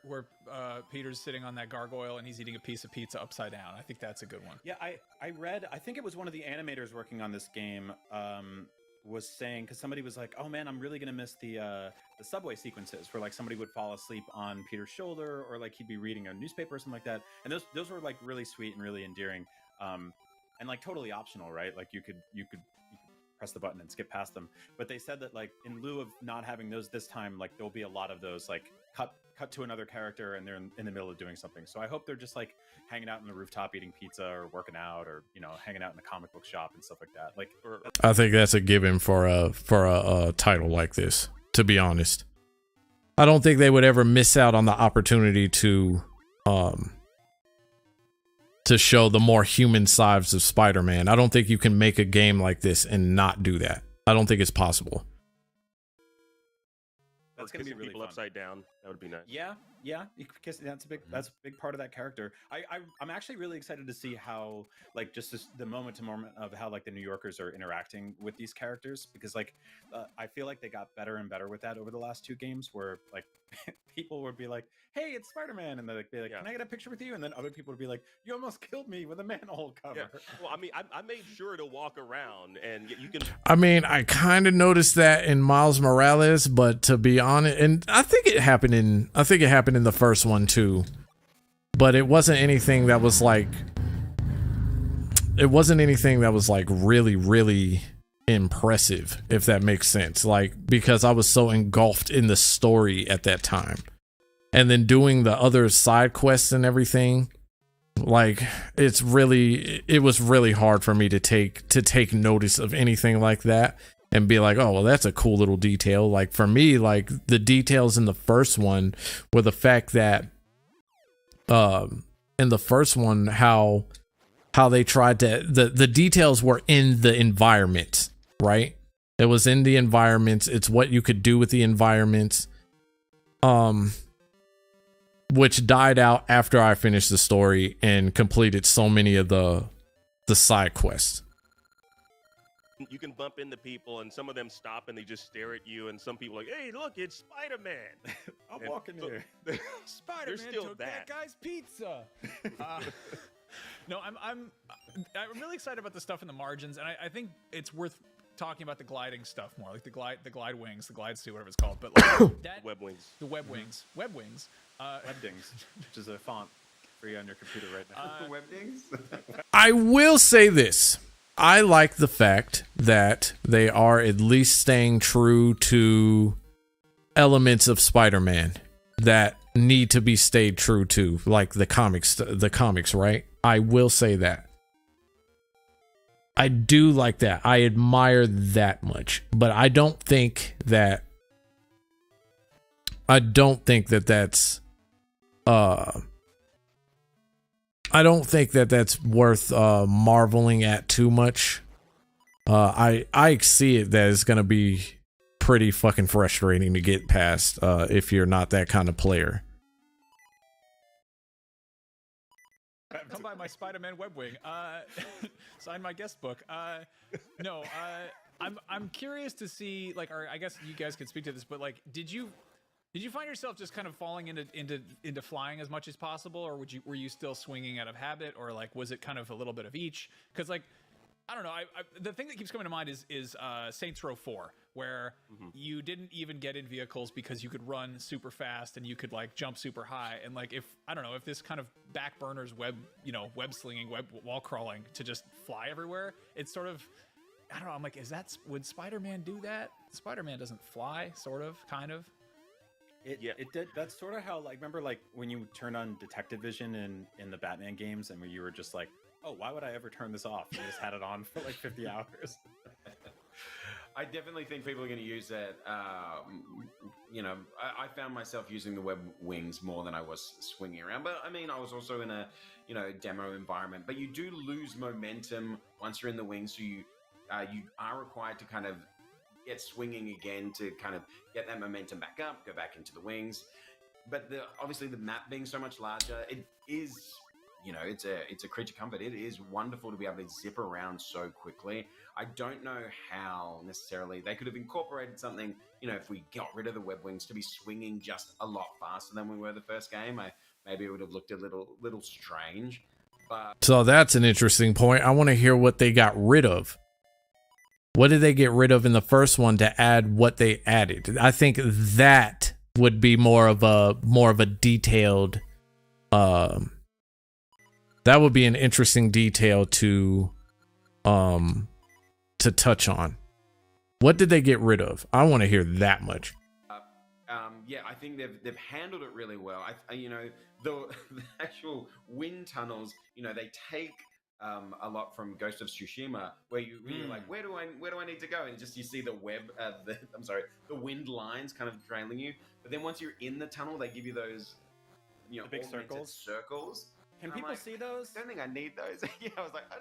Peter's sitting on that gargoyle and he's eating a piece of pizza upside down. I think that's a good one. Yeah, I read, I think it was one of the animators working on this game was saying, because somebody was like, oh man, I'm really gonna miss the subway sequences where like somebody would fall asleep on Peter's shoulder, or like he'd be reading a newspaper or something like that. And those were like really sweet and really endearing, and like totally optional, right? Like you could press the button and skip past them. But they said that like in lieu of not having those this time, like there'll be a lot of those like cut to another character and they're in the middle of doing something. So I hope they're just like hanging out on the rooftop eating pizza or working out, or hanging out in the comic book shop and stuff like that. Like, I think that's a given for a title like this, to be honest. I don't think they would ever miss out on the opportunity to show the more human sides of Spider-Man. I don't think you can make a game like this and not do that. I don't think it's possible. That's gonna be really people fun. Upside down. That would be nice. Yeah. Because that's a big part of that character. I'm actually really excited to see how like just the moment to moment of how like the New Yorkers are interacting with these characters, because like I feel like they got better and better with that over the last two games, where like people would be like, "Hey, it's Spider-Man," and they'd be like, "Can I get a picture with you?" And then other people would be like, "You almost killed me with a manhole cover." Yeah. Well, I mean, I made sure to walk around, and you can. I mean, I kind of noticed that in Miles Morales, but to be honest, and I think it happened in the first one too, but it wasn't anything that was like really, really impressive, if that makes sense. Like, because I was so engulfed in the story at that time, and then doing the other side quests and everything, like it was really hard for me to take notice of anything like that and be like, oh, well, that's a cool little detail. Like for me, like the details in the first one were the fact that in the first one, how they tried to, the details were in the environment, right? It was in the environments. It's what you could do with the environments, which died out after I finished the story and completed so many of the side quests. You can bump into people, and some of them stop and they just stare at you, and some people are like, "Hey, look, it's Spider-Man." I'm walking here. Spider-Man took that guy's pizza. No, I'm really excited about the stuff in the margins, and I think it's worth talking about the gliding stuff more, like the glide wings, the glide suit, whatever it's called. But like that, web wings, webdings, which is a font for you on your computer right now. Webdings. I will say this. I like the fact that they are at least staying true to elements of Spider-Man that need to be stayed true to, like the comics, right? I will say that. I do like that. I admire that much, but I don't think that that's I don't think that that's worth marveling at too much. I see it that it's gonna be pretty fucking frustrating to get past if you're not that kind of player. Come by my Spider-Man webwing. Sign my guest book. No, I'm curious to see, like, or I guess you guys could speak to this, but like, did you find yourself just kind of falling into flying as much as possible, or were you still swinging out of habit, or like was it kind of a little bit of each? Because like, I don't know. The thing that keeps coming to mind is Saints Row 4, where you didn't even get in vehicles because you could run super fast and you could like jump super high. And like, if this kind of backburners web slinging, web wall crawling to just fly everywhere, it's sort of, I don't know. I'm like, would Spider-Man do that? Spider-Man doesn't fly, sort of, kind of. It did. That's sort of how, like, remember, like, when you turn on detective vision in the Batman games, and where you were just like, oh, why would I ever turn this off? You just had it on for like 50 hours. I definitely think people are going to use it. I found myself using the web wings more than I was swinging around. But I mean, I was also in a demo environment. But you do lose momentum once you're in the wings, so you are required to kind of get swinging again to kind of get that momentum back up, go back into the wings. But obviously the map being so much larger, it is, it's a creature comfort. It is wonderful to be able to zip around so quickly. I don't know how necessarily they could have incorporated something, if we got rid of the web wings, to be swinging just a lot faster than we were the first game. Maybe it would have looked a little strange. But So that's an interesting point. I want to hear what they got rid of. What did they get rid of in the first one to add what they added? I think that would be more of a detailed. That would be an interesting detail to touch on. What did they get rid of? I want to hear that much. Yeah, I think they've handled it really well. The actual wind tunnels, they take a lot from Ghost of Tsushima, where you're like, where do I need to go? And just you see the the wind lines kind of trailing you. But then once you're in the tunnel, they give you those, the big circles. Can people see those? I don't think I need those. Yeah, I was like, I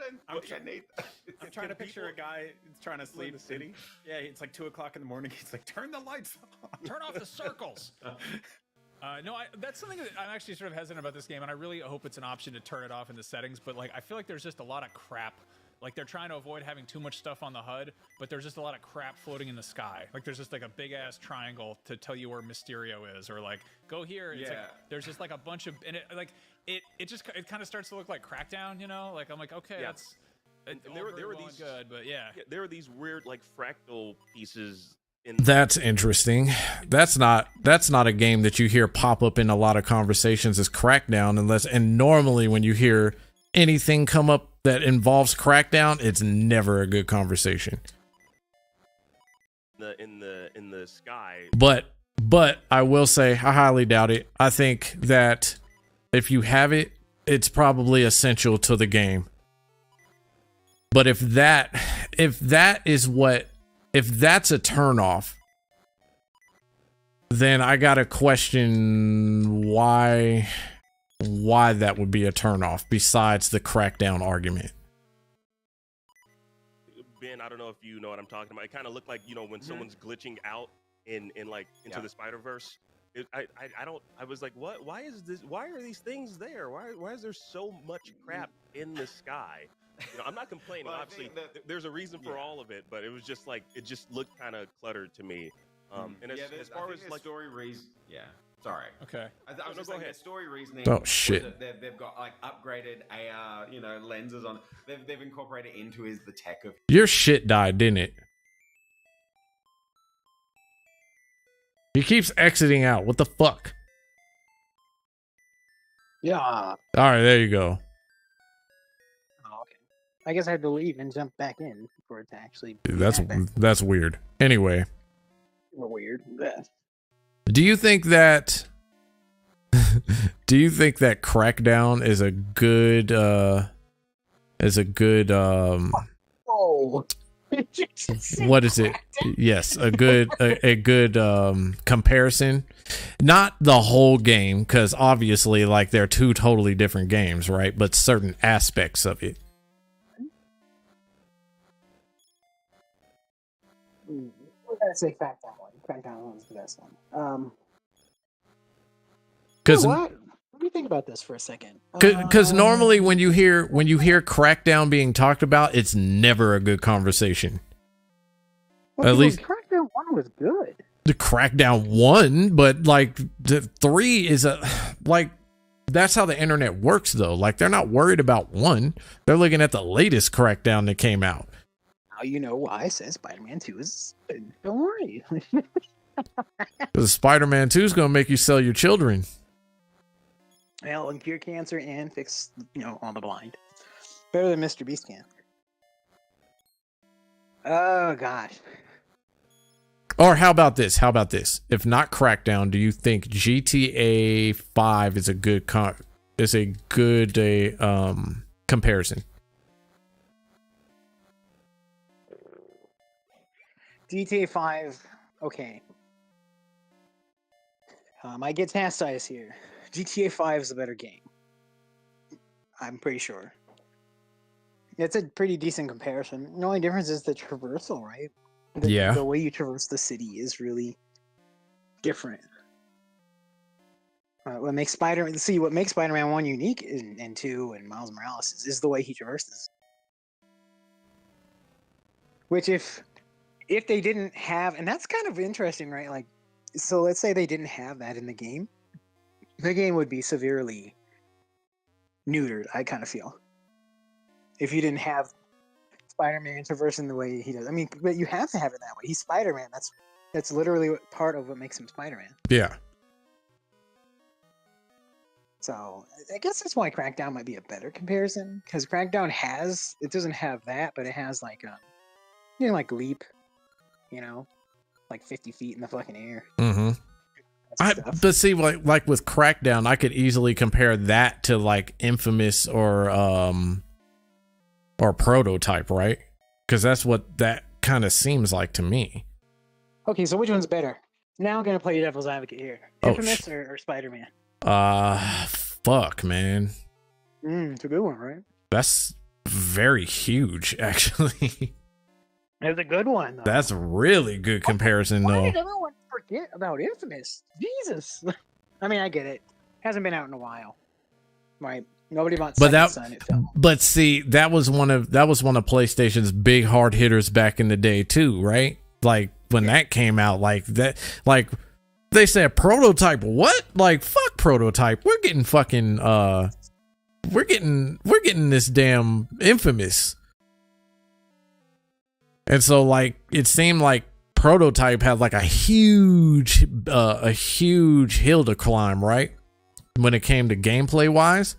need those. I'm trying to picture a guy trying to sleep in the city. Yeah, it's like 2 o'clock in the morning. He's like, turn the lights on. Turn off the circles. No, that's something that I'm actually sort of hesitant about this game, and I really hope it's an option to turn it off in the settings. But like, I feel like there's just a lot of crap. Like, they're trying to avoid having too much stuff on the HUD, but there's just a lot of crap floating in the sky. Like, there's just like a big ass triangle to tell you where Mysterio is, or like, go here. And it's like, there's just like a bunch of, and it kind of starts to look like Crackdown, Like, I'm like, okay, that's. And there were these good, but yeah, there are these weird like fractal pieces. That's interesting. That's not a game that you hear pop up in a lot of conversations as Crackdown, and normally when you hear anything come up that involves Crackdown, it's never a good conversation. In the sky. But I will say I highly doubt it. I think that if you have it, it's probably essential to the game. But if that's a turnoff, then I gotta question why that would be a turnoff besides the Crackdown argument. Ben, I don't know if you know what I'm talking about. It kind of looked like, when someone's glitching out into the Spider-Verse. I was like, what? Why is this? Why are these things there? Why is there so much crap in the sky? I'm not complaining. Well, obviously, there's a reason for all of it, but it was just like it just looked kind of cluttered to me. And as far as like story reason, sorry. Okay. I was just saying that story reasoning. Oh shit! They've got like upgraded AR, lenses on. They've incorporated into the tech of. Your shit died, didn't it? He keeps exiting out. What the fuck? Yeah. All right, there you go. Oh, okay. I guess I had to leave and jump back in for it to actually. That's weird. Anyway. Weird. Do you think that Crackdown is a good Oh. what is it? Yes, a good comparison. Not the whole game, because obviously like they're two totally different games, right? But certain aspects of it. We're gonna say Crackdown one. Crackdown one's the best one. Because what? Let me think about this for a second. Because normally when you hear Crackdown being talked about, it's never a good conversation. Well, at least Crackdown 1 was good. The Crackdown 1, but like the 3 is that's how the internet works though. Like they're not worried about 1. They're looking at the latest Crackdown that came out. Now you know why I said Spider-Man 2 is good. Don't worry. Because Spider-Man 2 is going to make you sell your children. Well, and cure cancer and fix, all the blind. Better than Mr. Beast can. Oh gosh. Or how about this? How about this? If not Crackdown, do you think GTA 5 is a good comparison? GTA 5. Okay. I get chastised here. GTA 5 is a better game. I'm pretty sure. It's a pretty decent comparison. The only difference is the traversal, right? The way you traverse the city is really different. What makes Spider-Man 1 unique and 2 and Miles Morales is the way he traverses. Which if they didn't have, and that's kind of interesting, right? Like, so let's say they didn't have that in the game would be severely neutered, I kind of feel. If you didn't have Spider-Man traversing the way he does. I mean, but you have to have it that way. He's Spider-Man. That's literally part of what makes him Spider-Man. Yeah. So I guess that's why Crackdown might be a better comparison, because Crackdown doesn't have that, but it has like like leap, like 50 feet in the fucking air. Mm-hmm. But see, like with Crackdown, I could easily compare that to like Infamous or Prototype, right? Because that's what that kind of seems like to me. Okay, so which one's better? Now I'm gonna play devil's advocate here. Infamous or Spider-Man? Fuck, man. It's a good one, right? That's very huge, actually. It's a good one, though. That's a really good comparison, Why though. did everyone forget about Infamous? Jesus. I mean, I get it. Hasn't been out in a while, right? Nobody wants. But see, that was one of PlayStation's big hard hitters back in the day too, right? Like when that came out, like they said Prototype. What? Like fuck Prototype. We're getting fucking we're getting this damn Infamous. And so like it seemed like Prototype had like a huge hill to climb, right? When it came to gameplay wise.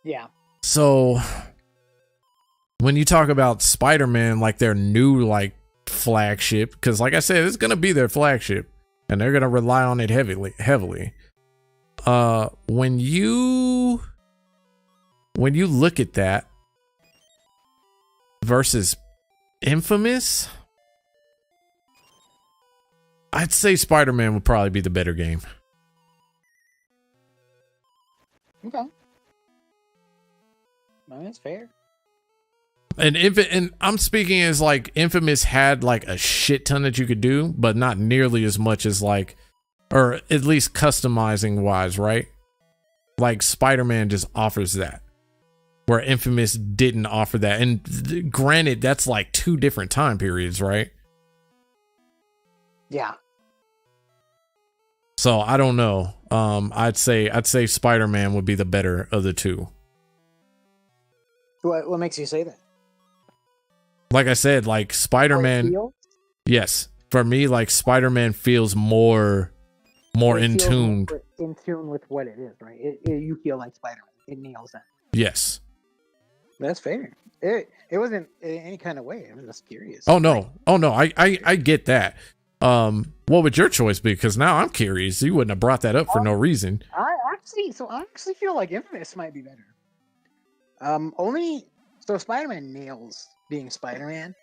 Yeah. So when you talk about Spider-Man, like their new like flagship, because like I said, it's gonna be their flagship, and they're gonna rely on it heavily. When you look at that versus Infamous, I'd say Spider-Man would probably be the better game. Okay. No, that's fair. And I'm speaking as like Infamous had like a shit ton that you could do, but not nearly as much as like, or at least customizing wise, right? Like Spider-Man just offers that, where Infamous didn't offer that. And granted, that's like two different time periods, right? Yeah. So I don't know. I'd say Spider-Man would be the better of the two. What makes you say that? Like I said, like Spider-Man. Yes, for me, like Spider-Man feels more in tune. In tune with what it is, right? You feel like Spider-Man. It nails that. Yes. That's fair. It wasn't in any kind of way. I was just curious. Oh no. I get that. What would your choice be? Because now I'm curious. You wouldn't have brought that up for no reason. I actually feel like Infamous might be better. So Spider-Man nails being Spider-Man,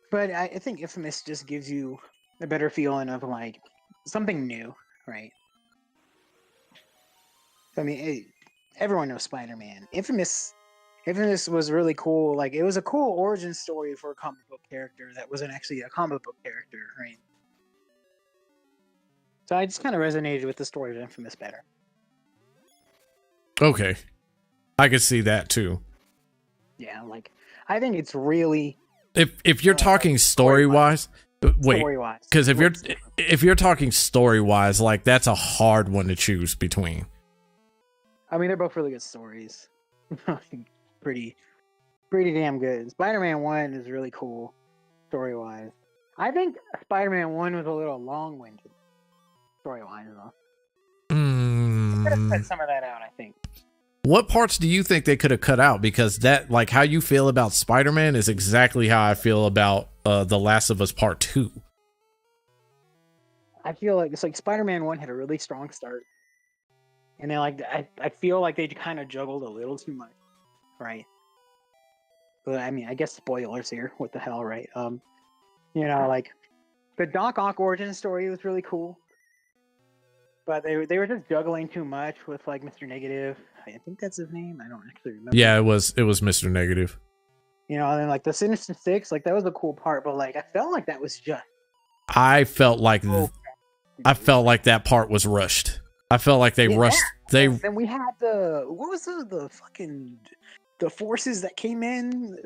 but I think Infamous just gives you a better feeling of like something new, right? I mean, everyone knows Spider-Man. Infamous was really cool. Like, it was a cool origin story for a comic book character that wasn't actually a comic book character, right? So I just kind of resonated with the story of Infamous better. Okay. I could see that too. Yeah, like, I think it's really... If you're talking story-wise... Wait, because if you're talking story-wise, like, that's a hard one to choose between. I mean, they're both really good stories. pretty damn good. Spider-Man 1 is really cool, story-wise. I think Spider-Man 1 was a little long-winded, story-wise, though. I'm gonna cut some of that out, I think. What parts do you think they could have cut out? Because that, like, how you feel about Spider-Man is exactly how I feel about The Last of Us Part 2. I feel like it's like Spider-Man 1 had a really strong start. And then like I feel like they kind of juggled a little too much. Right. But I mean, I guess spoilers here. What the hell, right? You know, like the Doc Ock origin story was really cool. But they were just juggling too much with like Mr. Negative. I think that's his name. I don't actually remember. Yeah, it was Mr. Negative. You know, and then like the Sinister Six, like that was a cool part, but like I felt like that was just I felt like that part was rushed. I felt like they rushed. Then we had what was the fucking the forces that came in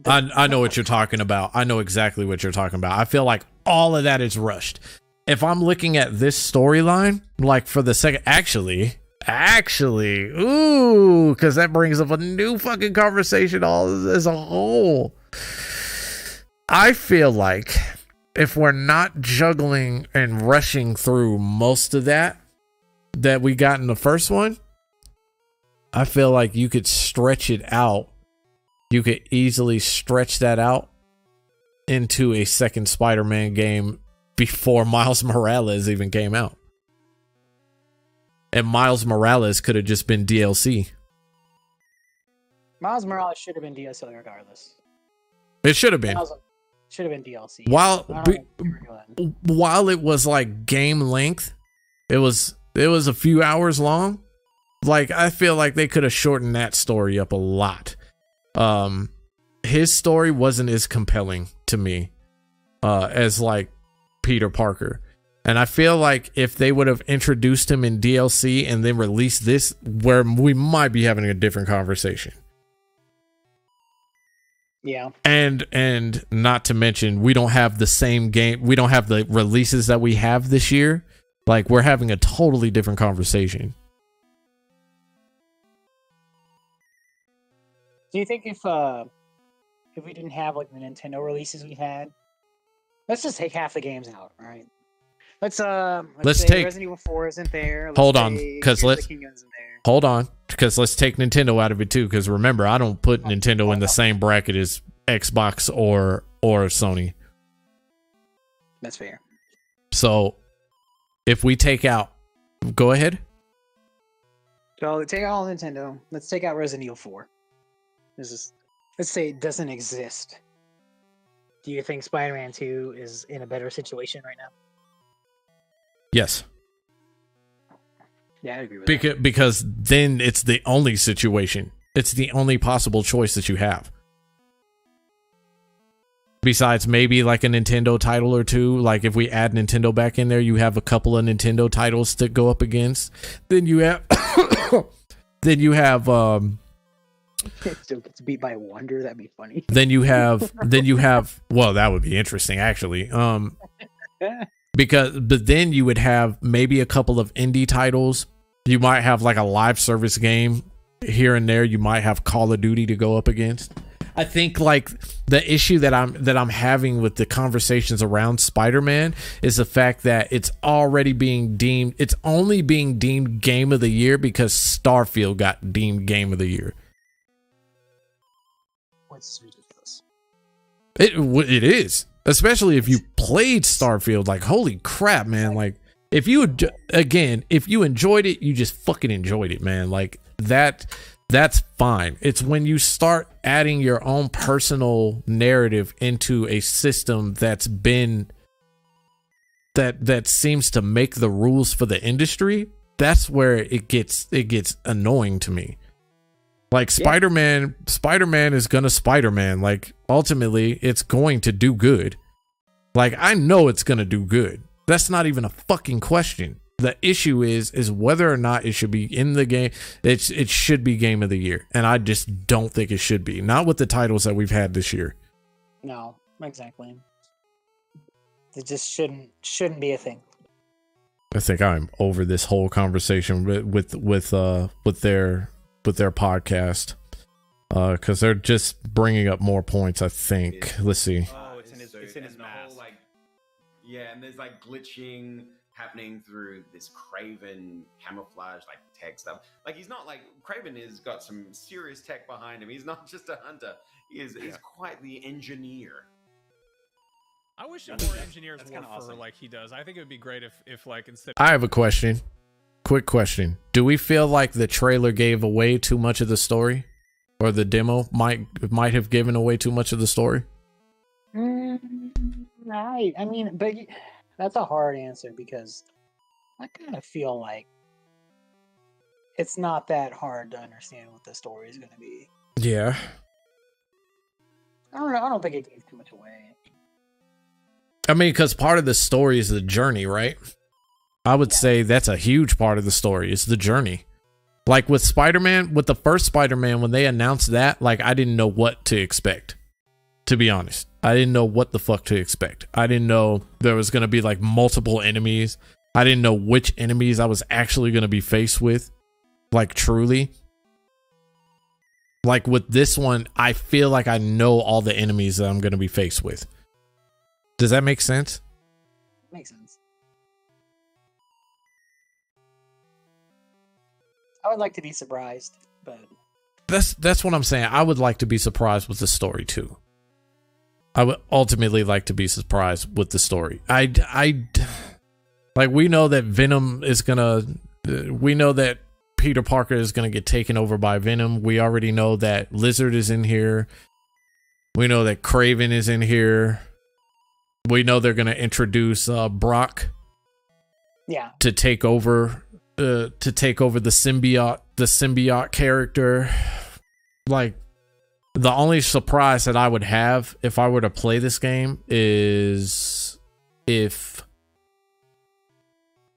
I know what you're talking about. I know exactly what you're talking about. I feel like all of that is rushed. If I'm looking at this storyline, like for the second, actually, ooh, because that brings up a new fucking conversation all as a whole. I feel like if we're not juggling and rushing through most of that we got in the first one, I feel like you could stretch it out. You could easily stretch that out into a second Spider-Man game before Miles Morales even came out. And Miles Morales could have just been DLC. Miles Morales should have been DLC regardless. It should have been. Should have been DLC. While it was like game length, it was a few hours long. Like I feel like they could have shortened that story up a lot. His story wasn't as compelling to me as like Peter Parker. And I feel like if they would have introduced him in DLC and then released this, where we might be having a different conversation. Yeah. And not to mention, we don't have the same game. We don't have the releases that we have this year. Like we're having a totally different conversation. Do you think if we didn't have like the Nintendo releases we had, let's just take half the games out, all right? Let's say take Resident Evil 4 isn't there. Hold on, because let's take Nintendo out of it too. Because remember, I don't put Nintendo in the same bracket as Xbox or Sony. That's fair. So if we take out, go ahead. So take out all Nintendo. Let's take out Resident Evil 4. Let's say it doesn't exist. Do you think Spider-Man 2 is in a better situation right now? Yes. Yeah, I agree with that. Because then it's the only situation. It's the only possible choice that you have. Besides maybe like a Nintendo title or two. Like if we add Nintendo back in there, you have a couple of Nintendo titles to go up against. Then you have It still gets beat by Wonder. That'd be funny. Then you have well, that would be interesting actually. But then you would have maybe a couple of indie titles. You might have like a live service game here and there. You might have Call of Duty to go up against. I think like the issue that I'm having with the conversations around Spider-Man is the fact that it's only being deemed Game of the Year because Starfield got deemed Game of the Year. What's ridiculous? It is. Especially if you played Starfield, like holy crap, man! Like if you enjoyed it, you just fucking enjoyed it, man. Like that's fine. It's when you start adding your own personal narrative into a system that seems to make the rules for the industry. That's where it gets annoying to me. Like Spider-Man is gonna Spider-Man. Like ultimately, it's going to do good. Like I know it's gonna do good. That's not even a fucking question. The issue is whether or not it should be in the game. It should be Game of the Year, and I just don't think it should be. Not with the titles that we've had this year. No, exactly. It just shouldn't be a thing. I think I'm over this whole conversation with their podcast because they're just bringing up more points. I think. Let's see. Oh, it's in his map. Like, yeah, and there's like glitching happening through this Craven camouflage, like tech stuff. Like he's not like Craven has got some serious tech behind him. He's not just a hunter. He's quite the engineer. I wish more engineers worked for her like he does. I think it would be great if like instead. I have a question. Quick question. Do we feel like the trailer gave away too much of the story? Or the demo might have given away too much of the story? Right. I mean, but that's a hard answer because I kind of feel like it's not that hard to understand what the story is going to be. Yeah. I don't know. I don't think it gave too much away. I mean, because part of the story is the journey, right? I would say that's a huge part of the story. It's the journey. Like with Spider-Man, with the first Spider-Man, when they announced that, like I didn't know what to expect. To be honest, I didn't know what the fuck to expect. I didn't know there was going to be like multiple enemies. I didn't know which enemies I was actually going to be faced with. Like truly. Like with this one, I feel like I know all the enemies that I'm going to be faced with. Does that make sense? Makes sense. I would like to be surprised, but that's what I'm saying. I would like to be surprised with the story too. I would ultimately like to be surprised with the story. I like we know that Venom is gonna. We know that Peter Parker is gonna get taken over by Venom. We already know that Lizard is in here. We know that Kraven is in here. We know they're gonna introduce Brock. Yeah. To take over. The symbiote character. Like the only surprise that I would have if I were to play this game is if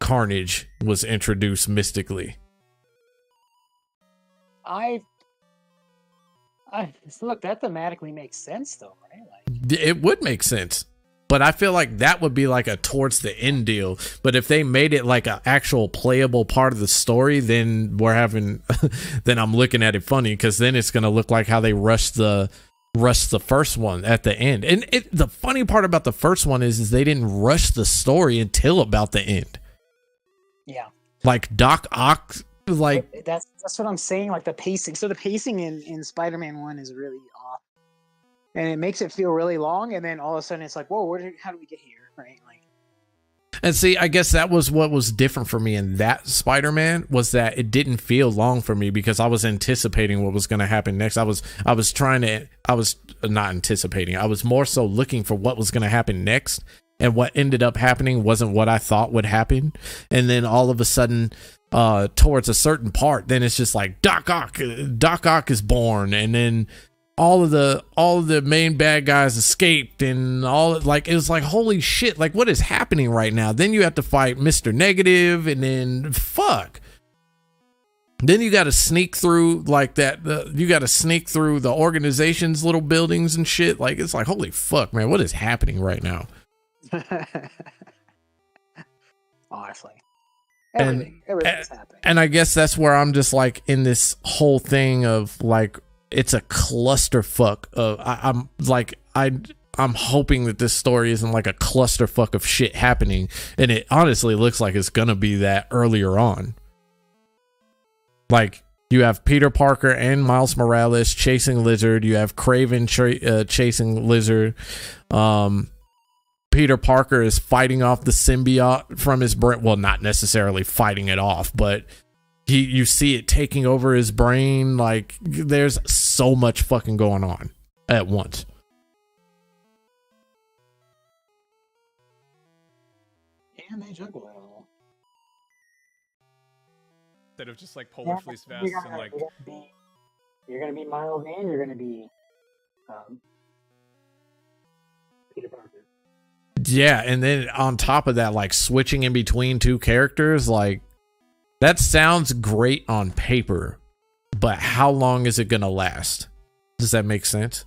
Carnage was introduced mystically. I look, that thematically makes sense though, right? Like, it would make sense. But I feel like that would be like a towards the end deal. But if they made it like an actual playable part of the story, then we're having, then I'm looking at it funny because then it's gonna look like how they rushed the first one at the end. And the funny part about the first one is they didn't rush the story until about the end. Yeah. Like Doc Ock, like that's what I'm saying. Like the pacing. So the pacing in Spider-Man 1 is really off. And it makes it feel really long, and then all of a sudden it's like, whoa, how do we get here, right? Like, and see, I guess that was what was different for me in that Spider-Man was that it didn't feel long for me because I was anticipating what was going to happen next. I was not anticipating. I was more so looking for what was going to happen next, and what ended up happening wasn't what I thought would happen. And then all of a sudden, towards a certain part, then it's just like Doc Ock is born, and then all of the main bad guys escaped, and all like it was like holy shit, like what is happening right now? Then you have to fight Mr. Negative, and then fuck. Then you got to sneak through like that. You got to sneak through the organization's little buildings and shit. Like it's like holy fuck, man, what is happening right now? Honestly, everything's happening. And I guess that's where I'm just like in this whole thing of like. It's a clusterfuck of I'm hoping that this story isn't like a clusterfuck of shit happening, and it honestly looks like it's gonna be that earlier on. Like you have Peter Parker and Miles Morales chasing Lizard. You have Kraven chasing Lizard. Peter Parker is fighting off the symbiote from his brain. Well, not necessarily fighting it off, but you see it taking over his brain. Like there's so much fucking going on at once. And they juggle it all. Instead of just like polar fleece vests and like you're gonna be Miles and you're gonna be Peter Parker. Yeah, and then on top of that, like switching in between two characters, like that sounds great on paper, but how long is it gonna last? Does that make sense?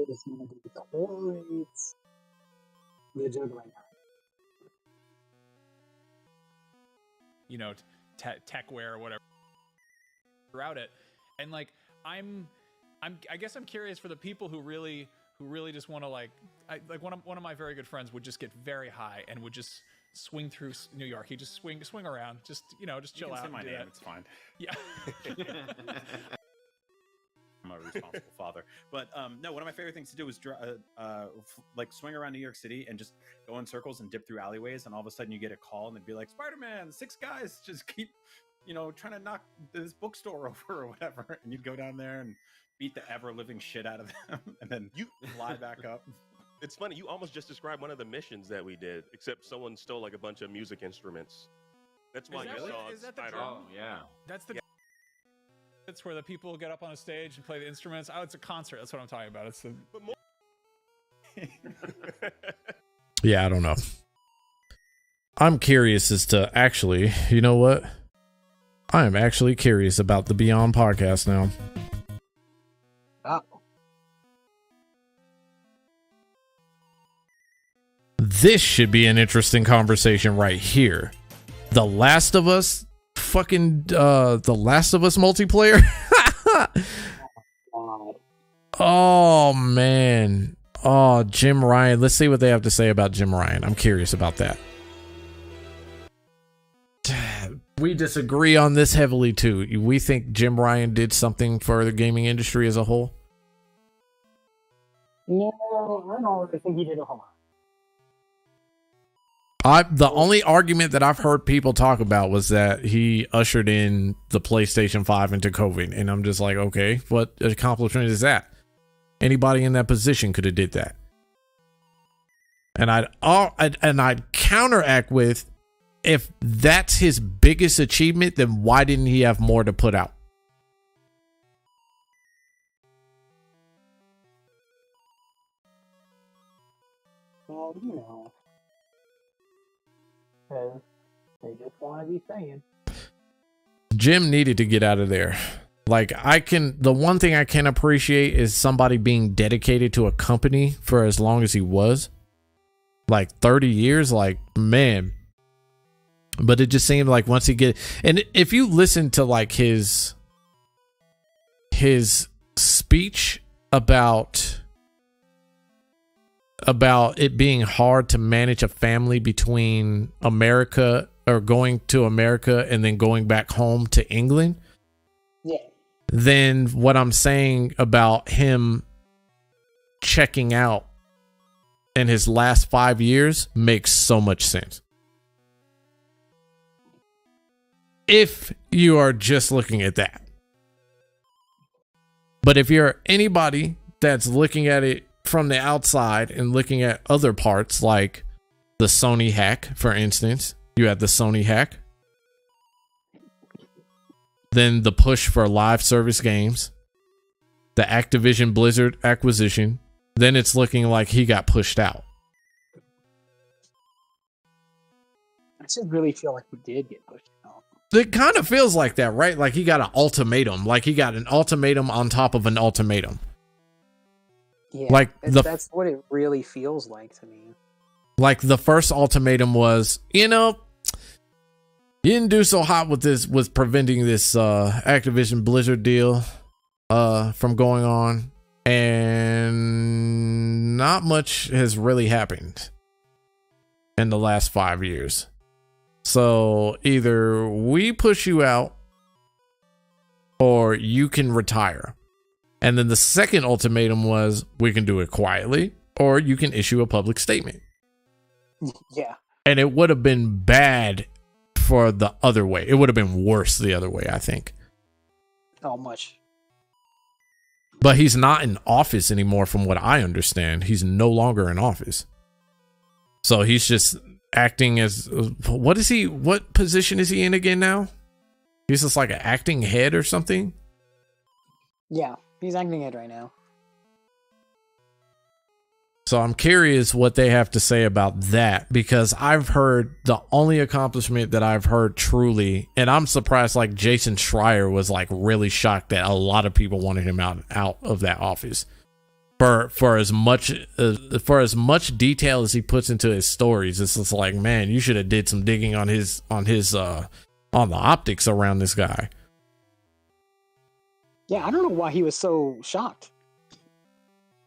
It's gonna be quite the juggling. You know, tech wear or whatever throughout it, and like I guess I'm curious for the people who who really just want to like one of my very good friends would just get very high and would just swing through New York. He just swing around, just just chill You can out. say my and do name, that. it's fine. Yeah. I'm a responsible father. But no, one of my favorite things to do is like swing around New York City and just go in circles and dip through alleyways, and all of a sudden you get a call and it'd be like, Spider-Man, 6 guys just keep trying to knock this bookstore over or whatever, and you'd go down there and beat the ever-living shit out of them and then you fly back up. It's funny, you almost just described one of the missions that we did, except someone stole like a bunch of music instruments. That's why you saw is that the Spider- drum? Oh, yeah. That's the. It's where the people get up on a stage and play the instruments. Oh, it's a concert. That's what I'm talking about. It's the. Yeah, I don't know. I'm curious as to actually, you know what? I am actually curious about the Beyond podcast now. This should be an interesting conversation right here. The Last of Us The Last of Us multiplayer? Oh man. Oh, Jim Ryan. Let's see what they have to say about Jim Ryan. I'm curious about that. We disagree on this heavily too. We think Jim Ryan did something for the gaming industry as a whole. No, I don't really think he did a whole lot. The only argument that I've heard people talk about was that he ushered in the PlayStation 5 into COVID, and I'm just like, okay, what accomplishment is that? Anybody in that position could have did that. And I'd counteract with, if that's his biggest achievement, then why didn't he have more to put out? Well, they just want to be saying. Jim needed to get out of there. Like, the one thing I can appreciate is somebody being dedicated to a company for as long as he was. Like 30 years, like, man. But it just seemed like once and if you listen to like his speech about it being hard to manage a family between America, or going to America and then going back home to England. Yeah. Then what I'm saying about him checking out in his last 5 years makes so much sense. If you are just looking at that. But if you're anybody that's looking at it from the outside and looking at other parts, like the Sony hack, for instance, you had the Sony hack, then the push for live service games, the Activision Blizzard acquisition, then it's looking like he got pushed out. I just really feel like he did get pushed out. It kind of feels like that, right? Like he got an ultimatum. Like he got an ultimatum on top of an ultimatum. Yeah, like that's what it really feels like to me. Like the first ultimatum was, you didn't do so hot with preventing this Activision Blizzard deal from going on, and not much has really happened in the last 5 years. So either we push you out or you can retire. And then the second ultimatum was, we can do it quietly or you can issue a public statement. Yeah. And it would have been bad for the other way. It would have been worse the other way, I think. Oh, much. But he's not in office anymore, from what I understand. He's no longer in office. So he's just acting as, what position is he in again now? He's just like an acting head or something? Yeah, he's acting head right now. So I'm curious what they have to say about that, because I've heard the only accomplishment that I've heard truly, and I'm surprised, like Jason Schreier was like really shocked that a lot of people wanted him out of that office for as much detail as he puts into his stories. It's just like, man, you should have did some digging on the optics around this guy. Yeah, I don't know why he was so shocked.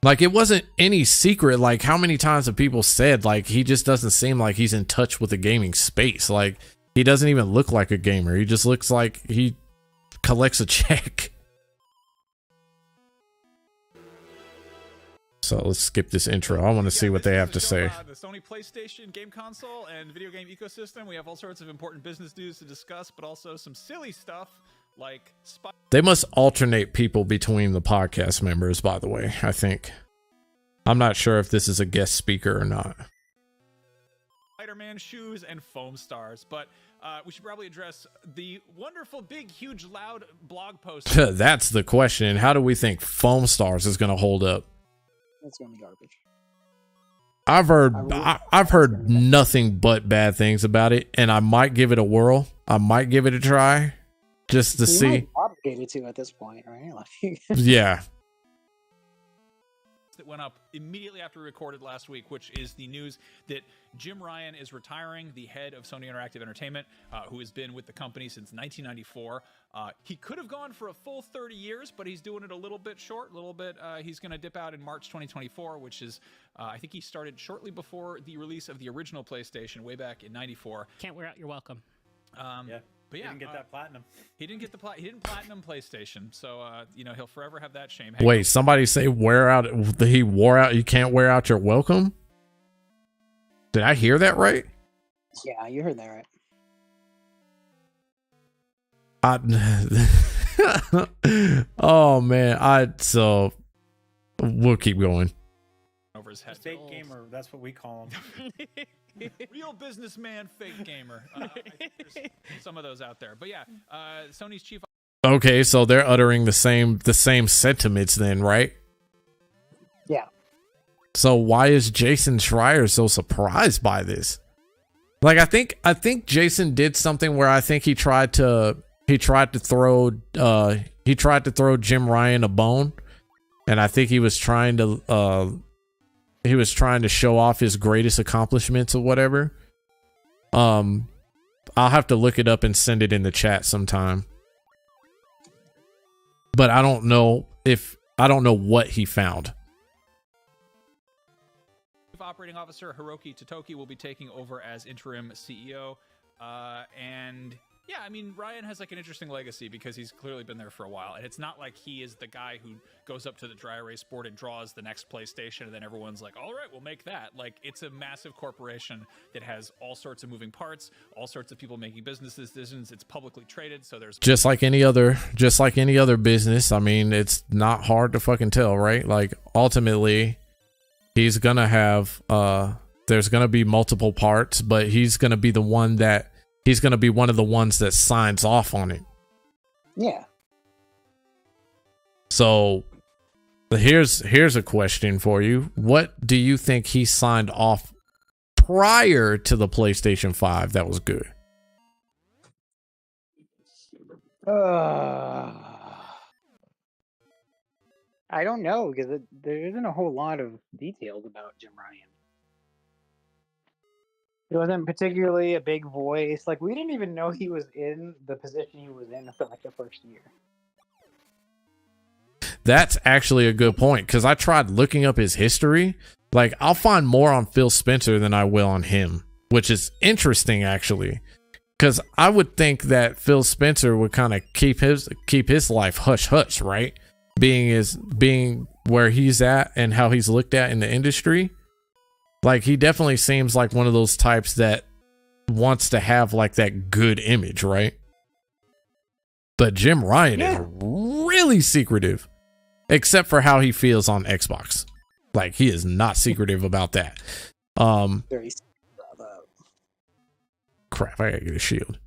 Like, it wasn't any secret. Like, how many times have people said, like, he just doesn't seem like he's in touch with the gaming space. Like, he doesn't even look like a gamer. He just looks like he collects a check. So let's skip this intro. I want to see what they have to say. The Sony PlayStation game console and video game ecosystem. We have all sorts of important business news to discuss, but also some silly stuff like They must alternate people between the podcast members, by the way, I think. I'm not sure if this is a guest speaker or not. Spider-Man shoes and foam stars, but we should probably address the wonderful, big, huge, loud blog post. That's the question. How do we think foam stars is going to hold up? That's gonna be garbage. I've heard nothing but bad things about it, and I might give it a whirl. I might give it a try, just to see. Might obligated to at this point, right? Like, yeah. That went up immediately after we recorded last week, which is the news that Jim Ryan is retiring, the head of Sony Interactive Entertainment, who has been with the company since 1994. He could have gone for a full 30 years, but he's doing it a little bit short, he's going to dip out in March 2024, which is, I think he started shortly before the release of the original PlayStation way back in 94. Can't wear out your welcome. Yeah. But yeah, he didn't get that platinum. He didn't get he didn't platinum PlayStation, so he'll forever have that shame. Wait, somebody say wear out. He wore out. You can't wear out your welcome. Did I hear that right? yeah, you heard that right. Oh man, so we'll keep going. Over his head. Fake gamer, that's what we call him. Real businessman, fake gamer. I think there's some of those out there, but yeah, Sony's chief. Okay, so they're uttering the same sentiments then, right? Yeah. So why is Jason Schreier so surprised by this? Like, I think Jason did something where I think he tried to throw Jim Ryan a bone, and I think he was trying to show off his greatest accomplishments or whatever. I'll have to look it up and send it in the chat sometime. But I don't know what he found. Chief Operating Officer Hiroki Totoki will be taking over as interim CEO, and yeah, I mean, Ryan has like an interesting legacy because he's clearly been there for a while, and it's not like he is the guy who goes up to the dry erase board and draws the next PlayStation, and then everyone's like, all right, we'll make that. Like, it's a massive corporation that has all sorts of moving parts, all sorts of people making business decisions. It's publicly traded, so there's just like any other business. I mean, it's not hard to fucking tell, right? Like, ultimately, he's gonna have there's gonna be multiple parts, but he's gonna be one of the ones that signs off on it. Yeah. So here's a question for you. What do you think he signed off prior to the PlayStation 5 that was good? I don't know, because there isn't a whole lot of details about Jim Ryan. He wasn't particularly a big voice. Like, we didn't even know he was in the position he was in for like the first year. That's actually a good point, because I tried looking up his history. Like, I'll find more on Phil Spencer than I will on him, which is interesting, actually. Because I would think that Phil Spencer would kind of keep his life hush-hush, right? Being where he's at and how he's looked at in the industry. Like, he definitely seems like one of those types that wants to have like that good image, right? But Jim Ryan is really secretive, except for how he feels on Xbox. Like, he is not secretive about that. Very crap, I gotta get a shield.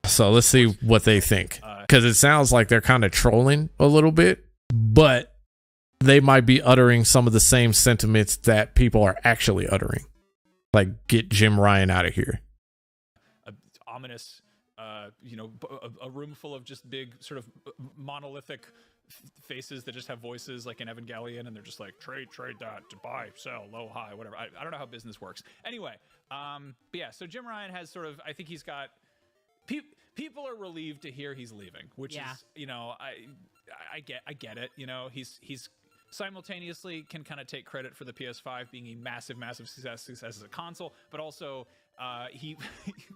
So let's see what they think, because it sounds like they're kind of trolling a little bit, but they might be uttering some of the same sentiments that people are actually uttering. Like, get Jim Ryan out of here. Ominous, a room full of just big sort of monolithic faces that just have voices like in Evangelion, and they're just like, trade that, to buy, sell, low, high, whatever. I don't know how business works. Anyway, but yeah, so Jim Ryan has sort of, I think he's got, people are relieved to hear he's leaving, which is, I get it. He's simultaneously can kind of take credit for the PS5 being a massive, massive success as a console, but also he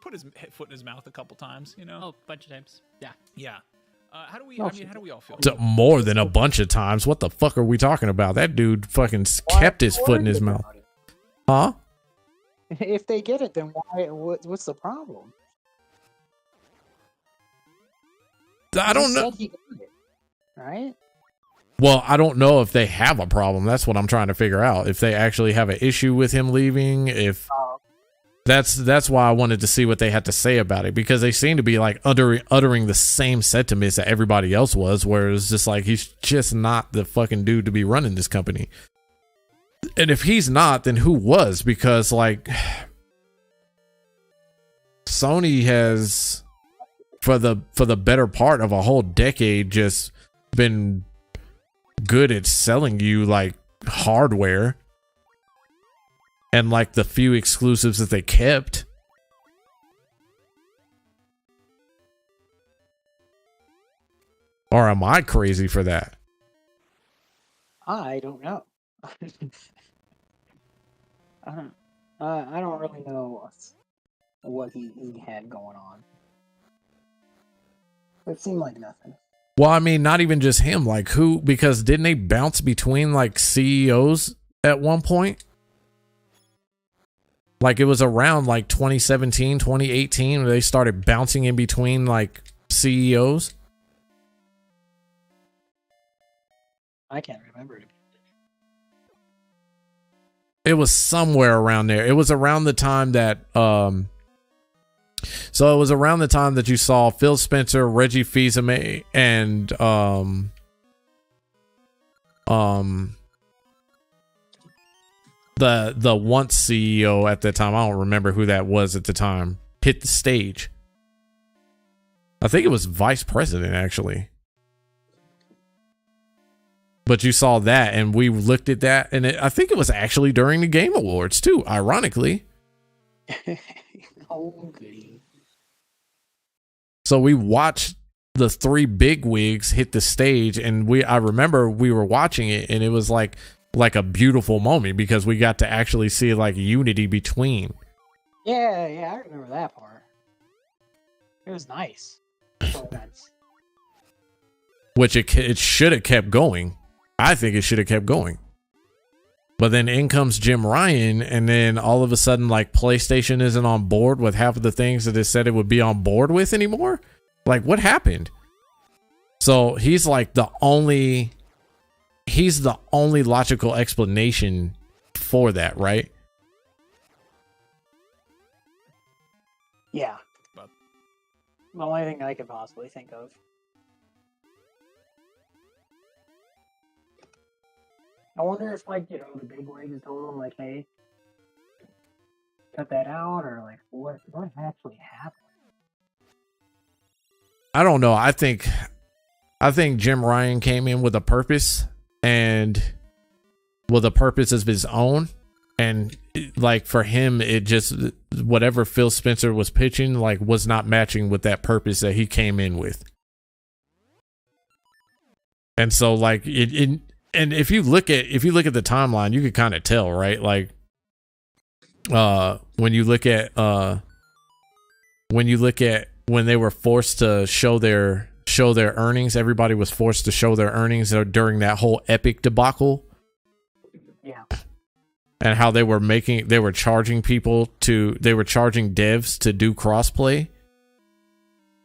put his foot in his mouth a couple times, you know? Oh, a bunch of times. Yeah. Yeah. How do we all feel? More than a bunch of times. What the fuck are we talking about? That dude fucking kept his foot in his mouth. Huh? If they get it, then why? What's the problem? I don't know. Said he got it, right? Well, I don't know if they have a problem. That's what I'm trying to figure out. If they actually have an issue with him leaving, if that's why I wanted to see what they had to say about it, because they seem to be like uttering the same sentiments that everybody else was, where it's just like he's just not the fucking dude to be running this company. And if he's not, then who was? Because like Sony has for the better part of a whole decade just been good at selling you like hardware and like the few exclusives that they kept. Or am I crazy for that? I don't know. I don't really know what he had going on. It seemed like nothing. Well, I mean, not even just him. Like who? Because didn't they bounce between like CEOs at one point? Like it was around like 2017, 2018 where they started bouncing in between like CEOs. I can't remember it. It was somewhere around there. It was around the time that so it was around the time that you saw Phil Spencer, Reggie Fils-Aimé, and the once CEO at the time, I don't remember who that was at the time, hit the stage. I think it was vice president actually. But you saw that, and we looked at that, and I think it was actually during the Game Awards too, ironically. Oh, goody. So we watched the three big wigs hit the stage, and I remember we were watching it, and it was like a beautiful moment because we got to actually see like unity between. Yeah, I remember that part. It was nice. Which it should have kept going. I think it should have kept going. But then in comes Jim Ryan, and then all of a sudden, like, PlayStation isn't on board with half of the things that it said it would be on board with anymore. Like, what happened? So he's like the only logical explanation for that, right? Yeah. The only thing I could possibly think of. I wonder if, like, the big wigs told him, like, hey, cut that out, or, like, what actually happened? I don't know. I think Jim Ryan came in with a purpose, and with a purpose of his own. And, like, for him, it just, whatever Phil Spencer was pitching, like, was not matching with that purpose that he came in with. And so, like, and if you look at the timeline, you could kind of tell, right? Like, when you look at when they were forced to show their earnings, everybody was forced to show their earnings during that whole Epic debacle. Yeah. And how they were charging devs to do crossplay.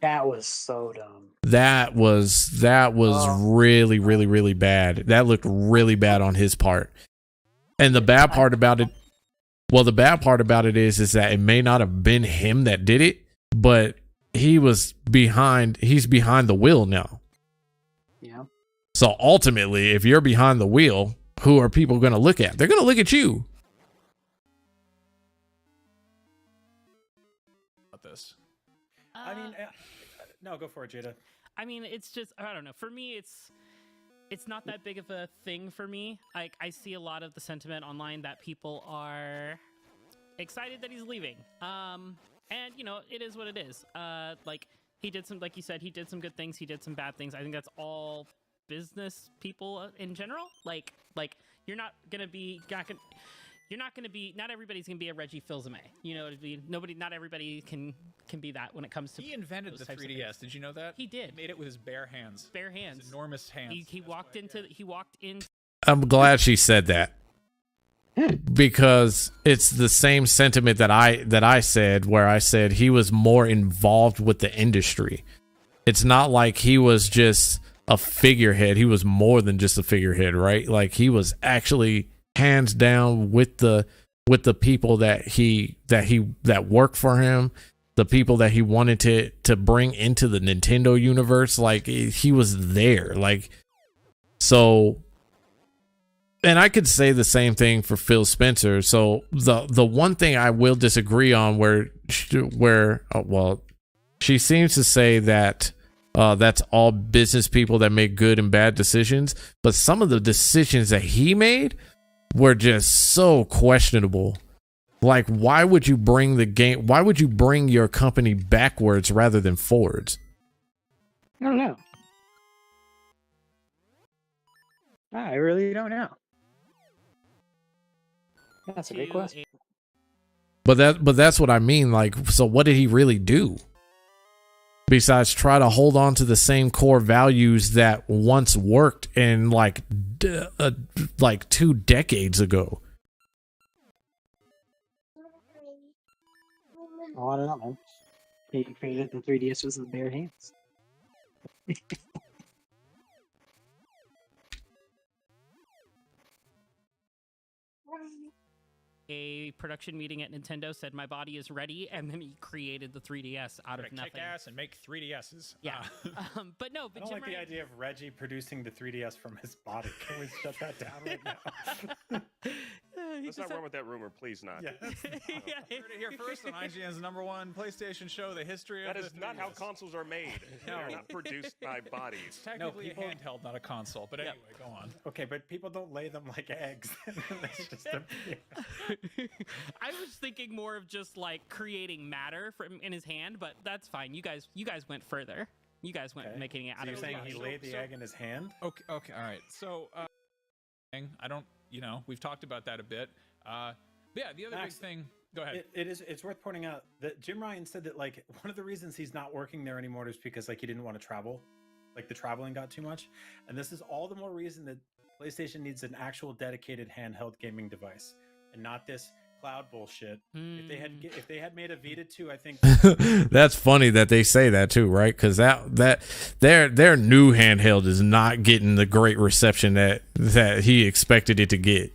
That was so dumb. That was really, really, really bad. That looked really bad on his part. And the bad part about it, is that it may not have been him that did it, but he's behind the wheel now. Yeah. So ultimately, if you're behind the wheel, who are people going to look at? They're going to look at you. About this. I mean, no, go for it, Jada. I mean, it's just, I don't know. For me, it's not that big of a thing for me. Like, I see a lot of the sentiment online that people are excited that he's leaving. And it is what it is. Like, he did some, like you said, he did some good things. He did some bad things. I think that's all business people in general. Like you're not gonna be not everybody's gonna be a Reggie Fils-Aimé. You know what I mean? Not everybody can be that when it comes to. He invented those the types of 3DS. things. Did you know that? He did. He made it with his bare hands. Bare hands. His enormous hands. He walked in. I'm glad she said that, because it's the same sentiment that I said, where I said he was more involved with the industry. It's not like he was just a figurehead. He was more than just a figurehead, right? Like, he was actually hands down with the people that work for him, the people that he wanted to bring into the Nintendo universe. Like, he was there. Like, so, and I could say the same thing for Phil Spencer. So the one thing I will disagree on, she seems to say that that's all business people that make good and bad decisions, but some of the decisions that he made were just so questionable. Like, why would you bring your company backwards rather than forwards? I don't know. I really don't know. That's a great question. But that's what I mean. Like, so what did he really do? Besides try to hold on to the same core values that once worked in like 2 decades ago. Oh, I don't know, man. He created the 3DS with his bare hands. A production meeting at Nintendo, said my body is ready, and then he created the 3DS out of nothing. Kick ass and make 3DSs. Yeah, but no. But I don't like the idea of Reggie producing the 3DS from his body. Can we shut that down right now? Let's not run with that rumor, please not. Yeah, Heard it here first on IGN's #1 PlayStation show, the history That of is the not how 3DS. consoles are made. They're not produced by bodies. It's technically people- a handheld, not a console. But anyway, go on. Okay, but people don't lay them like eggs. They just appear. I was thinking more of just like creating matter from in his hand, but that's fine. You guys went further. You guys went Okay. making it out So you're of saying his he body. laid the egg in his hand? Okay, all right. So, I don't, we've talked about that a bit. Yeah, the other Max, big thing. Go ahead. It's worth pointing out that Jim Ryan said that like one of the reasons he's not working there anymore is because like he didn't want to travel, like the traveling got too much, and this is all the more reason that PlayStation needs an actual dedicated handheld gaming device and not this cloud bullshit. If they had made a Vita 2, I think That's funny that they say that too, right? Because that their new handheld is not getting the great reception that he expected it to get.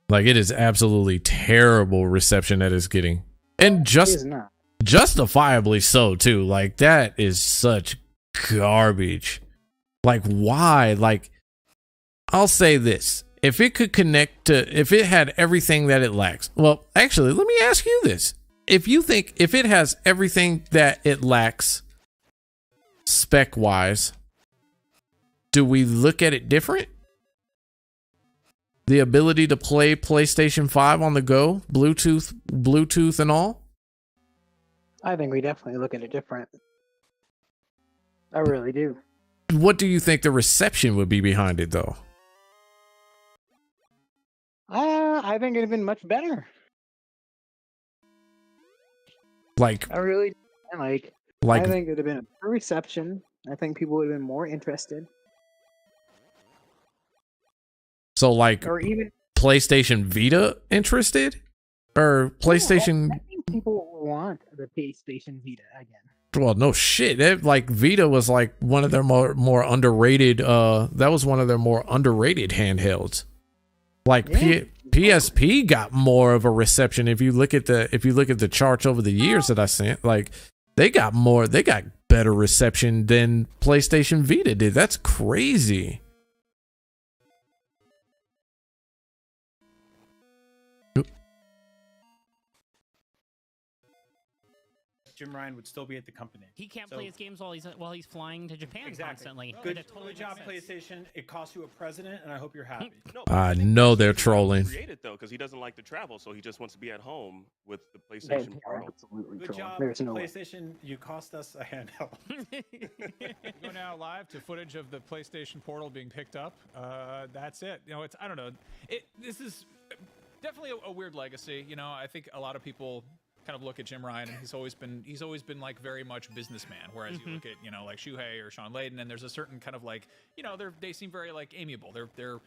Like, it is absolutely terrible reception that it's getting, and justifiably so too. Like, that is such garbage. Like, why? Like, I'll say this. If it could connect to, if it had everything that it lacks, well, actually, let me ask you this. If it has everything that it lacks spec-wise, do we look at it different? The ability to play PlayStation 5 on the go, Bluetooth and all? I think we definitely look at it different. I really do. What do you think the reception would be behind it, though? I think it'd have been much better. Like, I really like. Like- I think it'd have been a better reception. I think people would have been more interested. so like, Or even PlayStation Vita interested? Or PlayStation... I think people want the PlayStation Vita again. Well, no shit. Like, Vita was like one of their more underrated. That was one of their more underrated handhelds. Like, Yeah. PSP got more of a reception. If you look at the charts over the years that I sent, like, they got better reception than PlayStation Vita did. That's crazy. Jim Ryan would still be at the company. He can't So- play his games while he's flying to Japan constantly. Good, That totally good job, makes sense. PlayStation. It costs you a president, and I hope you're happy. No, I know they're trolling. Created though, because he doesn't like to travel, so he just wants to be at home with the PlayStation Portal. Absolutely Good trolling. job, There's no way. PlayStation. You cost us a handheld. Go now live to footage of the PlayStation Portal being picked up. That's it. You know, it's I don't know. This is definitely a weird legacy. You know, I think a lot of people kind of look at Jim Ryan, and he's always been like very much businessman. Whereas you look at like Shuhei or Sean Layden, and there's a certain kind of like they seem very like amiable. They're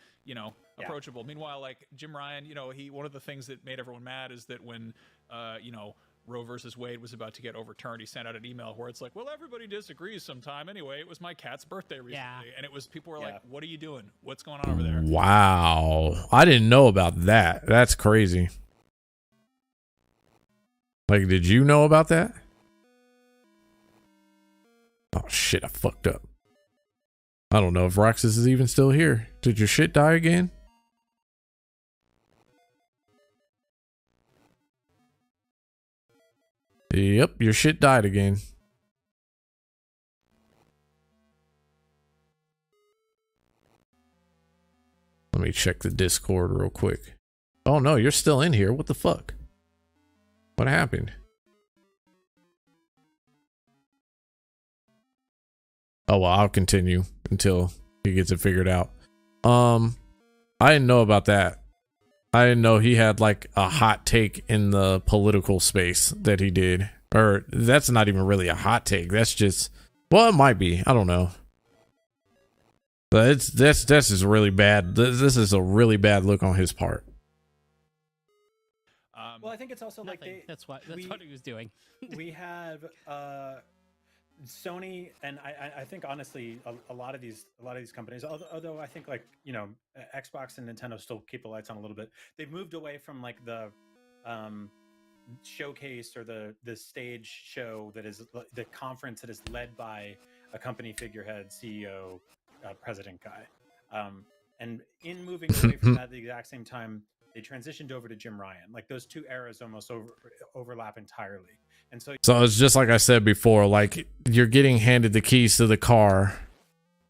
approachable. Meanwhile, like Jim Ryan, one of the things that made everyone mad is that when Roe versus Wade was about to get overturned, he sent out an email where it's like, well, everybody disagrees sometime. Anyway, it was my cat's birthday recently. And it was, people were like, what are you doing? What's going on over there? Wow. I didn't know about that. That's crazy. Like, did you know about that? Oh, shit, I fucked up. I don't know if Roxas is even still here. Did your shit die again? Yep, your shit died again. Let me check the Discord real quick. Oh no, you're still in here. What the fuck? What happened? Oh well, I'll continue until he gets it figured out. I didn't know about that. I didn't know he had like a hot take in the political space that he did. Or that's not even really a hot take. That's just, well, it might be. I don't know. But this is really bad. This is a really bad look on his part. Well, I think it's also like that's what he was doing. We have Sony, and I think honestly a lot of these companies, although I think like Xbox and Nintendo still keep the lights on a little bit. They've moved away from like the showcase or the stage show that is the conference that is led by a company figurehead, CEO, president guy. And in moving away from that at the exact same time, they transitioned over to Jim Ryan. Like those two eras almost overlap entirely. And so it's just like I said before, like you're getting handed the keys to the car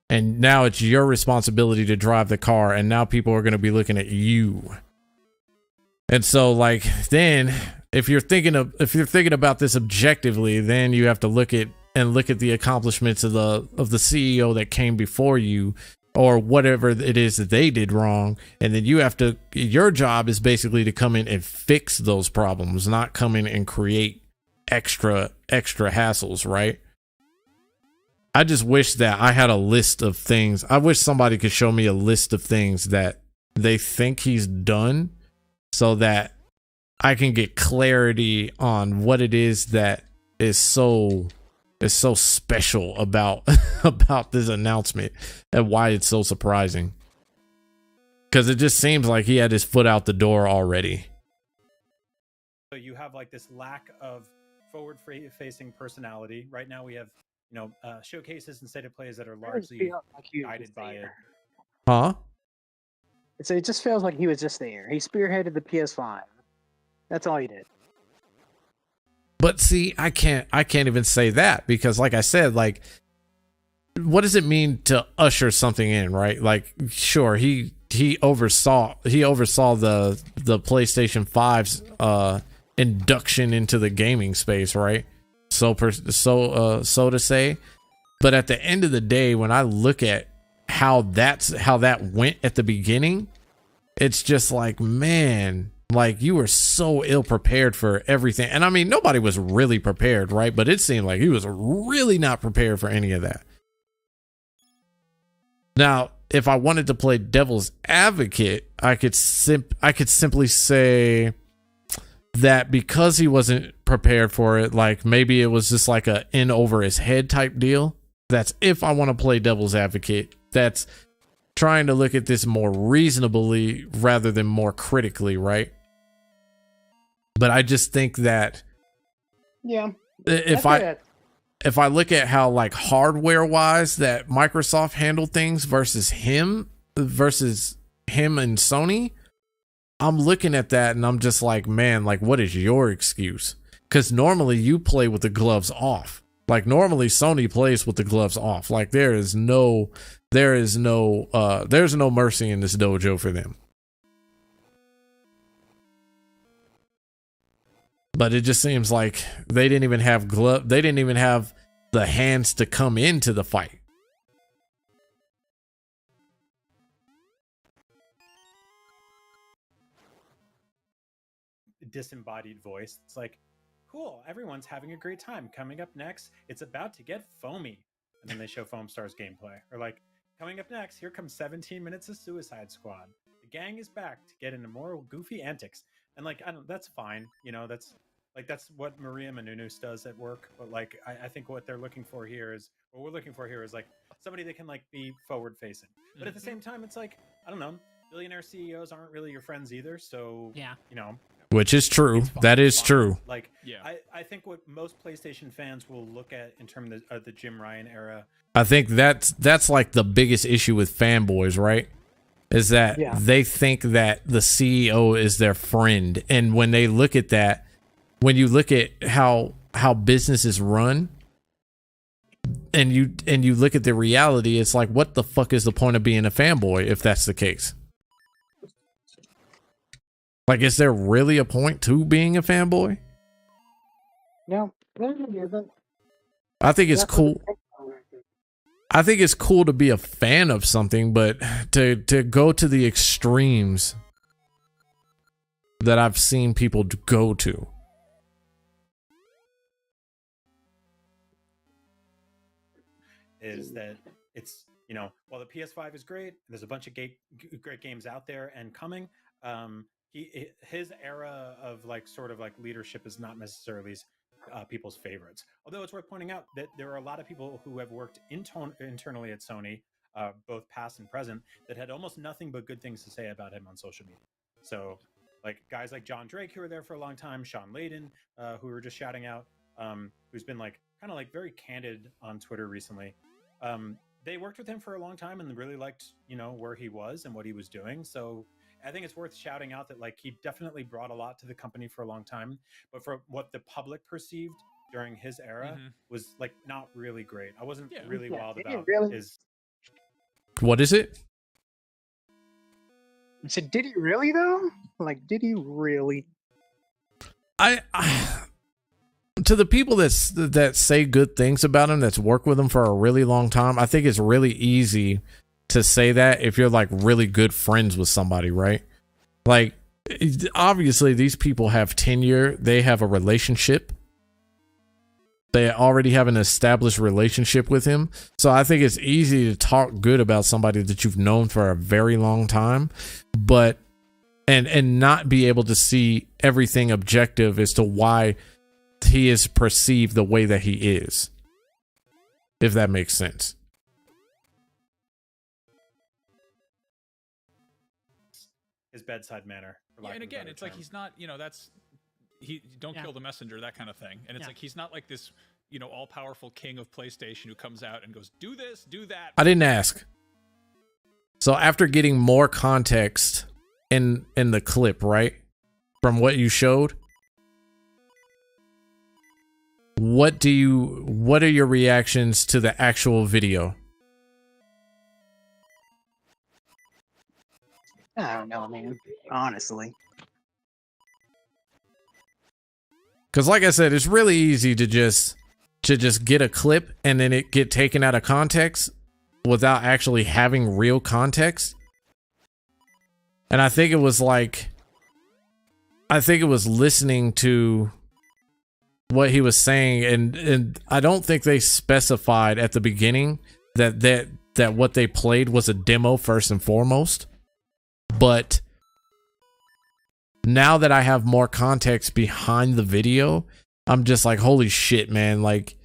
and now it's your responsibility to drive the car, and now people are going to be looking at you. And so like then if you're thinking about this objectively, then you have to look at the accomplishments of the CEO that came before you, or whatever it is that they did wrong. And then your job is basically to come in and fix those problems, not come in and create extra hassles, right? I just wish that I had a list of things. I wish somebody could show me a list of things that they think he's done so that I can get clarity on what it is that is so special about about this announcement and why it's so surprising. Because it just seems like he had his foot out the door already. So you have like this lack of forward-facing personality. Right now we have showcases and state of plays that are largely guided by it. Huh? It just feels like he was just there. He spearheaded the PS5. That's all he did. But see, I can't even say that, because like I said, like what does it mean to usher something in, right? Like sure, he oversaw the PlayStation 5's induction into the gaming space, right? So to say. But at the end of the day, when I look at how that went at the beginning, it's just like, man, like you were so ill prepared for everything. And I mean, nobody was really prepared, right? But it seemed like he was really not prepared for any of that. Now, if I wanted to play devil's advocate, I could simply say that because he wasn't prepared for it, like maybe it was just like a in over his head type deal. That's if I want to play devil's advocate. That's trying to look at this more reasonably rather than more critically, right? But I just think that if I look at how like hardware wise that Microsoft handled things versus him and Sony, I'm looking at that and I'm just like, man, like what is your excuse? because normally you play with the gloves off. Like normally Sony plays with the gloves off. Like there's no mercy in this dojo for them. But it just seems like they didn't even have the hands to come into the fight. Disembodied voice. It's like, cool, everyone's having a great time. Coming up next, it's about to get foamy. And then they show Foam Star's gameplay. Or like, coming up next, here comes 17 minutes of Suicide Squad. The gang is back to get into more goofy antics. And like, that's fine. You know, that's what Maria Menounos does at work. But like, I think what we're looking for here is like somebody that can like be forward facing. But at the same time, it's like, I don't know, billionaire CEOs aren't really your friends either. So, yeah, you know, which is true. That is true. Like, I think what most PlayStation fans will look at in terms of the Jim Ryan era. I think that's like the biggest issue with fanboys, right? Is that they think that the CEO is their friend, and when they look at that, when you look at how businesses run, and you look at the reality, it's like, what the fuck is the point of being a fanboy if that's the case? Like, is there really a point to being a fanboy? No. I think it's cool. I think it's cool to be a fan of something, but to go to the extremes that I've seen people go to. Is that it's, you know, while the PS5 is great, there's a bunch of great games out there and coming. His era of like sort of like leadership is not necessarily people's favorites. Although it's worth pointing out that there are a lot of people who have worked internally at Sony, both past and present, that had almost nothing but good things to say about him on social media. So like guys like John Drake, who were there for a long time, Sean Layden, who we were just shouting out, who's been like kind of like very candid on Twitter recently. They worked with him for a long time and really liked, you know, where he was and what he was doing. So I think it's worth shouting out that like he definitely brought a lot to the company for a long time, but for what the public perceived during his era was like not really great. I wasn't really wild about his. What is it? I said, did he really though? Like, did he really? I to the people that say good things about him, that's worked with him for a really long time, I think it's really easy to say that if you're like really good friends with somebody, right? Like, obviously these people have tenure, they have a relationship, they already have an established relationship with him. So I think it's easy to talk good about somebody that you've known for a very long time, but and not be able to see everything objective as to why he is perceived the way that he is, if that makes sense. His bedside manner. And again, it's like he's not, you know, don't kill the messenger, that kind of thing. And it's like he's not like this, you know, all-powerful king of PlayStation who comes out and goes, do this, do that. I didn't ask. So after getting more context in the clip, right, from what you showed, what are your reactions to the actual video? I don't know, man. Honestly. Because like I said, it's really easy to just get a clip and then it get taken out of context without actually having real context. And I think it was listening to what he was saying, and I don't think they specified at the beginning that what they played was a demo first and foremost. But now that I have more context behind the video, I'm just like, holy shit, man. Like,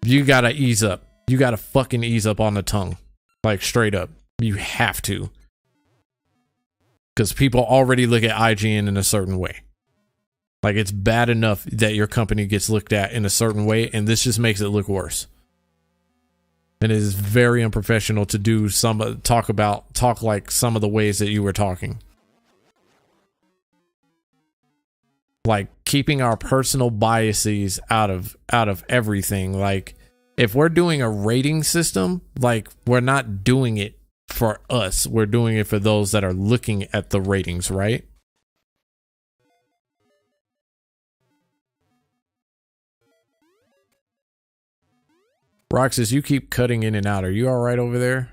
you gotta ease up. You gotta fucking ease up on the tongue. Like, straight up. You have to. Because people already look at IGN in a certain way. Like, it's bad enough that your company gets looked at in a certain way, and this just makes it look worse. And it is very unprofessional to do talk like some of the ways that you were talking. like keeping our personal biases out of everything. Like if we're doing a rating system, like we're not doing it for us. We're doing it for those that are looking at the ratings, right? Roxas, you keep cutting in and out. Are you all right over there?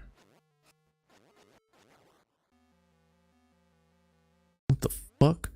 What the fuck?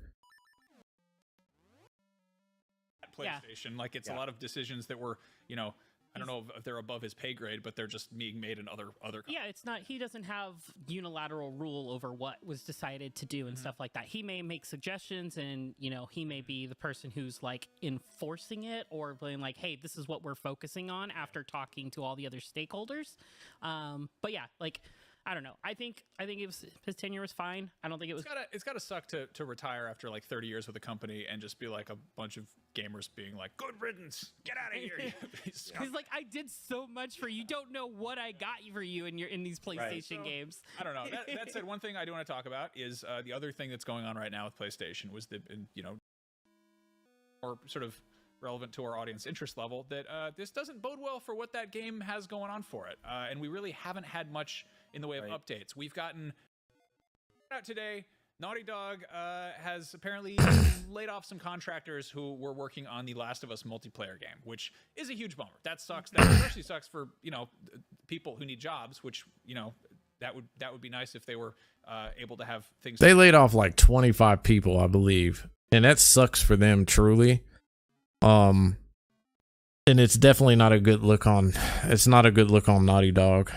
PlayStation, like it's a lot of decisions that were, you know, I don't know if they're above his pay grade, but they're just being made in other. Yeah, it's not. He doesn't have unilateral rule over what was decided to do and stuff like that. He may make suggestions, and you know, he may be the person who's like enforcing it or being like, "Hey, this is what we're focusing on." After talking to all the other stakeholders, but yeah, like. I don't know. I think it was, his tenure was fine. I don't think it was. It's gotta suck to retire after like 30 years with a company and just be like a bunch of gamers being like, "Good riddance, get out of here." He's like, I did so much for you. You don't know what I got for you in these PlayStation games. I don't know. That said, one thing I do want to talk about is the other thing that's going on right now with PlayStation was the, you know, or sort of relevant to our audience interest level, that this doesn't bode well for what that game has going on for it. And we really haven't had much in the way of updates. We've gotten out today, Naughty Dog has apparently laid off some contractors who were working on the Last of Us multiplayer game, which is a huge bummer. That sucks. That especially sucks for, you know, people who need jobs, which, you know, that would be nice if they were able to have things. They laid off like 25 people, I believe, and that sucks for them truly. And it's definitely not a good look on. It's not a good look on Naughty Dog.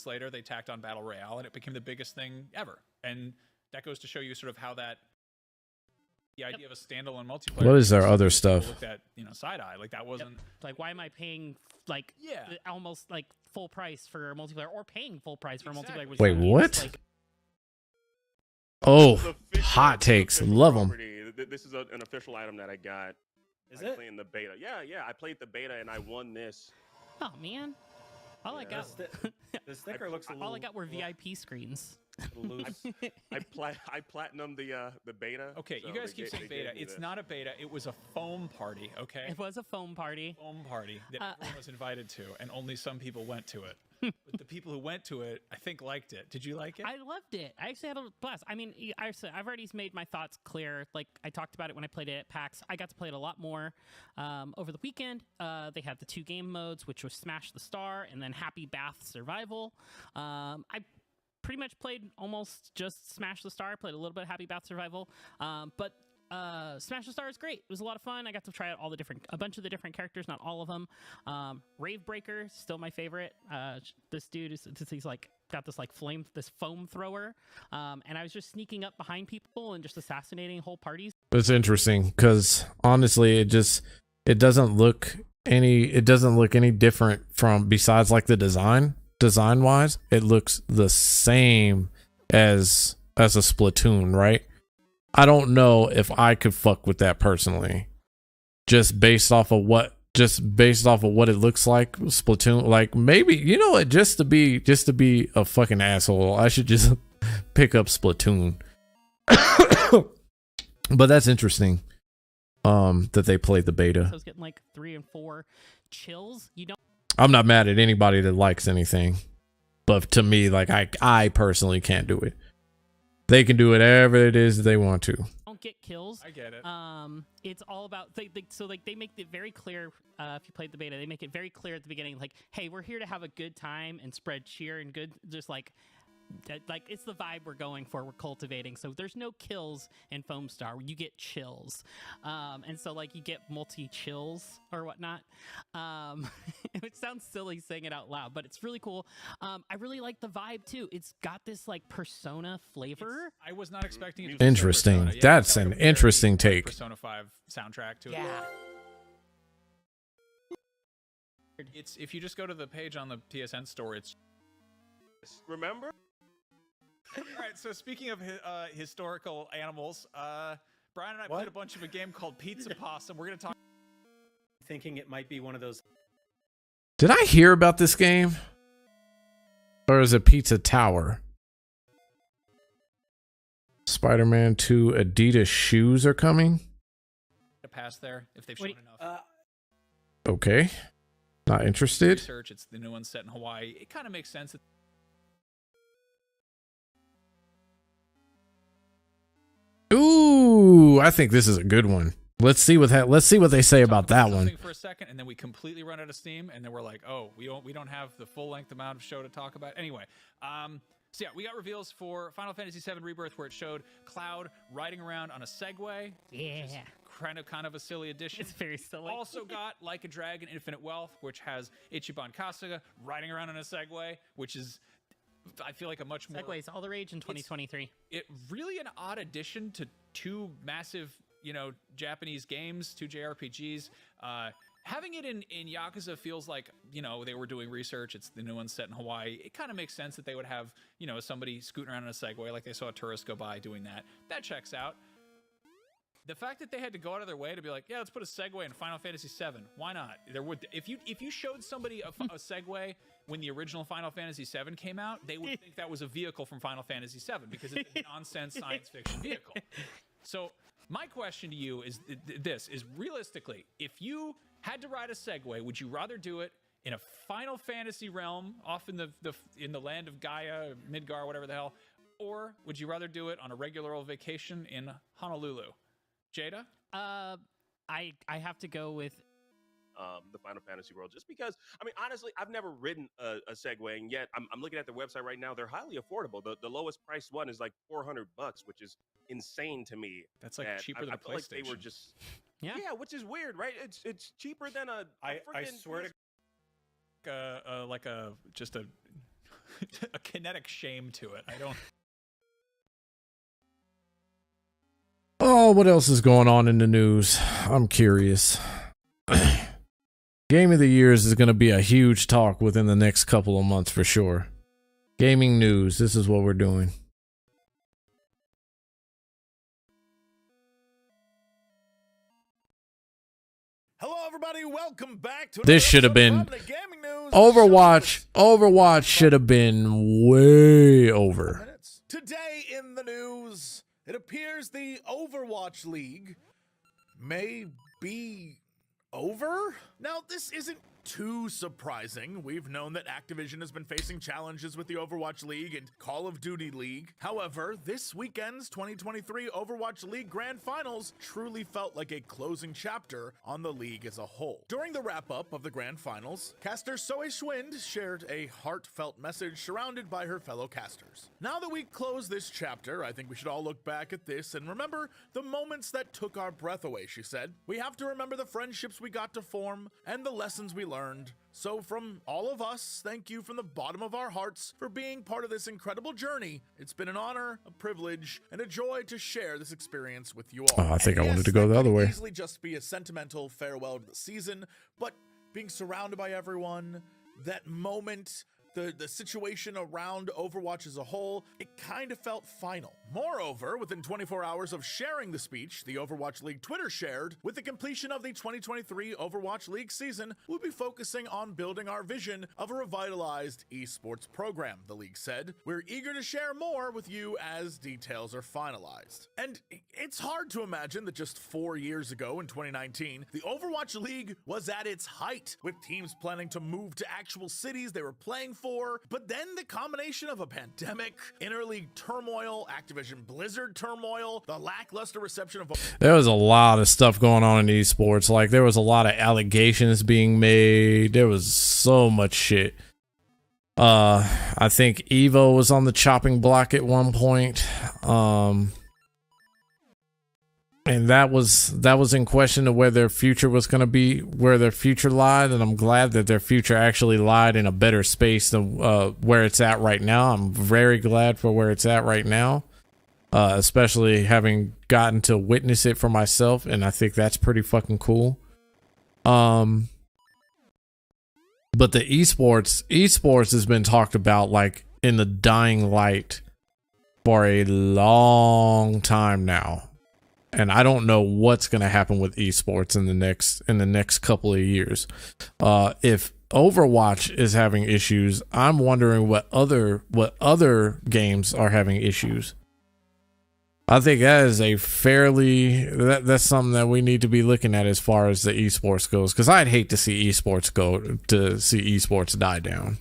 Later, they tacked on Battle Royale, and it became the biggest thing ever. And that goes to show you sort of how that the idea of a standalone multiplayer. What is their other stuff? Looked at, you know, side eye, like that wasn't like, why am I paying like almost like full price for a multiplayer, or paying full price for a multiplayer? Which Wait, means, what? like, oh, hot takes, love them. This is an official item that I got. Is it playing the beta? Yeah. I played the beta and I won this. Oh man. All I got, the sticker looks a little. all I got were VIP screens. Loose. I platinumed the beta. Okay, so you guys they keep saying beta. It's not a beta. It was a foam party. Okay. It was a foam party. Foam party that everyone was invited to, and only some people went to it. But the people who went to it, I think, liked it. Did you like it? I loved it. I actually had a blast. I mean, I've already made my thoughts clear. Like, I talked about it when I played it at PAX. I got to play it a lot more over the weekend. They had the 2 game modes, which was Smash the Star and then Happy Bath Survival. I pretty much played almost just Smash the Star. I played a little bit of Happy Bath Survival. But Smash the Star is great. It was a lot of fun. I got to try out a bunch of the different characters, not all of them. Rave Breaker, still my favorite. This dude he's like got this like this foam thrower, and I was just sneaking up behind people and just assassinating whole parties. It's interesting because honestly, it doesn't look any different from, besides like the design wise. It looks the same as a Splatoon, right? I don't know if I could fuck with that personally, just based off of what it looks like. Splatoon, like maybe, you know what, just to be a fucking asshole, I should just pick up Splatoon. But that's interesting. That they played the beta. So I was getting like 3 and 4 chills. I'm not mad at anybody that likes anything, but to me, like I personally can't do it. They can do whatever it is they want to. Don't get kills. I get it. It's all about they make it very clear. If you played the beta, they make it very clear at the beginning, like, hey, we're here to have a good time and spread cheer and good, just like it's the vibe we're going for. We're cultivating. So there's no kills in Foam Star. You get chills, and so like you get multi chills or whatnot. Which sounds silly saying it out loud, but it's really cool. I really like the vibe too. It's got this like Persona flavor. I was not expecting it. Interesting. Yeah, that's an interesting take. Persona 5 soundtrack to it. Yeah. It's, if you just go to the page on the PSN store, it's. Remember? All right, so speaking of historical animals, Brian and I played a bunch of a game called Pizza Possum. We're going to talk. Thinking it might be one of those. Did I hear about this game? Or is it Pizza Tower? Spider-Man 2 Adidas shoes are coming. A pass there if they've shown enough. Okay. Not interested. Research. It's the new one set in Hawaii. It kind of makes sense. Ooh, I think this is a good one. Let's see what they say about that one. For a second, and then we completely run out of steam, and then we're like, oh, we don't have the full length amount of show to talk about. Anyway, so yeah, we got reveals for Final Fantasy VII Rebirth, where it showed Cloud riding around on a Segway. Yeah. Which is kind of a silly addition. It's very silly. Also got Like a Dragon Infinite Wealth, which has Ichiban Kasuga riding around on a Segway, which is, I feel like, a much more... Segways all the rage in 2023. It really an odd addition to two massive, Japanese games, two JRPGs. Having it in Yakuza feels like, they were doing research. It's the new one set in Hawaii. It kind of makes sense that they would have, somebody scooting around on a Segway like they saw a tourist go by doing that. That checks out. The fact that they had to go out of their way to be like, yeah, let's put a Segway in Final Fantasy VII. Why not? If you showed somebody a Segway when the original Final Fantasy VII came out, they would think that was a vehicle from Final Fantasy VII because it's a nonsense science fiction vehicle. So my question to you is this: is realistically, if you had to ride a Segway, would you rather do it in a Final Fantasy realm, off in the land of Gaia, Midgar, whatever the hell, or would you rather do it on a regular old vacation in Honolulu? Jada? I have to go with the Final Fantasy world, just because, honestly, I've never ridden a Segway, and yet I'm looking at their website right now. They're highly affordable. The lowest priced one is like $400, which is insane to me. That's like cheaper than a PlayStation. Feel like they were just yeah, which is weird, right? It's cheaper than I swear to like a a kinetic shame to it. I don't. Oh, what else is going on in the news? I'm curious. Game of the Years is going to be a huge talk within the next couple of months for sure. Gaming news, this is what we're doing. Hello, everybody. Welcome back to this should have been Overwatch. Overwatch should have been way over. Today in the news, it appears the Overwatch League may be over? Now, this isn't too surprising. We've known that Activision has been facing challenges with the Overwatch League and Call of Duty League. However, this weekend's 2023 Overwatch League Grand Finals truly felt like a closing chapter on the league as a whole. During the wrap-up of the Grand Finals, caster Zoe Schwind shared a heartfelt message surrounded by her fellow casters. Now that we close this chapter, I think we should all look back at this and remember the moments that took our breath away, she said. We have to remember the friendships we got to form and the lessons we learned. So from all of us, thank you from the bottom of our hearts for being part of this incredible journey. It's been an honor, a privilege, and a joy to share this experience with you all. Oh, I think I wanted to go the other way. Easily just be a sentimental farewell to the season, but being surrounded by everyone, that moment, the situation around Overwatch as a whole, it kind of felt final. Moreover, within 24 hours of sharing the speech, the Overwatch League Twitter shared, with the completion of the 2023 Overwatch League season, we'll be focusing on building our vision of a revitalized esports program, the league said. We're eager to share more with you as details are finalized. And it's hard to imagine that just 4 years ago in 2019, the Overwatch League was at its height, with teams planning to move to actual cities they were playing for, but then the combination of a pandemic, interleague turmoil, Activision Blizzard turmoil, the lackluster reception of... There was a lot of stuff going on in esports. Like, there was a lot of allegations being made. There was so much shit. I think Evo was on the chopping block at one point. And that was in question of where their future was going to be, where their future lied, and I'm glad that their future actually lied in a better space than where it's at right now. I'm very glad for where it's at right now, especially having gotten to witness it for myself, and I think that's pretty fucking cool. But the esports has been talked about like in the dying light for a long time now. And I don't know what's going to happen with esports in the next couple of years. If Overwatch is having issues, I'm wondering what other games are having issues. I think that is a fairly that's something that we need to be looking at as far as the esports goes, because I'd hate to see esports die down.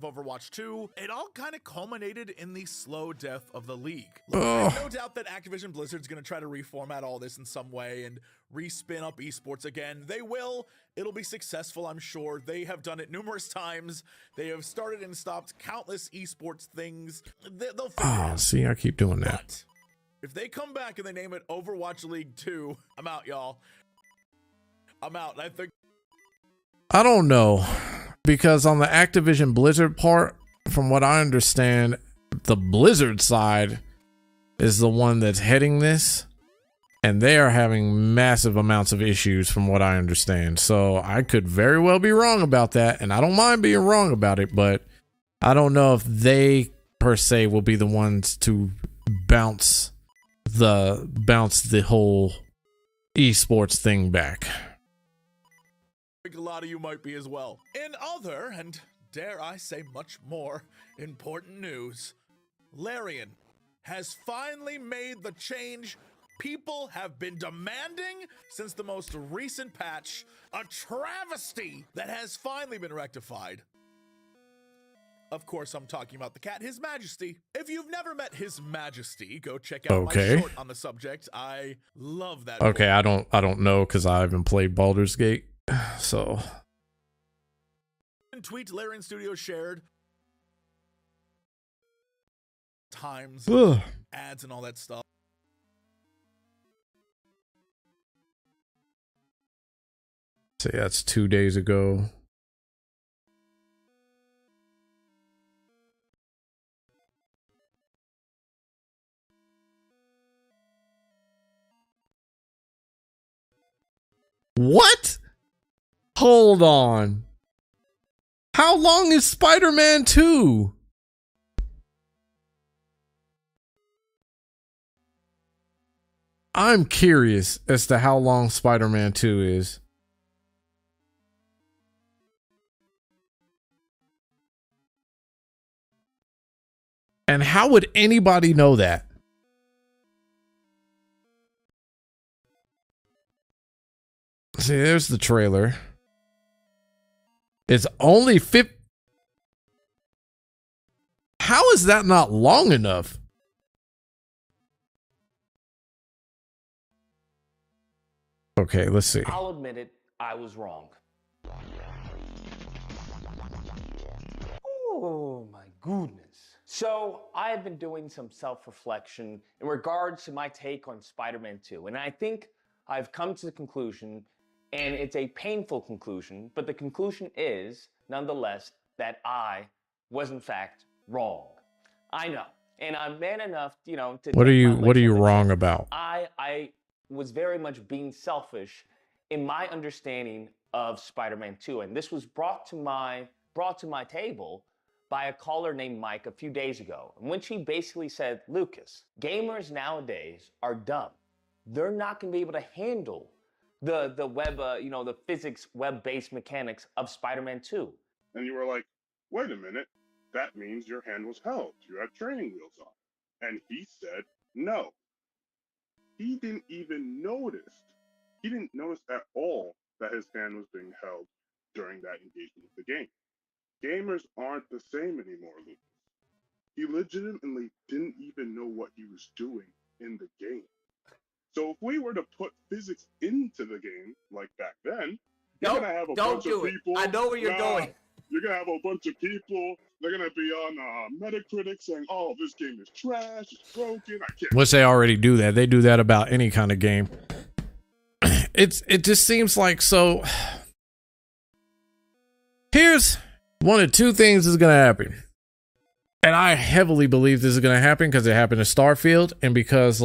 Overwatch 2, it all kind of culminated in the slow death of the league. Ugh. I have no doubt that Activision Blizzard's going to try to reformat all this in some way and respin up esports again. They will. It'll be successful, I'm sure. They have done it numerous times. They have started and stopped countless esports things. They'll figure it out. See, I keep doing that. But if they come back and they name it Overwatch League 2, I'm out, y'all. I'm out. I don't know. Because on the Activision Blizzard part, from what I understand, the Blizzard side is the one that's heading this, and they are having massive amounts of issues from what I understand. So I could very well be wrong about that, and I don't mind being wrong about it, but I don't know if they per se will be the ones to bounce the whole esports thing back. I think a lot of you might be as well. In other, and dare I say much more important news, Larian has finally made the change people have been demanding since the most recent patch, a travesty that has finally been rectified. Of course, I'm talking about the cat, His Majesty. If you've never met His Majesty, go check out my short on the subject. I love that. Okay, book. I don't know because I haven't played Baldur's Gate, so. Tweet Larian Studios shared times, ads, and all that stuff. See, that's 2 days ago. What? Hold on. How long is Spider-Man 2? I'm curious as to how long Spider-Man 2 is. And how would anybody know that? See, there's the trailer. It's only 50. How is that not long enough? Okay, let's see. I'll admit it, I was wrong. Oh my goodness. So I have been doing some self-reflection in regards to my take on Spider-Man 2, and I think I've come to the conclusion, and it's a painful conclusion, but the conclusion is, nonetheless, that I was in fact wrong. I know, and I'm man enough, to What are take my you licks. wrong about? I was very much being selfish in my understanding of Spider-Man 2, and this was brought to my table by a caller named Mike a few days ago, in which he basically said, Lucas, gamers nowadays are dumb. They're not going to be able to handle the web, the physics web-based mechanics of Spider-Man 2. And you were like, wait a minute, that means your hand was held. You had training wheels on. And he said, no. He didn't even notice. He didn't notice at all that his hand was being held during that engagement with the game. Gamers aren't the same anymore, Lucas. He legitimately didn't even know what he was doing in the game. So if we were to put physics into the game, like back then, you're going to have a bunch of people. I know where you're going. You're going to have a bunch of people. They're going to be on Metacritic saying, oh, this game is trash, it's broken, I can't. Which they already do that. They do that about any kind of game. It just seems like, so here's one of two things is going to happen. And I heavily believe this is going to happen because it happened to Starfield, and because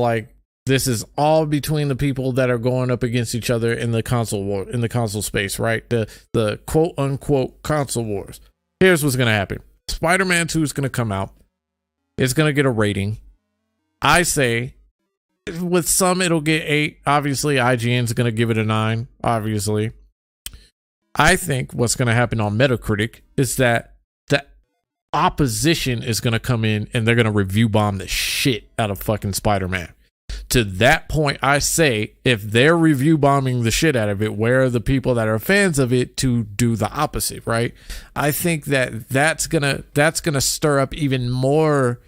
this is all between the people that are going up against each other in the console war, in the console space, right? The quote unquote console wars. Here's what's going to happen. Spider-Man 2 is going to come out. It's going to get a rating. I say with some it'll get 8. Obviously, IGN's going to give it a 9, obviously. I think what's going to happen on Metacritic is that the opposition is going to come in and they're going to review bomb the shit shit out of fucking Spider-Man. To that point, I say, if they're review bombing the shit out of it, where are the people that are fans of it to do the opposite, right? I think that's gonna stir up even more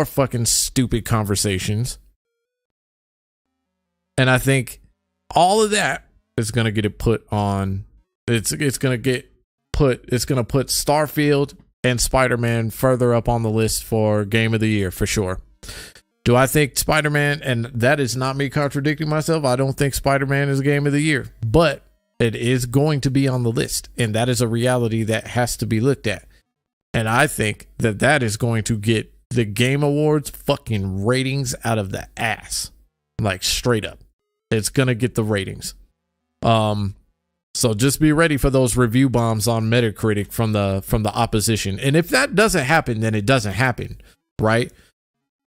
fucking stupid conversations. And I think all of that is gonna get it put on. It's gonna put Starfield and Spider-Man further up on the list for Game of the Year for sure. Do I think Spider-Man, and that is not me contradicting myself, I don't think Spider-Man is Game of the Year, but it is going to be on the list, and that is a reality that has to be looked at. And I think that is going to get the Game Awards fucking ratings out of the ass. Like, straight up. It's going to get the ratings. So just be ready for those review bombs on Metacritic from the opposition. And if that doesn't happen, then it doesn't happen, right?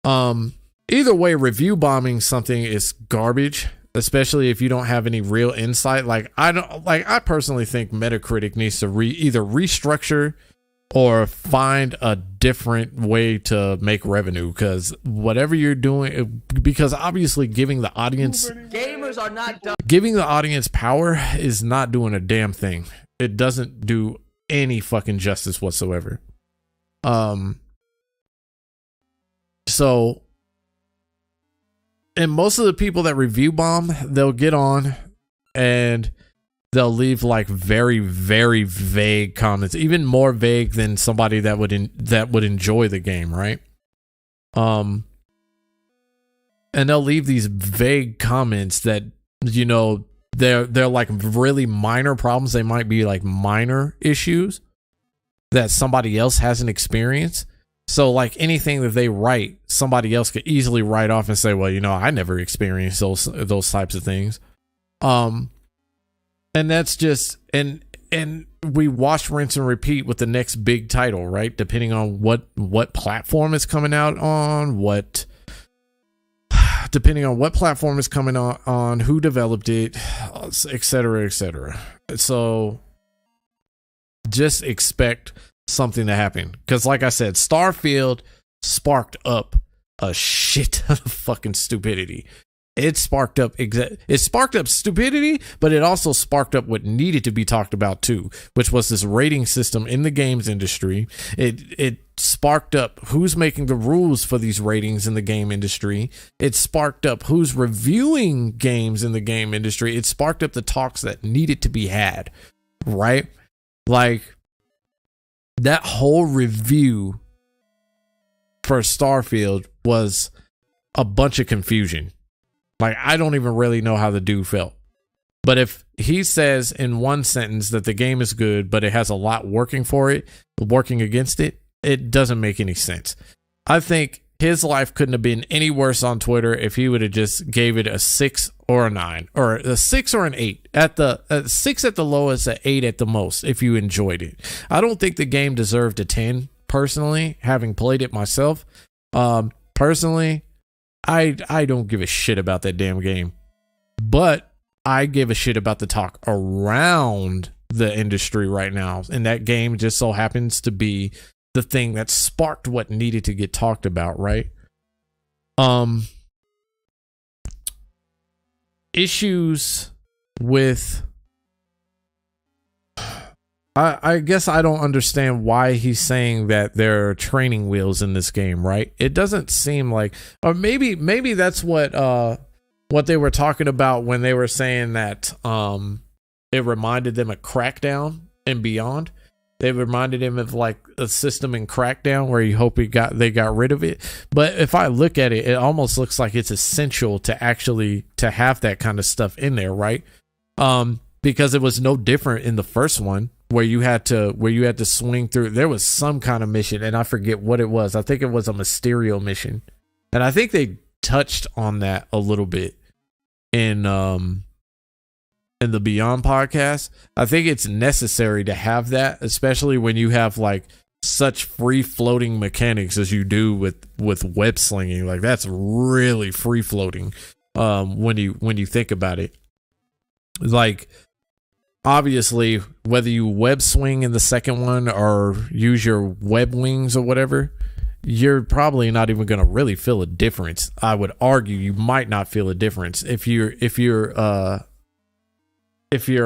Either way, review bombing something is garbage, especially if you don't have any real insight. I personally think Metacritic needs to either restructure or find a different way to make revenue, because whatever you're doing, because obviously giving the audience power is not doing a damn thing. It doesn't do any fucking justice whatsoever. So, and most of the people that review bomb, they'll get on and they'll leave like very, very vague comments, even more vague than somebody that would enjoy the game, right? And they'll leave these vague comments that, you know, they're like really minor problems. They might be like minor issues that somebody else hasn't experienced. So like anything that they write, somebody else could easily write off and say, well, you know, I never experienced those types of things. And that's just, and we wash, rinse, and repeat with the next big title, right? Depending on what platform it's coming out on, depending on what platform is coming on, who developed it, et cetera, et cetera. So just expect something to happen, because like I said, Starfield sparked up a shit ton of fucking stupidity. It sparked up stupidity, but it also sparked up what needed to be talked about too, which was this rating system in the games industry. It sparked up who's making the rules for these ratings in the game industry. It sparked up who's reviewing games in the game industry. It sparked up the talks that needed to be had, right? Like, that whole review for Starfield was a bunch of confusion. Like, I don't even really know how the dude felt. But if he says in one sentence that the game is good, but it has a lot working against it, it doesn't make any sense. I think his life couldn't have been any worse on Twitter if he would have just gave it a 6 or a 9, or a 6 or an 8 at the 6 at the lowest, an 8 at the most, if you enjoyed it. I don't think the game deserved a 10 personally, having played it myself. Personally, I don't give a shit about that damn game, but I give a shit about the talk around the industry right now, and that game just so happens to be the thing that sparked what needed to get talked about, right? Issues with, I guess I don't understand why he's saying that there are training wheels in this game, right? It doesn't seem like, or maybe that's what they were talking about when they were saying that it reminded them of Crackdown and Beyond. They reminded him of like a system in Crackdown where you hope they got rid of it. But if I look at it, it almost looks like it's essential to have that kind of stuff in there, right? Because it was no different in the first one where you had to swing through. There was some kind of mission, and I forget what it was. I think it was a Mysterio mission, and I think they touched on that a little bit in the Beyond podcast. I think it's necessary to have that, especially when you have like such free floating mechanics as you do with web slinging. Like, that's really free floating when you think about it. Like, obviously, whether you web swing in the second one or use your web wings or whatever, you're probably not even going to really feel a difference. I would argue you might not feel a difference if you're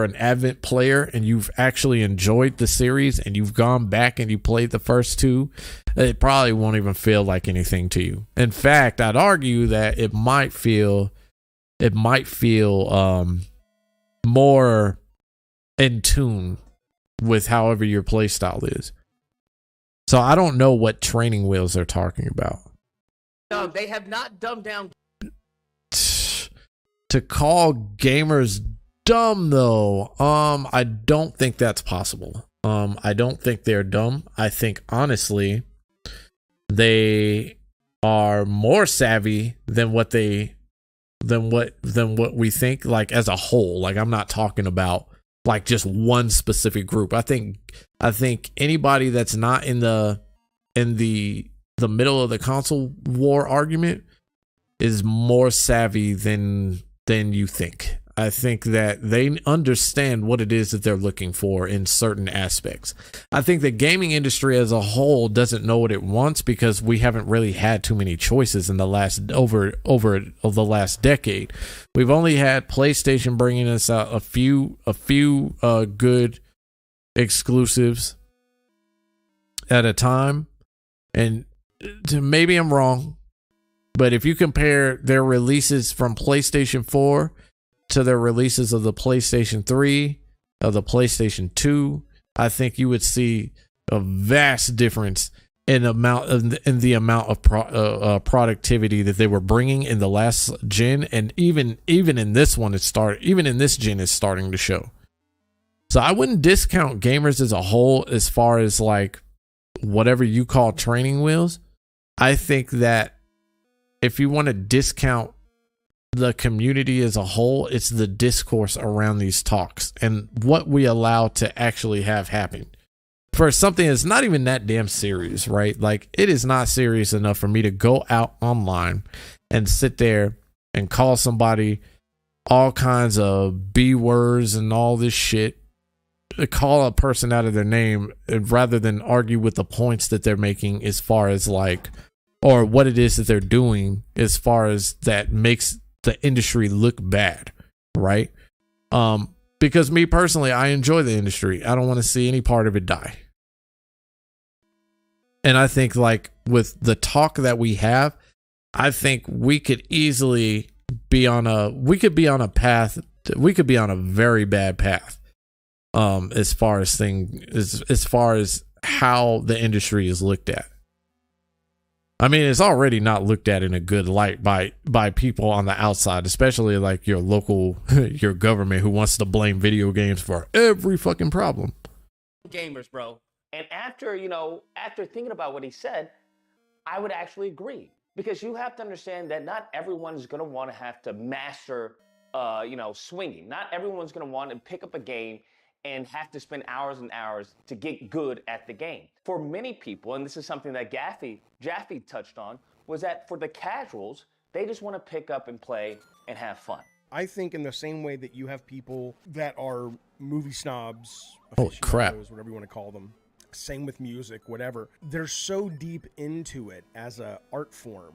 an avid player and you've actually enjoyed the series and you've gone back and you played the first two. It probably won't even feel like anything to you. In fact, I'd argue that it might feel more in tune with however your playstyle is. So I don't know what training wheels they're talking about. No, they have not dumbed down. To call gamers dumb though, I don't think that's possible. I don't think they're dumb. I think honestly they are more savvy than what we think, like as a whole. Like I'm not talking about like just one specific group. I think anybody that's not in the middle of the console war argument is more savvy than you think. I think that they understand what it is that they're looking for in certain aspects. I think the gaming industry as a whole doesn't know what it wants because we haven't really had too many choices in the last over the last decade. We've only had PlayStation bringing us out a few good exclusives at a time, and maybe I'm wrong, but if you compare their releases from PlayStation 4 to their releases of the PlayStation 3, of the PlayStation 2, I think you would see a vast difference in the amount of productivity that they were bringing in the last gen, and even in this one, even in this gen, it's starting to show. So I wouldn't discount gamers as a whole as far as like whatever you call training wheels. I think that if you want to discount the community as a whole, it's the discourse around these talks and what we allow to actually have happen for something that's not even that damn serious, right? Like it is not serious enough for me to go out online and sit there and call somebody all kinds of B words and all this shit, call a person out of their name rather than argue with the points that they're making as far as like, or what it is that they're doing as far as that makes the industry look bad, right? Because me personally, I enjoy the industry. I don't want to see any part of it die. And I think like with the talk that we have, I think we could easily be on a path. We could be on a very bad path. As far as how the industry is looked at. I mean, it's already not looked at in a good light by people on the outside, especially like your local, your government who wants to blame video games for every fucking problem. Gamers, bro. And after thinking about what he said, I would actually agree. Because you have to understand that not everyone is going to want to have to master, swinging. Not everyone's going to want to pick up a game and have to spend hours and hours to get good at the game. For many people, and this is something that Jaffe touched on, was that for the casuals, they just want to pick up and play and have fun. I think in the same way that you have people that are movie snobs, oh crap, whatever you want to call them, same with music, whatever, they're so deep into it as an art form,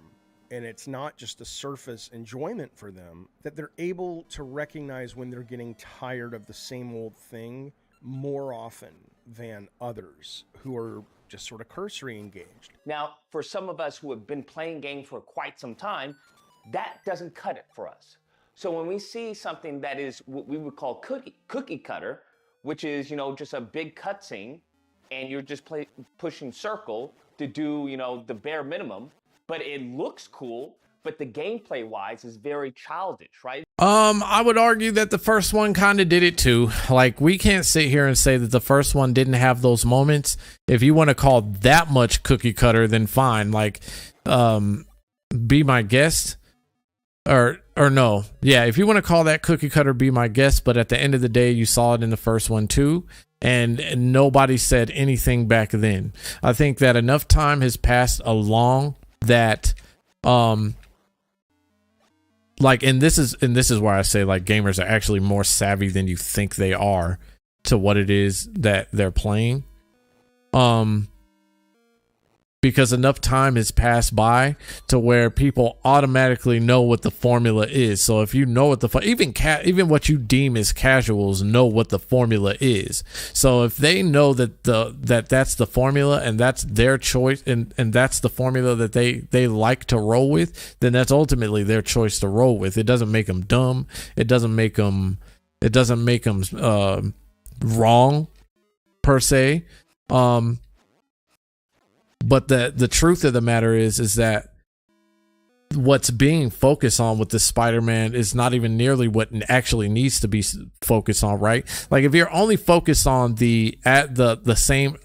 and it's not just a surface enjoyment for them, that they're able to recognize when they're getting tired of the same old thing more often than others who are just sort of cursory engaged. Now, for some of us who have been playing games for quite some time, that doesn't cut it for us. So when we see something that is what we would call cookie cutter, which is, just a big cutscene, and you're just pushing circle to do, the bare minimum, but it looks cool, but the gameplay wise is very childish, right? I would argue that the first one kind of did it too. Like, we can't sit here and say that the first one didn't have those moments. If you want to call that much cookie cutter, then fine. Like, Be My Guest, or no. Yeah, if you want to call that cookie cutter, Be My Guest, but at the end of the day, you saw it in the first one too. And nobody said anything back then. I think that enough time has passed along that, like, and this is where I say like gamers are actually more savvy than you think they are to what it is that they're playing. because enough time has passed by to where people automatically know what the formula is. So if you know what even what you deem as casuals know what the formula is. So if they know that that's the formula and that's their choice and that's the formula that they like to roll with, then that's ultimately their choice to roll with. It doesn't make them dumb. It doesn't make them wrong per se. But the truth of the matter is that what's being focused on with this Spider-Man is not even nearly what actually needs to be focused on, right? Like if you're only focused on the same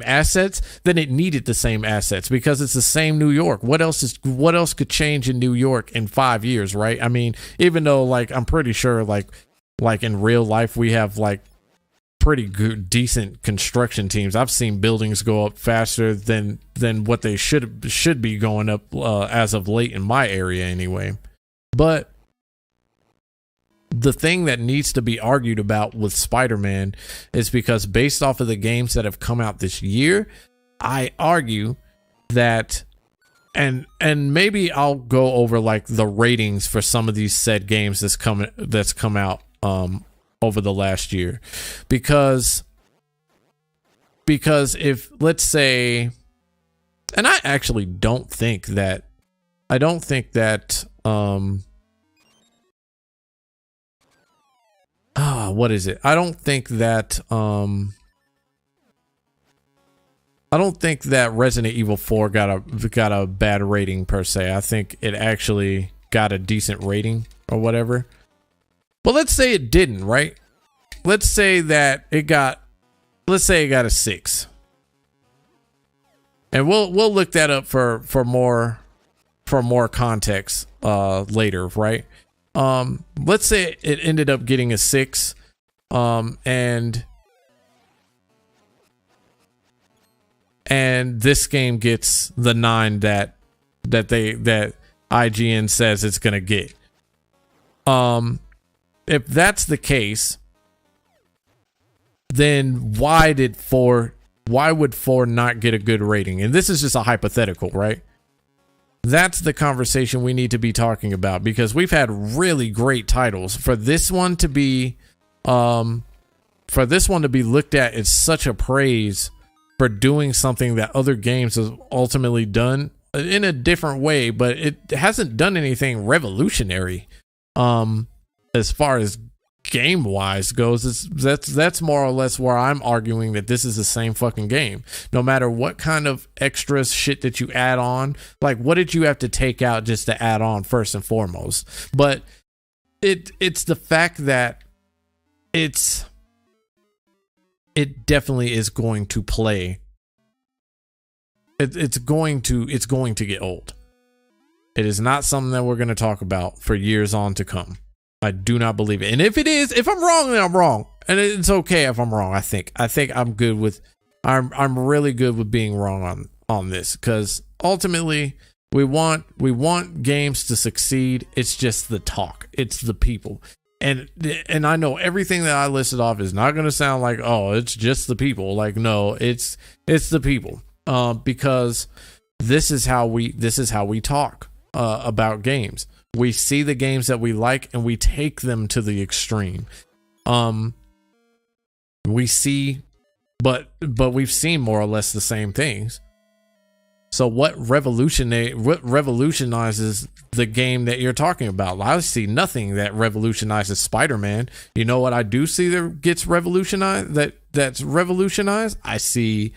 assets, then it needed the same assets because it's the same New York. What else could change in New York in 5 years, right? I mean, even though like I'm pretty sure like in real life we have like pretty good, decent construction teams. I've seen buildings go up faster than what they should be going up as of late in my area anyway. But the thing that needs to be argued about with Spider-Man is because based off of the games that have come out this year, I argue that and maybe I'll go over like the ratings for some of these said games that's come out over the last year, because if let's say, and I actually don't think that what is it? I don't think that Resident Evil 4 got a bad rating per se. I think it actually got a decent rating or whatever. But let's say it didn't, right? Let's say it got a 6. And we'll look that up for more context later, right? Let's say it ended up getting a 6, and this game gets the 9 that IGN says it's gonna get. If that's the case, then why would 4 not get a good rating? And this is just a hypothetical, right? That's the conversation we need to be talking about, because we've had really great titles. For this one to be looked at as such a praise for doing something that other games have ultimately done in a different way, but it hasn't done anything revolutionary. As far as game wise goes, that's more or less where I'm arguing that this is the same fucking game. No matter what kind of extra shit that you add on, like what did you have to take out just to add on first and foremost? But it's the fact that it definitely is going to play. It's going to get old. It is not something that we're going to talk about for years on to come. I do not believe it. And if it is, if I'm wrong, then I'm wrong. And it's okay if I'm wrong. I think I'm good with, I'm really good with being wrong on this, because ultimately we want games to succeed. It's just the talk. It's the people. And I know everything that I listed off is not going to sound like, oh, it's just the people. Like, no, it's the people. Because this is how we talk about games. We see the games that we like and we take them to the extreme. We see, but we've seen more or less the same things. So what revolutionizes the game that you're talking about? I see nothing that revolutionizes Spider-Man. You know what I do see that gets revolutionized? That's revolutionized. I see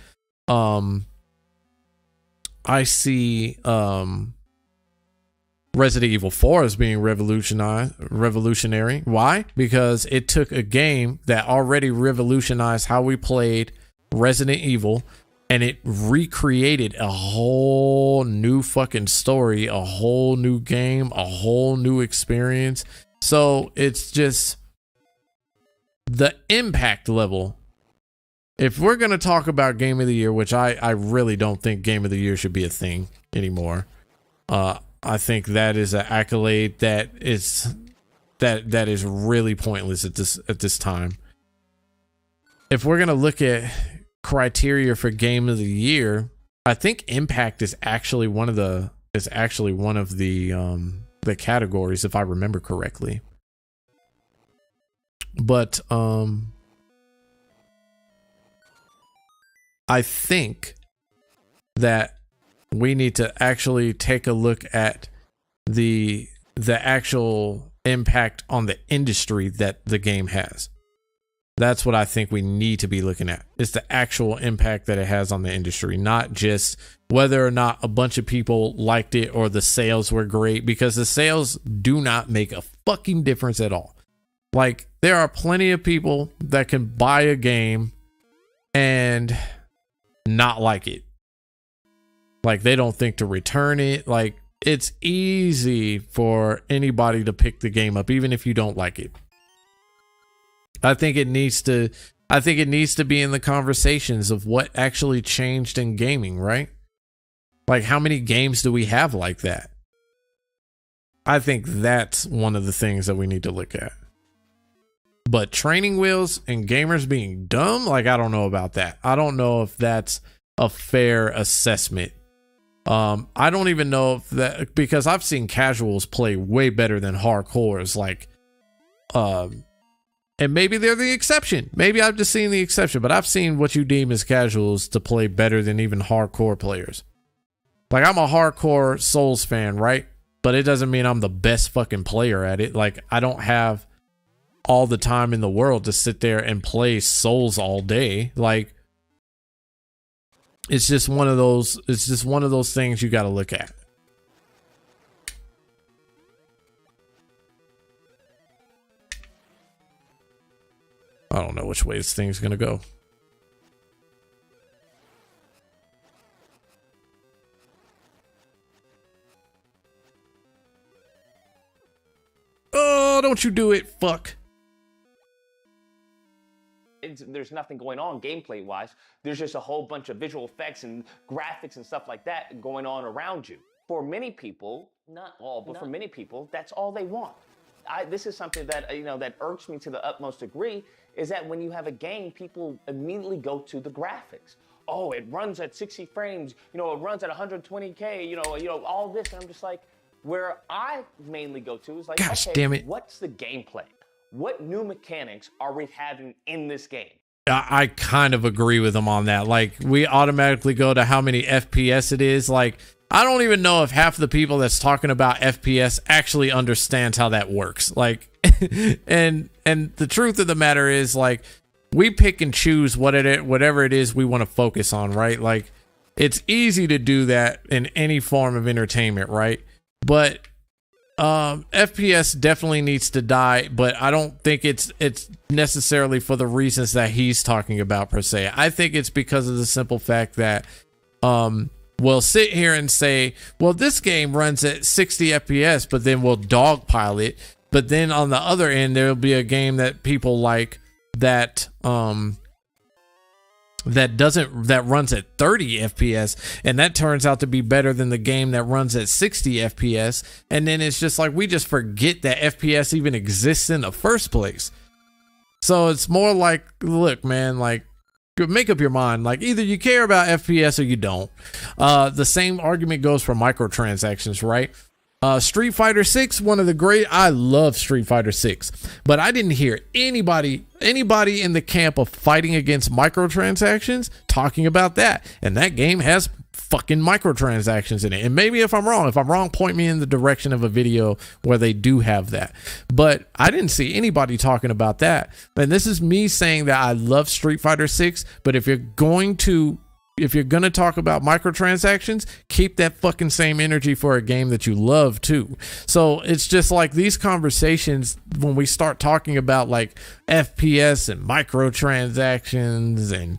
Resident Evil 4 is being revolutionary. Why? Because it took a game that already revolutionized how we played Resident Evil, and it recreated a whole new fucking story, a whole new game, a whole new experience. So it's just the impact level. If we're going to talk about Game of the Year, which I really don't think Game of the Year should be a thing anymore. I think that is an accolade that is really pointless at this time. If we're gonna look at criteria for game of the year, I think impact is actually one of the categories, if I remember correctly. But I think that we need to actually take a look at the actual impact on the industry that the game has. That's what I think we need to be looking at. It's the actual impact that it has on the industry, not just whether or not a bunch of people liked it or the sales were great, because the sales do not make a fucking difference at all. Like, there are plenty of people that can buy a game and not like it. Like, they don't think to return it. Like, it's easy for anybody to pick the game up, even if you don't like it. I think it needs to be in the conversations of what actually changed in gaming, right? Like, how many games do we have like that? I think that's one of the things that we need to look at. But training wheels and gamers being dumb, like, I don't know about that. I don't know if that's a fair assessment. I don't even know if that, because I've seen casuals play way better than hardcores. Like, and maybe they're the exception. Maybe I've just seen the exception, but I've seen what you deem as casuals to play better than even hardcore players. Like, I'm a hardcore Souls fan, right? But it doesn't mean I'm the best fucking player at it. Like, I don't have all the time in the world to sit there and play Souls all day. Like, it's just one of those things you got to look at. I don't know which way this thing's gonna go. Oh, don't you do it, fuck. There's nothing going on gameplay wise. There's just a whole bunch of visual effects and graphics and stuff like that going on around you. For many people, not all, but for many people, that's all they want. This is something that that irks me to the utmost degree, is that when you have a game, people immediately go to the graphics. Oh, it runs at 60 frames, it runs at 120K, all this. And I'm just like, where I mainly go to is like, gosh, okay, damn it. What's the gameplay? What new mechanics are we having in this game? I kind of agree with him on that. Like, we automatically go to how many FPS it is. Like, I don't even know if half the people that's talking about FPS actually understands how that works. Like, and the truth of the matter is, like, we pick and choose whatever it is we want to focus on, right? Like, it's easy to do that in any form of entertainment, right? But FPS definitely needs to die, but I don't think it's necessarily for the reasons that he's talking about per se. I think it's because of the simple fact that we'll sit here and say, well, this game runs at 60 FPS, but then we'll dogpile it. But then on the other end, there'll be a game that people like that that runs at 30 FPS, and that turns out to be better than the game that runs at 60 FPS. And then it's just like, we just forget that FPS even exists in the first place. So it's more like, look, man, like, make up your mind. Like, either you care about FPS or you don't. The same argument goes for microtransactions, right? Street Fighter 6, one of the great, I love Street Fighter 6, but I didn't hear anybody in the camp of fighting against microtransactions talking about that. And that game has fucking microtransactions in it. And maybe if I'm wrong, point me in the direction of a video where they do have that. But I didn't see anybody talking about that. And this is me saying that I love Street Fighter 6, but if you're going to talk about microtransactions, keep that fucking same energy for a game that you love too. So it's just like these conversations, when we start talking about like FPS and microtransactions and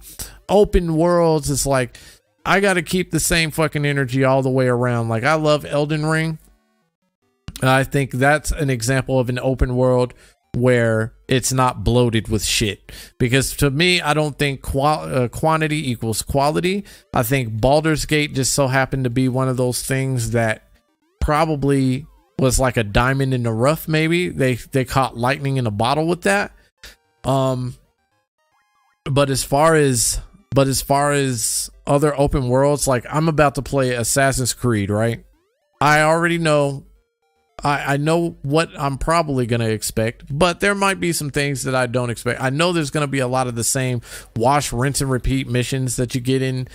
open worlds, it's like, I got to keep the same fucking energy all the way around. Like, I love Elden Ring, and I think that's an example of an open world where it's not bloated with shit. Because to me, I don't think quantity equals quality. I think Baldur's Gate just so happened to be one of those things that probably was like a diamond in the rough. Maybe they caught lightning in a bottle with that. But as far as But as far as other open worlds, like I'm about to play Assassin's Creed, right? I already know, I know what I'm probably going to expect, but there might be some things that I don't expect. I know there's going to be a lot of the same wash, rinse, and repeat missions that you get in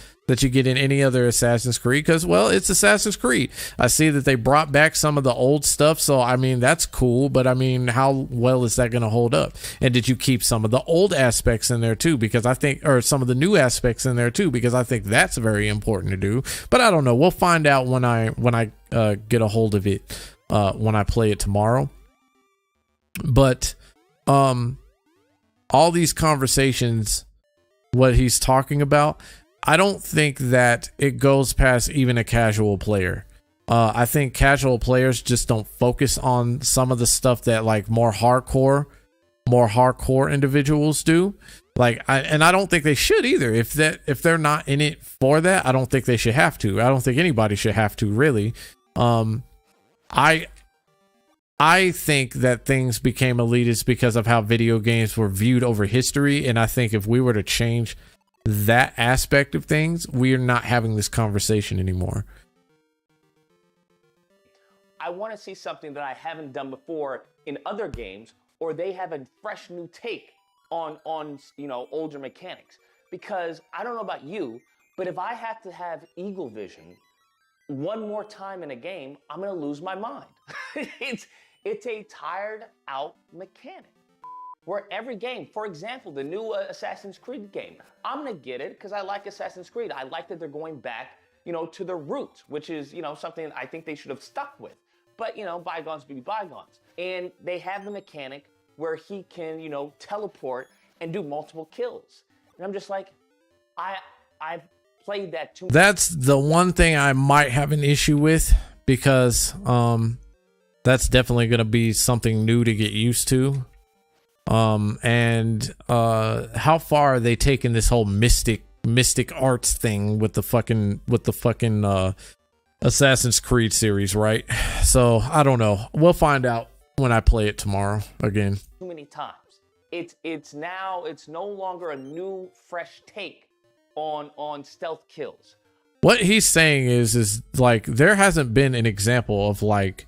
any other Assassin's Creed, because, well, it's Assassin's Creed. I see that they brought back some of the old stuff, so I mean that's cool, but I mean, how well is that going to hold up? And did you keep some of the old aspects in there too? Because I think, or some of the new aspects in there too, because I think that's very important to do. But I don't know. We'll find out when I get a hold of it. When I play it tomorrow. But all these conversations, what he's talking about, I don't think that it goes past even a casual player. I think casual players just don't focus on some of the stuff that like more hardcore individuals do. Like, I don't think they should either. If they're not in it for that, I don't think they should have to. I don't think anybody should have to, really. I think that things became elitist because of how video games were viewed over history, and I think if we were to change that aspect of things, we are not having this conversation anymore. I want to see something that I haven't done before in other games, or they have a fresh new take on older mechanics. Because I don't know about you, but if I have to have eagle vision one more time in a game, I'm gonna lose my mind. It's a tired out mechanic. Where every game, for example, the new Assassin's Creed game, I'm gonna get it because I like Assassin's Creed. I like that they're going back, to their roots, which is, something I think they should have stuck with. But, bygones be bygones. And they have the mechanic where he can, teleport and do multiple kills. And I'm just like, I've played that too much. That's the one thing I might have an issue with, because that's definitely going to be something new to get used to. And how far are they taking this whole mystic arts thing with the fucking Assassin's Creed series, right? So I don't know. We'll find out when I play it tomorrow again. Too many times. It's no longer a new fresh take on stealth kills. What he's saying is like there hasn't been an example of like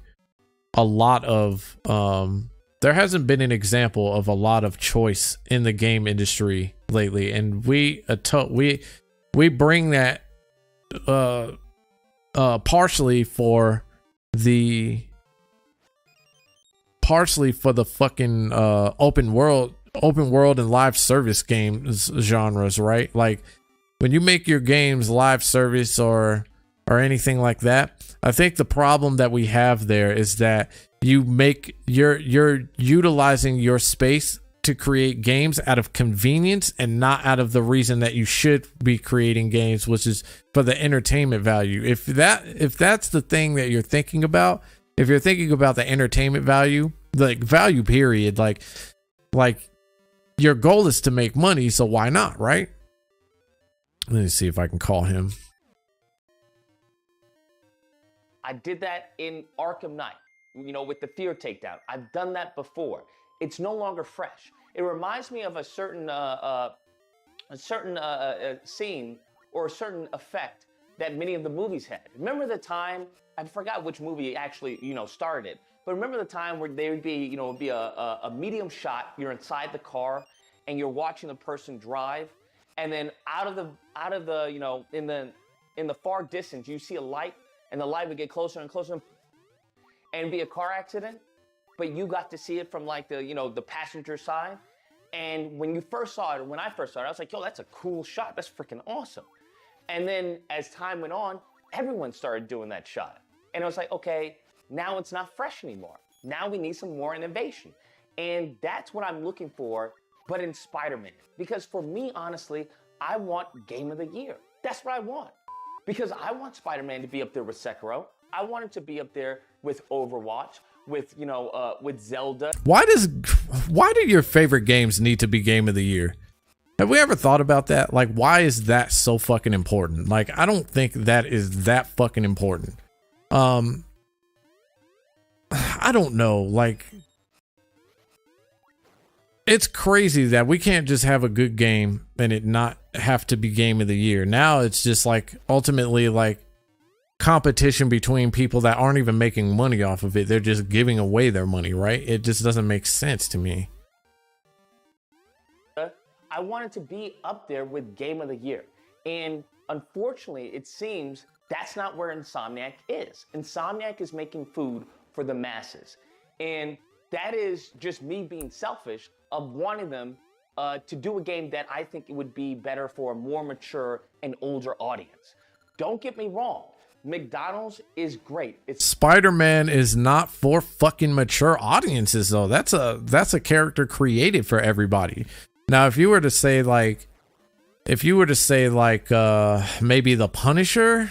a lot of there hasn't been an example of a lot of choice in the game industry lately, and we bring that partially for the fucking open world and live service games genres, right? Like when you make your games live service or anything like that, I think the problem that we have there is that you're utilizing your space to create games out of convenience and not out of the reason that you should be creating games, which is for the entertainment value. If that's the thing that you're thinking about, if you're thinking about the entertainment value, like value period, like your goal is to make money, so why not, right? Let me see if I can call him. I did that in Arkham Knight, with the fear takedown. I've done that before. It's no longer fresh. It reminds me of a certain scene or a certain effect that many of the movies had. Remember the time, I forgot which movie actually, started it, but remember the time where there would be, a medium shot, you're inside the car and you're watching the person drive, and then out of the, in the far distance, you see a light, and the light would get closer and closer and be a car accident, but you got to see it from like the passenger side. And when you first saw it, or when I first saw it, I was like, yo, that's a cool shot. That's freaking awesome. And then as time went on, everyone started doing that shot. And I was like, okay, now it's not fresh anymore. Now we need some more innovation. And that's what I'm looking for, but in Spider-Man. Because for me, honestly, I want Game of the Year. That's what I want. Because I want Spider-Man to be up there with Sekiro. I want it to be up there with Overwatch, with Zelda. Why do your favorite games need to be Game of the Year? Have we ever thought about that? Like, why is that so fucking important? Like, I don't think that is that fucking important. I don't know. Like, it's crazy that we can't just have a good game and it not have to be game of the year. Now it's just like ultimately like competition between people that aren't even making money off of it. They're just giving away their money, right? It just doesn't make sense to me. I wanted to be up there with Game of the Year. And unfortunately, it seems that's not where Insomniac is. Insomniac is making food for the masses. And that is just me being selfish of wanting them to do a game that I think it would be better for a more mature and older audience. Don't get me wrong. McDonald's is great. Spider-Man is not for fucking mature audiences though. That's a character created for everybody. Now, if you were to say like maybe the Punisher,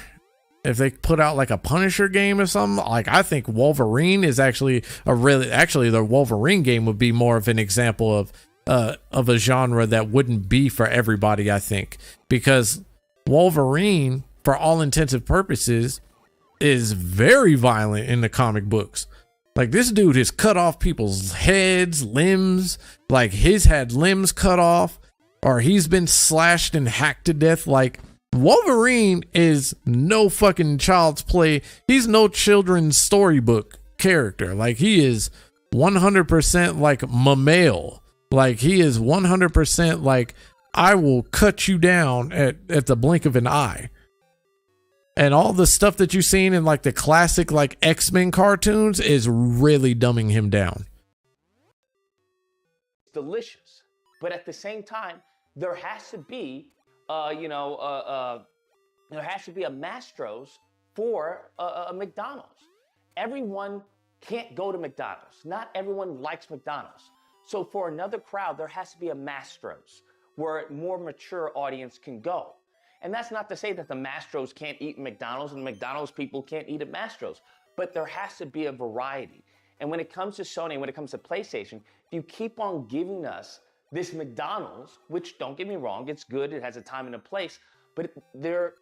if they put out like a Punisher game or something, like I think Wolverine is actually the Wolverine game would be more of an example of a genre that wouldn't be for everybody, I think, because Wolverine, for all intents and purposes, is very violent in the comic books. Like this dude has cut off people's heads, limbs, like he's had limbs cut off, or he's been slashed and hacked to death. Like Wolverine is no fucking child's play. He's no children's storybook character. Like he is 100% like Mammal. Like he is 100% like, I will cut you down at the blink of an eye. And all the stuff that you've seen in like the classic like X-Men cartoons is really dumbing him down. Delicious, but at the same time, there has to be, there has to be a Mastro's for a McDonald's. Everyone can't go to McDonald's. Not everyone likes McDonald's. So for another crowd, there has to be a Mastro's where a more mature audience can go. And that's not to say that the Mastro's can't eat McDonald's and McDonald's people can't eat at Mastro's, but there has to be a variety. And when it comes to Sony, when it comes to PlayStation, if you keep on giving us this McDonald's, which don't get me wrong, it's good, it has a time and a place, but there's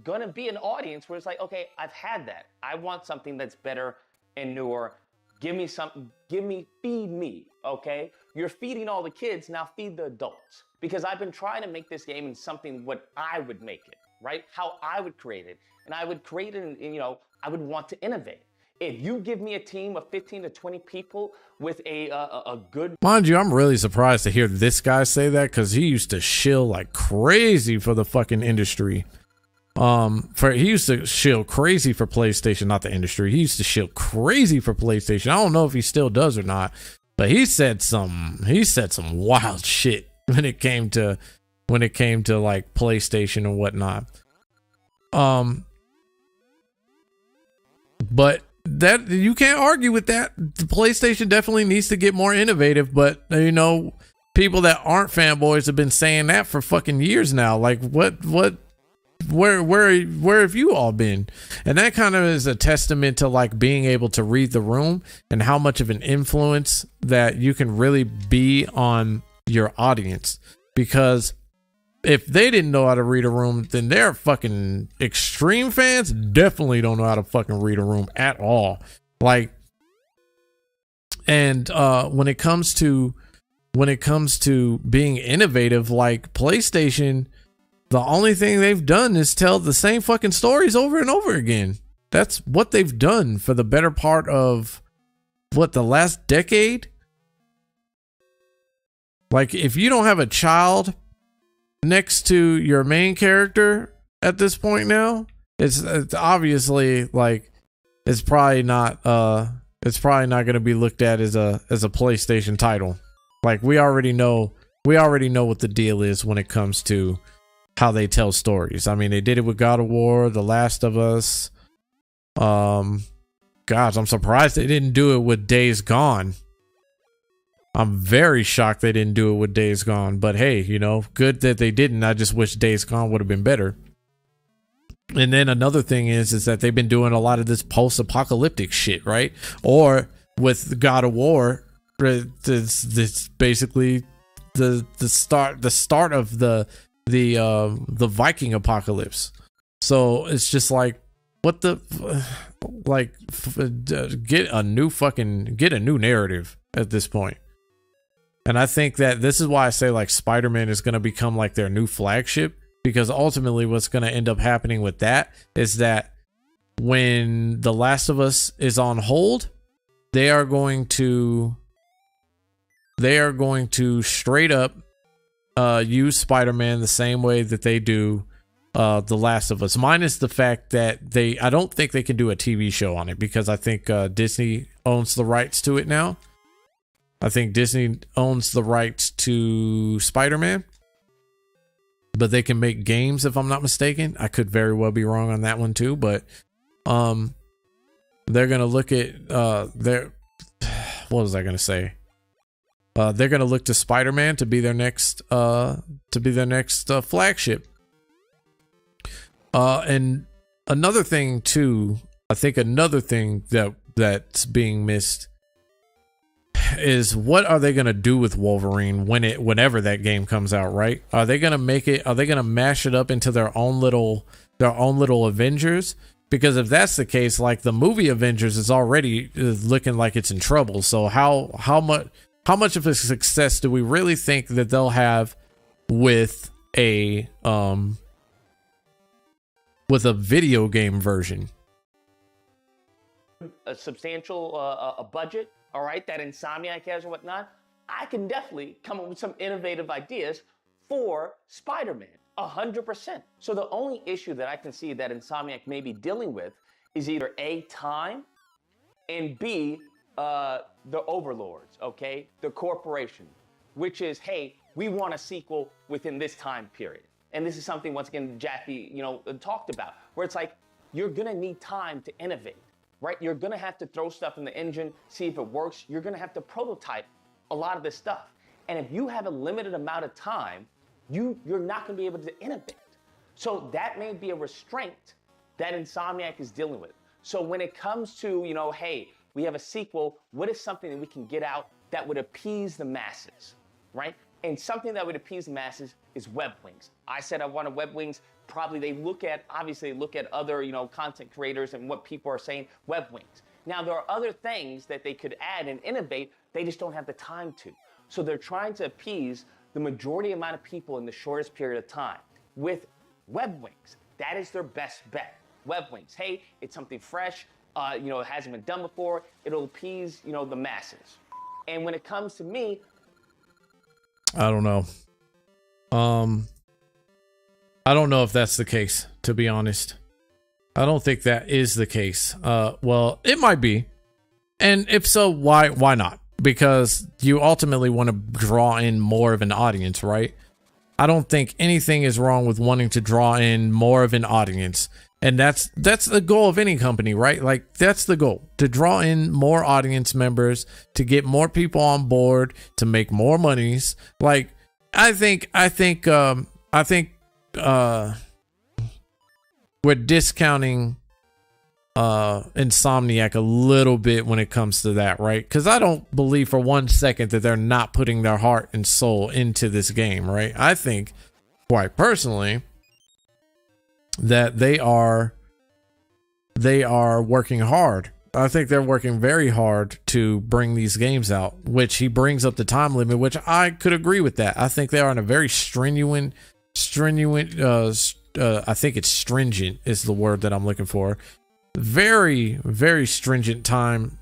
gonna be an audience where it's like, okay, I've had that. I want something that's better and newer. Give me something, feed me, okay? You're feeding all the kids, now feed the adults. Because I've been trying to make this game in something what I would make it, right? How I would create it. And I would create it and I would want to innovate. If you give me a team of 15 to 20 people with a good... Mind you, I'm really surprised to hear this guy say that, because he used to shill like crazy for the fucking industry. He used to shill crazy for PlayStation, not the industry. He used to shill crazy for PlayStation. I don't know if he still does or not, but he said some wild shit when it came to like PlayStation and whatnot. But that, you can't argue with that. The PlayStation definitely needs to get more innovative, but people that aren't fanboys have been saying that for fucking years now. Like where have you all been? And that kind of is a testament to like being able to read the room and how much of an influence that you can really be on your audience. Because if they didn't know how to read a room, then their fucking extreme fans definitely don't know how to fucking read a room at all. Like, and when it comes to being innovative, like PlayStation, the only thing they've done is tell the same fucking stories over and over again. That's what they've done for the better part of the last decade. Like, if you don't have a child next to your main character at this point now, it's obviously like it's probably not going to be looked at as a PlayStation title. Like, we already know what the deal is when it comes to how they tell stories. I mean, they did it with God of War, The Last of Us. Gosh, I'm surprised they didn't do it with Days Gone. I'm very shocked they didn't do it with Days Gone, but hey, good that they didn't. I just wish Days Gone would have been better. And then another thing is that they've been doing a lot of this post-apocalyptic shit, right? Or with God of War, it's basically the start of the Viking apocalypse. So it's just like, what the get a new narrative at this point. And I think that this is why I say like Spider-Man is going to become like their new flagship, because ultimately what's going to end up happening with that is that when The Last of Us is on hold, they are going to straight up use Spider-Man the same way that they do The Last of Us, minus the fact that I don't think they can do a TV show on it, because I think Disney owns the rights to it now. I think Disney owns the rights to Spider-Man, but they can make games if I'm not mistaken. I could very well be wrong on that one too, but they're gonna look at what was I gonna say? They're gonna look to Spider-Man to be their next flagship. And another thing too, I think another thing that's being missed is what are they gonna do with Wolverine whenever that game comes out, right? Are they gonna mash it up into their own little Avengers? Because if that's the case, like the movie Avengers is already looking like it's in trouble. So how much of a success do we really think that they'll have with a video game version? A substantial a budget, all right, that Insomniac has and whatnot, I can definitely come up with some innovative ideas for Spider-Man, 100%. So the only issue that I can see that Insomniac may be dealing with is either A, time, and B, the overlords, okay, the corporation, which is, hey, we want a sequel within this time period. And this is something, once again, Jaffe, talked about, where it's like, you're gonna need time to innovate, right? You're gonna have to throw stuff in the engine, see if it works. You're gonna have to prototype a lot of this stuff. And if you have a limited amount of time, you're not gonna be able to innovate. So that may be a restraint that Insomniac is dealing with. So when it comes to, hey, we have a sequel, what is something that we can get out that would appease the masses, right? And something that would appease the masses is web wings. I said I wanted web wings. Probably they look at other, content creators and what people are saying, web wings. Now, there are other things that they could add and innovate, they just don't have the time to. So they're trying to appease the majority amount of people in the shortest period of time with web wings. That is their best bet. Web wings. Hey, it's something fresh. It hasn't been done before. It'll appease, the masses. And when it comes to me, I don't know. I don't know if that's the case, to be honest. I don't think that is the case. Well, it might be. And if so, why not? Because you ultimately want to draw in more of an audience, right? I don't think anything is wrong with wanting to draw in more of an audience. And that's the goal of any company, right? Like, that's the goal, to draw in more audience members, to get more people on board, to make more monies. Like, I think we're discounting Insomniac a little bit when it comes to that, right? Because I don't believe for 1 second that they're not putting their heart and soul into this game, right? I think, quite personally, that they are working hard. I think they're working very hard to bring these games out, which he brings up the time limit, which I could agree with that. I think they are in a very stringent, I think it's stringent is the word that I'm looking for. Very, very stringent time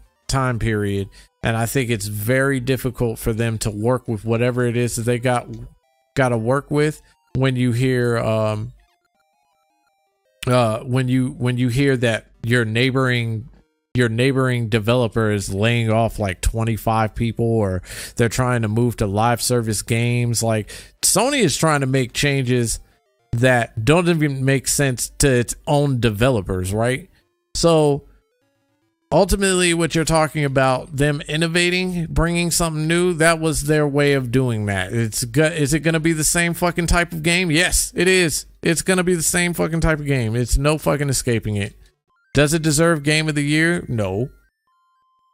period. And I think it's very difficult for them to work with whatever it is that they got to work with. When you hear, when you hear that your neighboring developer is laying off like 25 people, or they're trying to move to live service games, like Sony is trying to make changes that don't even make sense to its own developers, right? So ultimately, what you're talking about, them innovating, bringing something new, that was their way of doing that. Is it going to be the same fucking type of game? Yes, it is. It's going to be the same fucking type of game. It's no fucking escaping it. Does it deserve Game of the Year? No.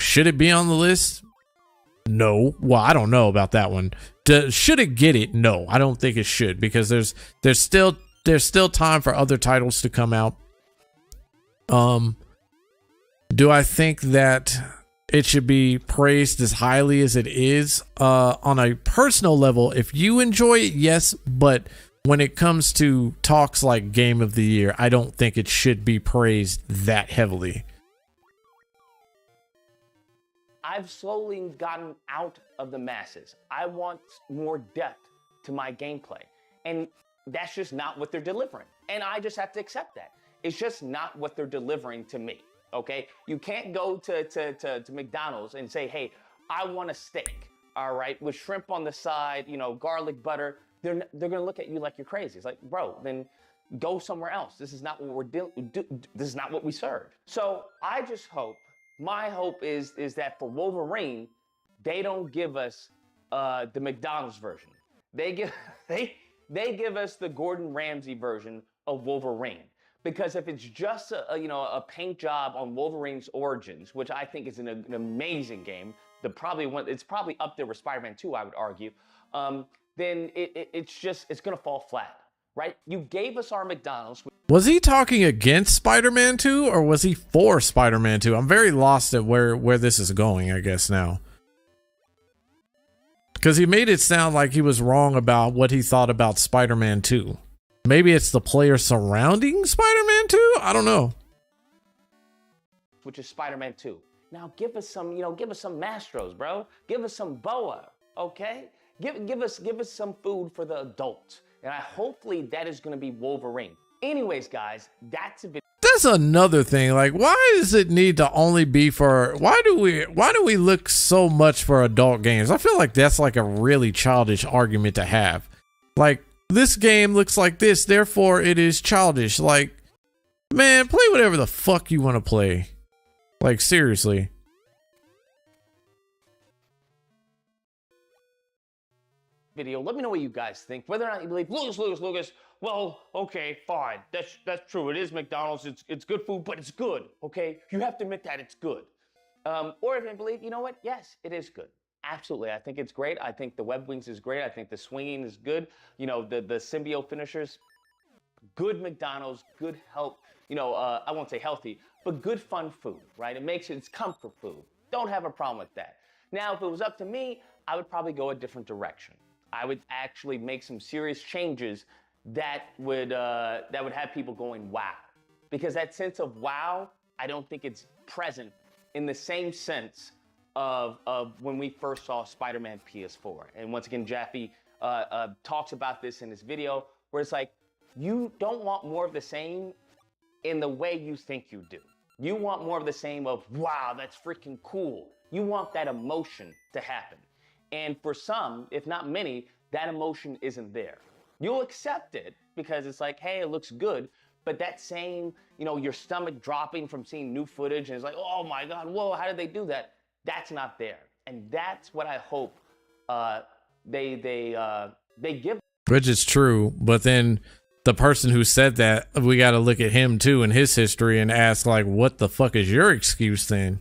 Should it be on the list? No. Well, I don't know about that one. Should it get it? No, I don't think it should, because there's still time for other titles to come out. Do I think that it should be praised as highly as it is. On a personal level, if you enjoy it, yes, but when it comes to talks like Game of the Year, I don't think it should be praised that heavily. I've slowly gotten out of the masses. I want more depth to my gameplay. And that's just not what they're delivering. And I just have to accept that. It's just not what they're delivering to me, okay? You can't go to McDonald's and say, hey, I want a steak, all right, with shrimp on the side, you know, garlic butter. They're gonna look at you like you're crazy. It's like, bro, then go somewhere else. This is not what this is not what we serve. So I just hope, my hope is that for Wolverine, they don't give us the McDonald's version. They give us the Gordon Ramsay version of Wolverine. Because if it's just a paint job on Wolverine's origins, which I think is an amazing game, it's probably up there with Spider-Man 2, I would argue. Then it's gonna fall flat, right? You gave us our McDonald's. Was he talking against Spider-Man 2 or was he for Spider-Man 2? I'm very lost at where this is going, I guess, now. Because he made it sound like he was wrong about what he thought about Spider-Man 2. Maybe it's the player surrounding Spider-Man 2? I don't know. Which is Spider-Man 2. Now give us some Mastros, bro. Give us some Boa, okay? Give us some food for the adults. And hopefully that is going to be Wolverine. Anyways, guys, that's a bit. That's another thing. Like, why does it need to only be for? Why do we look so much for adult games? I feel like that's like a really childish argument to have. Like, this game looks like this, therefore it is childish. Like, man, play whatever the fuck you want to play. Like, seriously. Video. Let me know what you guys think. Whether or not you believe Lucas. Well, okay, fine. That's true. It is McDonald's. It's good food, but it's good. Okay, you have to admit that it's good. Or if you believe, you know what? Yes, it is good. Absolutely, I think it's great. I think the web wings is great. I think the swinging is good. You know, the symbiote finishers, good McDonald's, good help. You know, I won't say healthy, but good fun food, right? It's comfort food. Don't have a problem with that. Now, if it was up to me, I would probably go a different direction. I would actually make some serious changes that would have people going, wow. Because that sense of wow, I don't think it's present in the same sense of when we first saw Spider-Man PS4. And once again, Jaffe talks about this in his video, where it's like, you don't want more of the same in the way you think you do. You want more of the same of, wow, that's freaking cool. You want that emotion to happen. And for some, if not many, that emotion isn't there. You'll accept it because it's like, hey, it looks good. But that same, you know, your stomach dropping from seeing new footage and it's like, oh my God, whoa, how did they do that? That's not there. And that's what I hope they give. Which is true, but then the person who said that, we got to look at him too and his history and ask, like, what the fuck is your excuse then?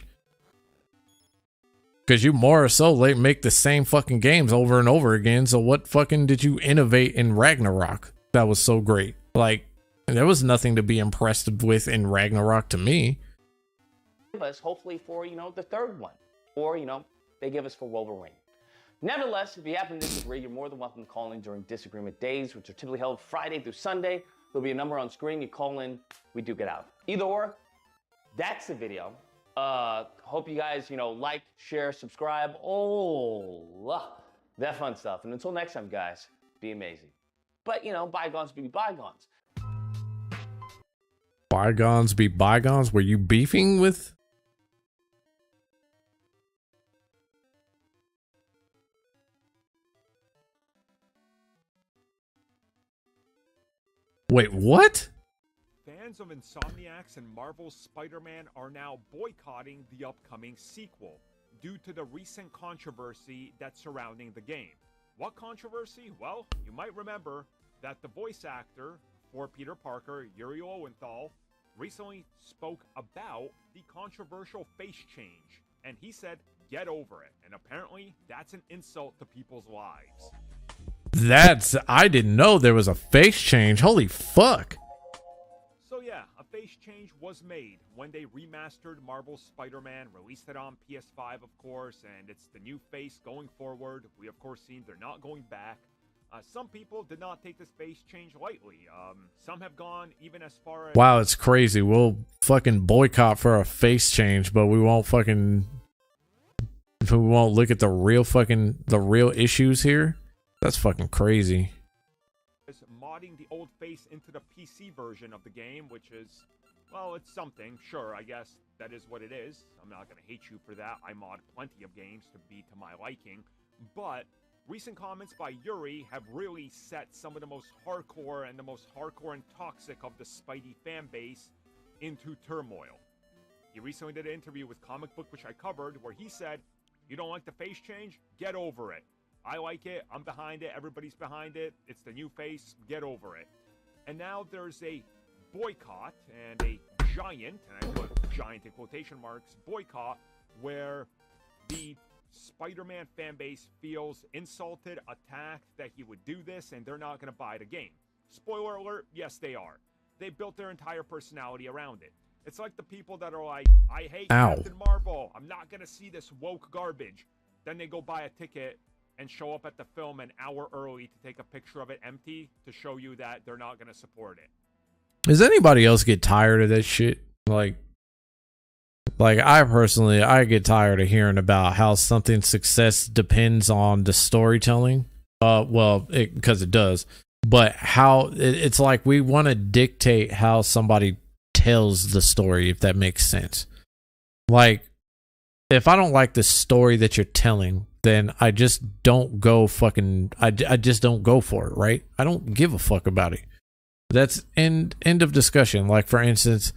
Because you more or so make the same fucking games over and over again. So what fucking did you innovate in Ragnarok that was so great? Like, there was nothing to be impressed with in Ragnarok to me. Give us hopefully for, you know, the third one, or, you know, they give us for Wolverine. Nevertheless, if you happen to disagree, you're more than welcome to call in during disagreement days, which are typically held Friday through Sunday. There'll be a number on screen. You call in, we do get out. Either or, that's the video. Hope you guys, you know, like, share, subscribe, that fun stuff. And until next time, guys, be amazing. But, you know, bygones be bygones. Bygones be bygones? Were you beefing with? Wait, what? Fans of Insomniacs and Marvel's Spider-Man are now boycotting the upcoming sequel due to the recent controversy that's surrounding the game. What controversy? Well, you might remember that the voice actor for Peter Parker, Yuri Lowenthal, recently spoke about the controversial face change, and he said, get over it. And apparently, that's an insult to people's lives. I didn't know there was a face change. Holy fuck. So yeah, yeah, a face change was made when they remastered Marvel's Spider-Man, released it on PS5, of course, and it's the new face going forward. We, of course, seen they're not going back. Some people did not take this face change lightly. Some have gone even as far as... Wow, it's crazy. We'll fucking boycott for a face change, but we won't look at the real issues here. That's fucking crazy. Modding the old face into the PC version of the game, which is, well, it's something. Sure, I guess that is what it is. I'm not going to hate you for that. I mod plenty of games to be to my liking. But recent comments by Yuri have really set some of the most hardcore and toxic of the Spidey fan base into turmoil. He recently did an interview with Comic Book, which I covered, where he said, "You don't like the face change? Get over it. I like it. I'm behind it. Everybody's behind it. It's the new face. Get over it." And now there's a boycott and a giant, and I put giant in quotation marks, boycott, where the Spider-Man fan base feels insulted, attacked that he would do this, and they're not going to buy the game. Spoiler alert, yes, they are. They built their entire personality around it. It's like the people that are like, I hate Captain Marvel. I'm not going to see this woke garbage. Then they go buy a ticket and show up at the film an hour early to take a picture of it empty to show you that they're not going to support it. Does anybody else get tired of that shit? Like I get tired of hearing about how something's success depends on the storytelling. Because it does. But how it's like we want to dictate how somebody tells the story, if that makes sense. Like, if I don't like the story that you're telling, then I just don't go I just don't go for it, right? I don't give a fuck about it. That's end of discussion. Like, for instance,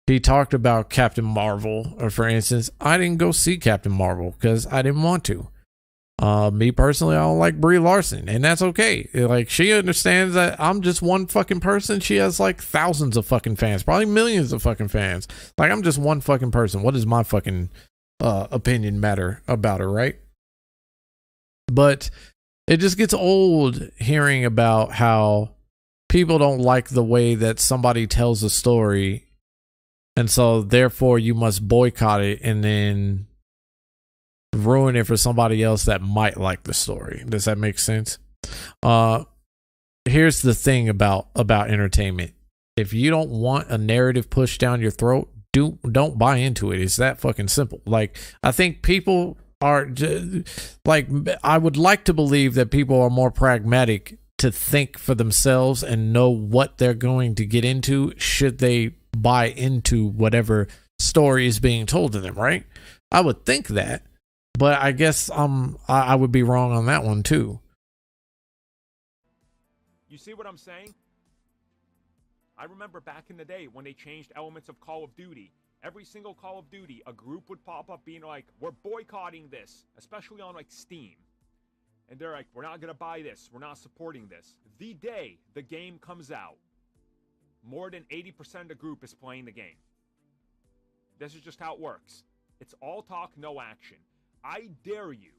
he talked about Captain Marvel, or for instance, I didn't go see Captain Marvel because I didn't want to. Me personally, I don't like Brie Larson, and that's okay. Like, she understands that I'm just one fucking person. She has like thousands of fucking fans, probably millions of fucking fans. Like, I'm just one fucking person. What does my fucking opinion matter about her, right? But it just gets old hearing about how people don't like the way that somebody tells a story, and so therefore you must boycott it and then ruin it for somebody else that might like the story. Does that make sense? Here's the thing about entertainment. If you don't want a narrative pushed down your throat, don't buy into it. It's that fucking simple. Like, I think people are like, I would like to believe that people are more pragmatic to think for themselves and know what they're going to get into should they buy into whatever story is being told to them, right? I would think that, but I guess I would be wrong on that one too. You see what I'm saying? I remember back in the day when they changed elements of Call of Duty. Every single Call of Duty, a group would pop up being like, we're boycotting this, especially on like Steam. And they're like, we're not going to buy this. We're not supporting this. The day the game comes out, more than 80% of the group is playing the game. This is just how it works. It's all talk, no action. I dare you,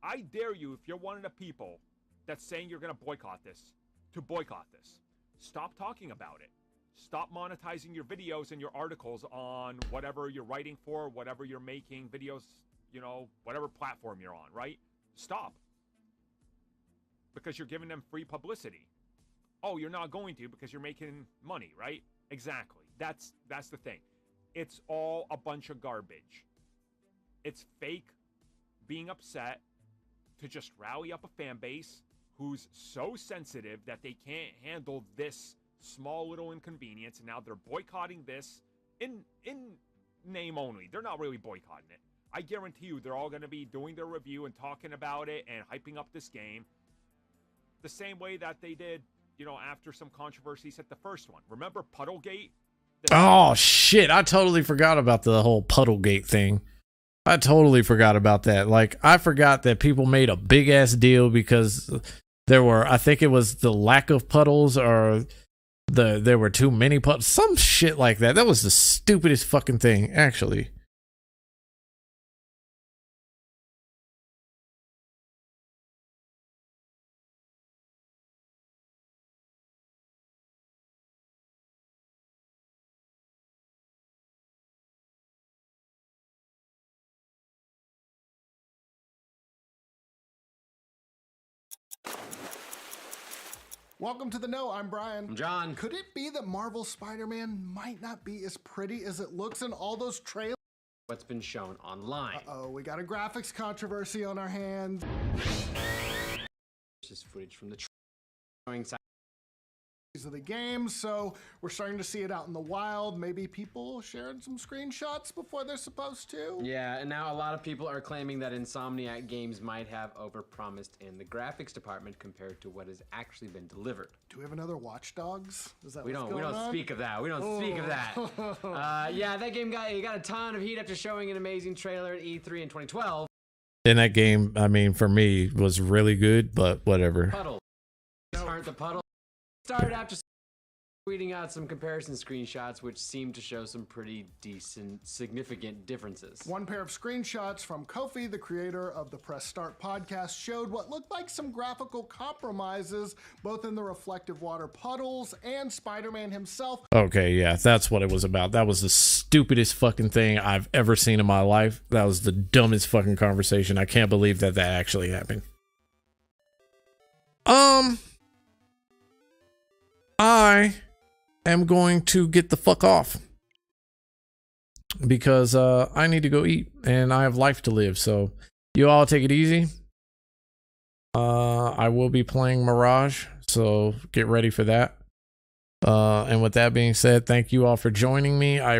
if you're one of the people that's saying you're going to boycott this, to boycott this. Stop talking about it. Stop monetizing your videos and your articles on whatever you're writing for, whatever you're making videos, whatever platform you're on, right? Stop. Because you're giving them free publicity. Oh, you're not going to because you're making money, right? Exactly. That's the thing. It's all a bunch of garbage. It's fake being upset to just rally up a fan base who's so sensitive that they can't handle this small little inconvenience, and now they're boycotting this in name only. They're not really boycotting it. I guarantee you they're all going to be doing their review and talking about it and hyping up this game the same way that they did, after some controversies at the first one. Remember Puddlegate? Oh shit, I totally forgot about the whole Puddlegate thing. I totally forgot about that. Like, I forgot that people made a big ass deal because I think it was the lack of puddles, or there were too many puddles, some shit like that. That was the stupidest fucking thing, actually. Welcome to the Know. I'm Brian. I'm John. Could it be that Marvel Spider-Man might not be as pretty as it looks in all those trailers? What's been shown online? Uh-oh, we got a graphics controversy on our hands. This is footage from the showing side. Of the game, so we're starting to see it out in the wild. Maybe people sharing some screenshots before they're supposed to. Yeah, and now a lot of people are claiming that Insomniac Games might have overpromised in the graphics department compared to what has actually been delivered. Do we have another Watch Dogs? Is that We what's don't going on? speak of that. We don't speak of that. Yeah, that game got a ton of heat after showing an amazing trailer at E3 in 2012. And that game, I mean, for me, was really good, but whatever. Puddle. These aren't the puddle. Started after tweeting out some comparison screenshots which seemed to show some pretty decent, significant differences. One pair of screenshots from Kofi, the creator of the Press Start podcast, showed what looked like some graphical compromises, both in the reflective water puddles and Spider-Man himself. Okay, yeah, that's what it was about. That was the stupidest fucking thing I've ever seen in my life. That was the dumbest fucking conversation. I can't believe that actually happened. I am going to get the fuck off because I need to go eat and I have life to live. So you all take it easy. I will be playing Mirage, so get ready for that. And with that being said, thank you all for joining me. I